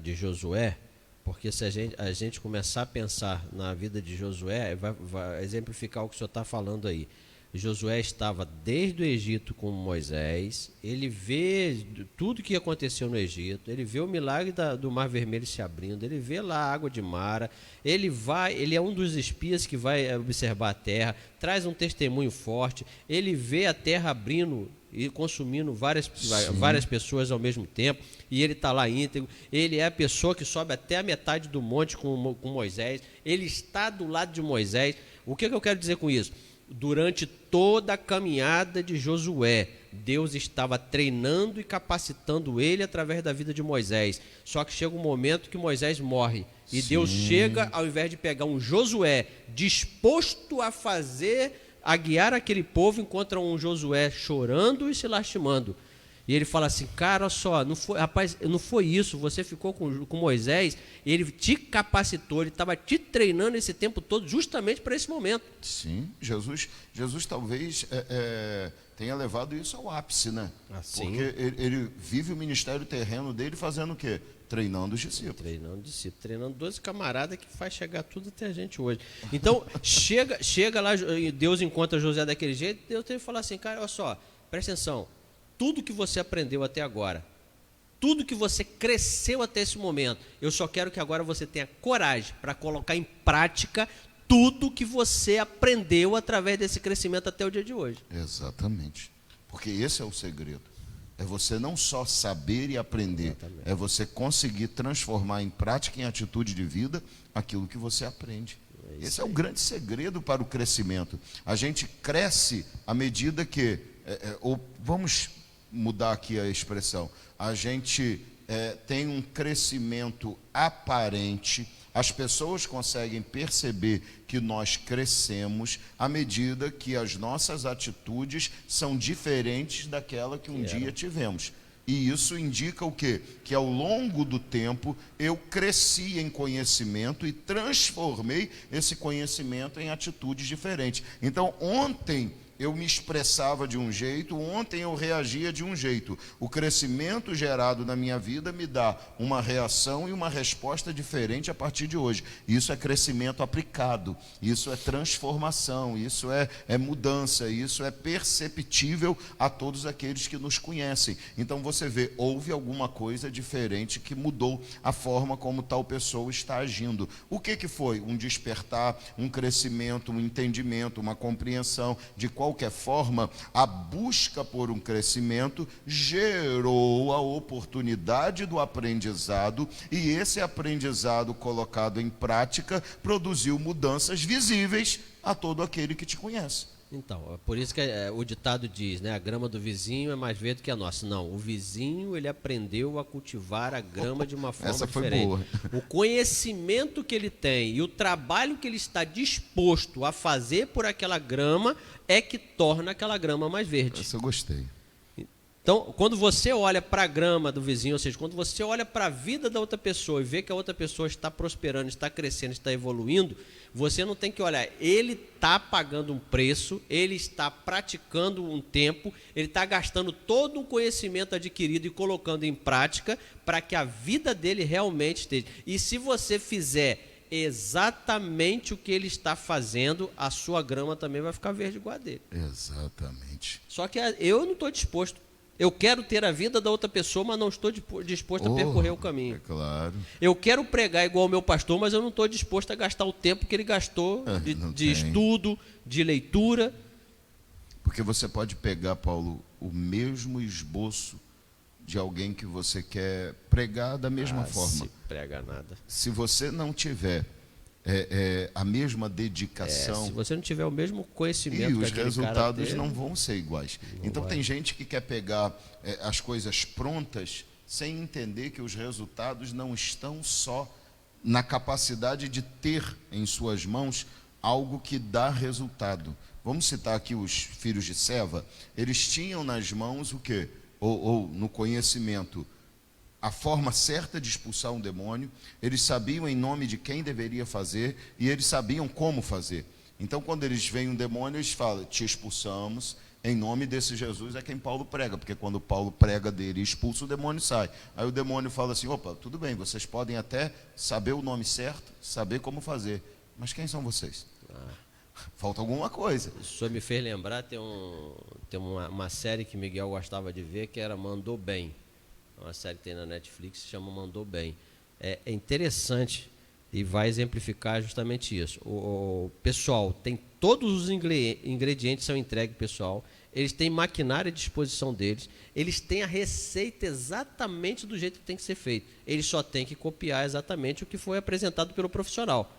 de Josué, porque se a gente começar a pensar na vida de Josué, vai exemplificar o que o senhor está falando aí. Josué estava desde o Egito com Moisés, ele vê tudo que aconteceu no Egito, ele vê o milagre do Mar Vermelho se abrindo, ele vê lá a água de Mara, ele é um dos espias que vai observar a terra, traz um testemunho forte, ele vê a terra abrindo e consumindo várias pessoas ao mesmo tempo, e ele está lá íntegro, ele é a pessoa que sobe até a metade do monte com Moisés, ele está do lado de Moisés. O que eu quero dizer com isso? Durante toda a caminhada de Josué, Deus estava treinando e capacitando ele através da vida de Moisés. Só que chega um momento que Moisés morre. E Sim. Deus chega, ao invés de pegar um Josué disposto a guiar aquele povo, encontra um Josué chorando e se lastimando. E ele fala assim, cara, olha só, não foi isso, você ficou com Moisés, ele te capacitou, ele estava te treinando esse tempo todo justamente para esse momento. Sim, Jesus talvez tenha levado isso ao ápice, né? Assim. Porque ele vive o ministério terreno dele fazendo o quê? Treinando os discípulos. Treinando 12 camaradas que faz chegar tudo até a gente hoje. Então, chega lá, Deus encontra José daquele jeito, Deus tem que falar assim, cara, olha só, presta atenção, tudo que você aprendeu até agora, tudo que você cresceu até esse momento, eu só quero que agora você tenha coragem para colocar em prática tudo que você aprendeu através desse crescimento até o dia de hoje. Exatamente. Porque esse é o segredo. É você não só saber e aprender, Exatamente. É você conseguir transformar em prática, em atitude de vida, aquilo que você aprende. Esse é o grande segredo para o crescimento. A gente cresce à medida que, ou vamos mudar aqui a expressão, a gente tem um crescimento aparente, as pessoas conseguem perceber que nós crescemos à medida que as nossas atitudes são diferentes daquela que um dia tivemos. E isso indica o quê? Que ao longo do tempo eu cresci em conhecimento e transformei esse conhecimento em atitudes diferentes. Então ontem eu me expressava de um jeito, ontem eu reagia de um jeito. O crescimento gerado na minha vida me dá uma reação e uma resposta diferente a partir de hoje. Isso é crescimento aplicado, isso é transformação, isso é mudança, isso é perceptível a todos aqueles que nos conhecem. Então você vê, houve alguma coisa diferente que mudou a forma como tal pessoa está agindo. O que foi? Um despertar, um crescimento, um entendimento, uma compreensão. De qualquer forma, a busca por um crescimento gerou a oportunidade do aprendizado, e esse aprendizado colocado em prática produziu mudanças visíveis a todo aquele que te conhece. Então, é por isso que o ditado diz, né? A grama do vizinho é mais verde que a nossa. Não, o vizinho, ele aprendeu a cultivar a grama de uma forma diferente. Essa foi boa. O conhecimento que ele tem e o trabalho que ele está disposto a fazer por aquela grama é que torna aquela grama mais verde. Essa eu gostei. Então, quando você olha para a grama do vizinho, ou seja, quando você olha para a vida da outra pessoa e vê que a outra pessoa está prosperando, está crescendo, está evoluindo, você não tem que olhar, ele está pagando um preço, ele está praticando um tempo, ele está gastando todo o conhecimento adquirido e colocando em prática para que a vida dele realmente esteja. E se você fizer exatamente o que ele está fazendo, a sua grama também vai ficar verde igual a dele. Exatamente. Só que eu não estou disposto. Eu quero ter a vida da outra pessoa, mas não estou disposto a percorrer o caminho. É claro. Eu quero pregar igual o meu pastor, mas eu não estou disposto a gastar o tempo que ele gastou de estudo, de leitura. Porque você pode pegar, Paulo, o mesmo esboço de alguém que você quer pregar da mesma forma. Se prega nada. Se você não tiver a mesma dedicação, se você não tiver o mesmo conhecimento, e os resultados cara não vão ser iguais. Então tem gente que quer pegar as coisas prontas sem entender que os resultados não estão só na capacidade de ter em suas mãos algo que dá resultado. Vamos citar aqui os filhos de Seva. Eles tinham nas mãos o quê? Ou no conhecimento, a forma certa de expulsar um demônio, eles sabiam em nome de quem deveria fazer e eles sabiam como fazer. Então, quando eles veem um demônio, eles falam, te expulsamos, em nome desse Jesus é quem Paulo prega, porque quando Paulo prega dele e expulsa, o demônio sai. Aí o demônio fala assim, opa, tudo bem, vocês podem até saber o nome certo, saber como fazer, mas quem são vocês? Falta alguma coisa. Isso me fez lembrar, tem uma série que Miguel gostava de ver, que era Mandou Bem. Uma série que tem na Netflix, se chama Mandou Bem. É interessante e vai exemplificar justamente isso. O pessoal tem todos os ingredientes são entregues, pessoal. Eles têm maquinária à disposição deles. Eles têm a receita exatamente do jeito que tem que ser feito. Eles só têm que copiar exatamente o que foi apresentado pelo profissional.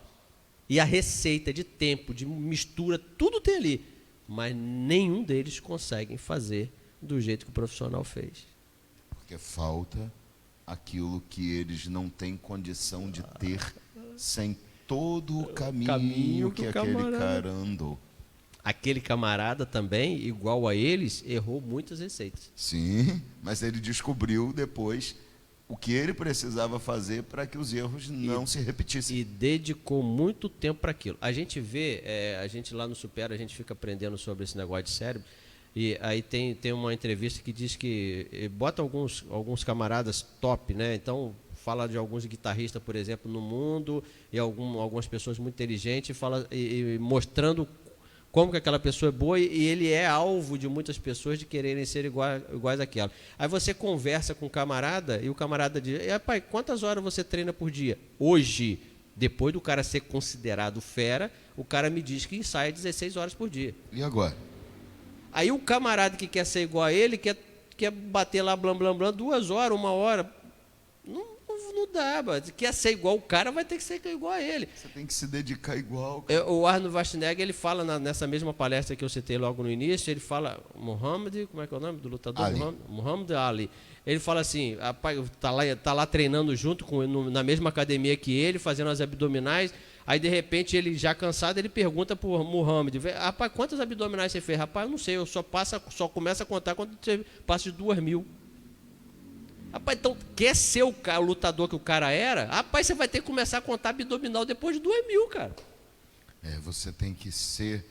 E a receita de tempo, de mistura, tudo tem ali. Mas nenhum deles conseguem fazer do jeito que o profissional fez. Porque falta aquilo que eles não têm condição de ter sem todo o caminho que aquele cara andou. Aquele camarada também, igual a eles, errou muitas receitas. Sim, mas ele descobriu depois o que ele precisava fazer para que os erros não se repetissem. E dedicou muito tempo para aquilo. A gente vê, a gente lá no Supera, a gente fica aprendendo sobre esse negócio de cérebro. E aí tem uma entrevista que diz que bota alguns camaradas top, né? Então fala de alguns guitarristas, por exemplo, no mundo, e algumas pessoas muito inteligentes, e mostrando como que aquela pessoa é boa, e ele é alvo de muitas pessoas de quererem ser iguais àquela. Aí você conversa com o camarada, e o camarada diz, rapaz, quantas horas você treina por dia? Hoje, depois do cara ser considerado fera, o cara me diz que ensaia 16 horas por dia. E agora? Aí o camarada que quer ser igual a ele, quer bater lá, blam, blam, blam, 2 horas, 1 hora. Não dá, mas quer ser igual o cara, vai ter que ser igual a ele. Você tem que se dedicar igual. O Arnold Schwarzenegger, ele fala nessa mesma palestra que eu citei logo no início, ele fala, Muhammad, como é que é o nome do lutador? Muhammad Ali. Ele fala assim, rapaz, tá lá treinando junto na mesma academia que ele, fazendo as abdominais. Aí, de repente, ele já cansado, ele pergunta para o Muhammad, rapaz, quantos abdominais você fez? Rapaz, eu não sei, eu só começo a contar quando você passa de 2.000. Rapaz, então, quer ser o lutador que o cara era? Rapaz, você vai ter que começar a contar abdominal depois de 2.000, cara. Você tem que ser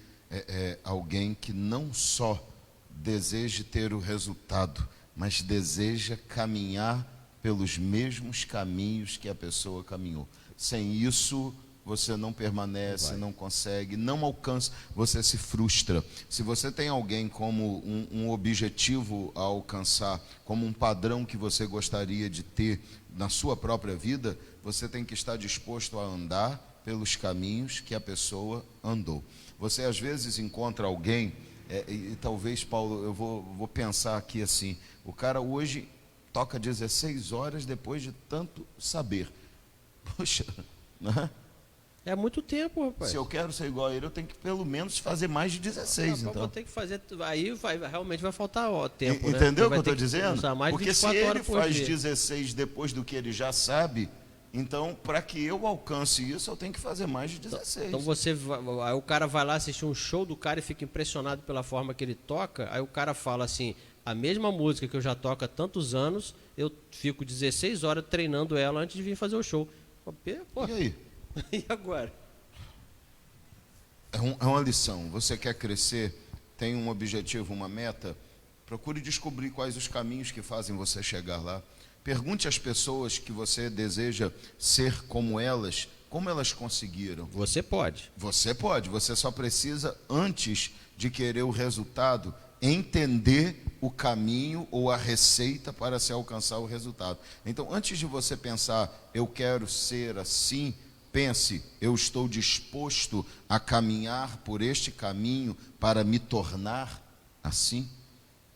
alguém que não só deseje ter o resultado, mas deseja caminhar pelos mesmos caminhos que a pessoa caminhou. Sem isso, você não permanece, não consegue, não alcança, você se frustra. Se você tem alguém como um objetivo a alcançar, como um padrão que você gostaria de ter na sua própria vida, você tem que estar disposto a andar pelos caminhos que a pessoa andou. Você às vezes encontra alguém, e talvez, Paulo, eu vou pensar aqui assim, o cara hoje toca 16 horas depois de tanto saber. Poxa, né? É muito tempo, rapaz. Se eu quero ser igual a ele, eu tenho que pelo menos fazer mais de 16, então. Vou ter que fazer, aí realmente vai faltar tempo, entendeu o que eu estou estou dizendo? Porque se ele faz 16 depois do que ele já sabe, então, para que eu alcance isso, eu tenho que fazer mais de 16. Então aí o cara vai lá assistir um show do cara e fica impressionado pela forma que ele toca, aí o cara fala assim, a mesma música que eu já toco há tantos anos, eu fico 16 horas treinando ela antes de vir fazer o show. Pô, e aí? E agora? É uma lição. Você quer crescer, tem um objetivo, uma meta, procure descobrir quais os caminhos que fazem você chegar lá. Pergunte às pessoas que você deseja ser como elas, como elas conseguiram. Você pode. Você pode, você só precisa, antes de querer o resultado, entender o caminho ou a receita para se alcançar o resultado. Então, antes de você pensar, eu quero ser assim, pense, eu estou disposto a caminhar por este caminho para me tornar assim?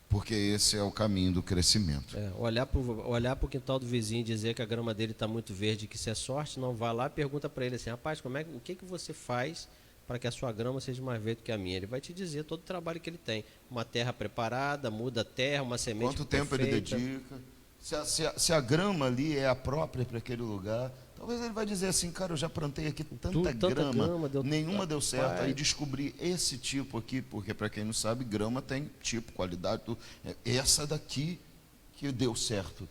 Porque esse é o caminho do crescimento. Olhar para o quintal do vizinho e dizer que a grama dele está muito verde, que isso é sorte, não, vai lá e pergunta para ele assim, rapaz, o que você faz para que a sua grama seja mais verde que a minha? Ele vai te dizer todo o trabalho que ele tem. Uma terra preparada, muda a terra, uma semente Quanto tempo ele dedica? Se a grama ali é a própria para aquele lugar, talvez ele vai dizer assim, cara, eu já plantei aqui tanta grama, nenhuma deu certo. Aí descobri esse tipo aqui, porque para quem não sabe, grama tem tipo, qualidade, tudo. Essa daqui que deu certo.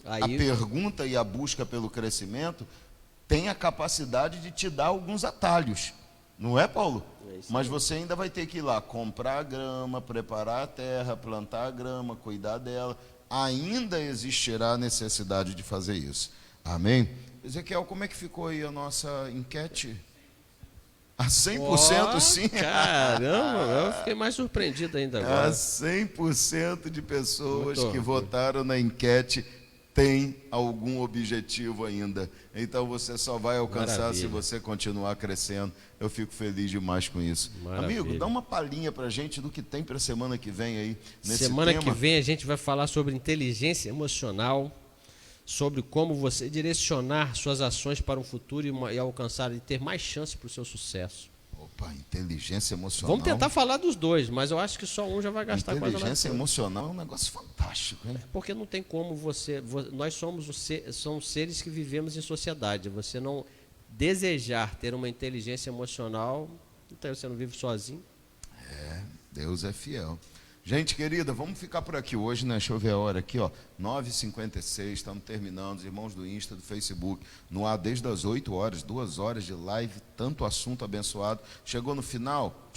Aí, a pergunta e a busca pelo crescimento tem a capacidade de te dar alguns atalhos. Não é, Paulo? Mas você ainda vai ter que ir lá, comprar a grama, preparar a terra, plantar a grama, cuidar dela. Ainda existirá a necessidade de fazer isso. Amém? Ezequiel, como é que ficou aí a nossa enquete? A 100% sim? Caramba, eu fiquei mais surpreendido ainda agora. A 100% de pessoas que votaram na enquete tem algum objetivo ainda. Então você só vai alcançar se você continuar crescendo. Eu fico feliz demais com isso. Maravilha. Amigo, dá uma palhinha pra gente do que tem para a semana que vem aí nesse semana tema. Que vem a gente vai falar sobre inteligência emocional, sobre como você direcionar suas ações para um futuro e alcançar e ter mais chance para o seu sucesso. Opa, inteligência emocional. Vamos tentar falar dos dois, mas eu acho que só um já vai gastar quase nada. Inteligência emocional é um negócio fantástico, hein? Porque não tem como nós somos seres que vivemos em sociedade. Você não desejar ter uma inteligência emocional, então você não vive sozinho. Deus é fiel. Gente querida, vamos ficar por aqui hoje, né? Deixa eu ver a hora aqui, ó. 9h56, estamos terminando. Os irmãos do Insta, do Facebook, no ar desde as 8 horas, 2 horas de live, tanto assunto abençoado. Chegou no final,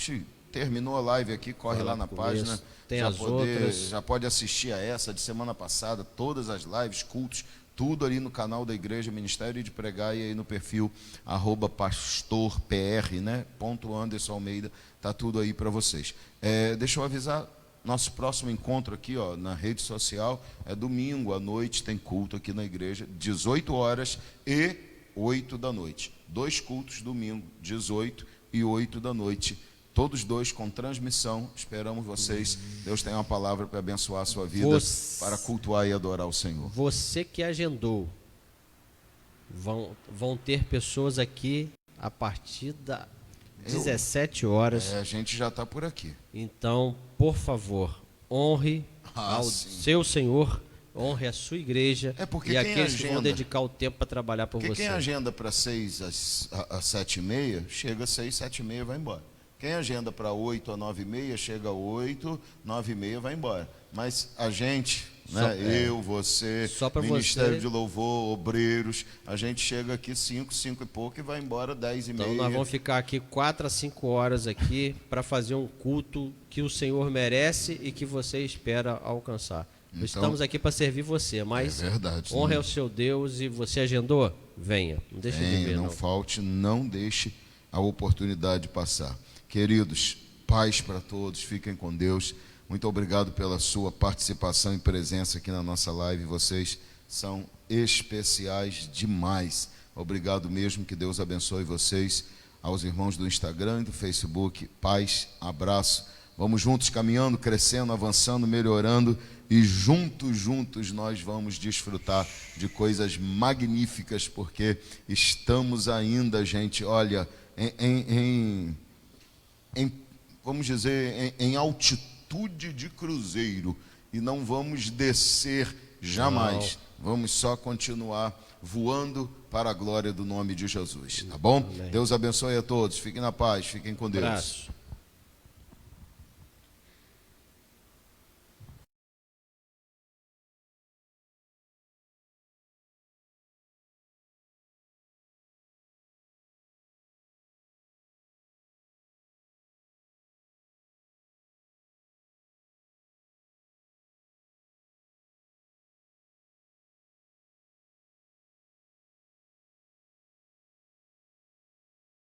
terminou a live aqui, corre lá na página. Tem as outras. Já pode assistir a essa de semana passada, todas as lives, cultos, tudo ali no canal da Igreja Ministério de Pregar e aí no perfil @pastorpr, né? @Anderson Almeida, tá tudo aí para vocês. Deixa eu avisar. Nosso próximo encontro aqui, ó, na rede social, é domingo à noite, tem culto aqui na igreja, 18 horas e 8 da noite. 2 cultos, domingo, 18 e 8 da noite. Todos 2 com transmissão. Esperamos vocês. Deus tem uma palavra para abençoar a sua vida, para cultuar e adorar o Senhor. Você que agendou, vão ter pessoas aqui a partir da 17 horas. A gente já está por aqui. Então, por favor, honre ao seu Senhor, honre a sua igreja e aqueles que vão dedicar o tempo para trabalhar por você. Quem agenda para 6 às 7h30, chega às 6, 7h30 vai embora. Quem agenda para 8 a 9h30, chega às 8, 9h30 vai embora. Mas a gente né? Eu, você, Só pra Ministério você. de Louvor, obreiros, a gente chega aqui 5 e pouco e vai embora 10 e Então meia. nós vamos ficar aqui 4 a 5 horas aqui para fazer um culto que o Senhor merece e que você espera alcançar. Então, Estamos aqui para servir você, mas é verdade, honra né? ao seu Deus e você agendou? Venha, não deixe de Venha, ver, não não. falte, não deixe a oportunidade passar. Queridos, paz para todos, fiquem com Deus. Muito obrigado pela sua participação e presença aqui na nossa live. Vocês são especiais demais. Obrigado mesmo, que Deus abençoe vocês. Aos irmãos do Instagram e do Facebook, paz, abraço. Vamos juntos caminhando, crescendo, avançando, melhorando e juntos nós vamos desfrutar de coisas magníficas, porque estamos ainda, gente, olha, vamos dizer, em altitude de cruzeiro, e não vamos descer jamais. Vamos só continuar voando para a glória do nome de Jesus, tá bom? Amém. Deus abençoe a todos, fiquem na paz, fiquem com Deus. Abraço.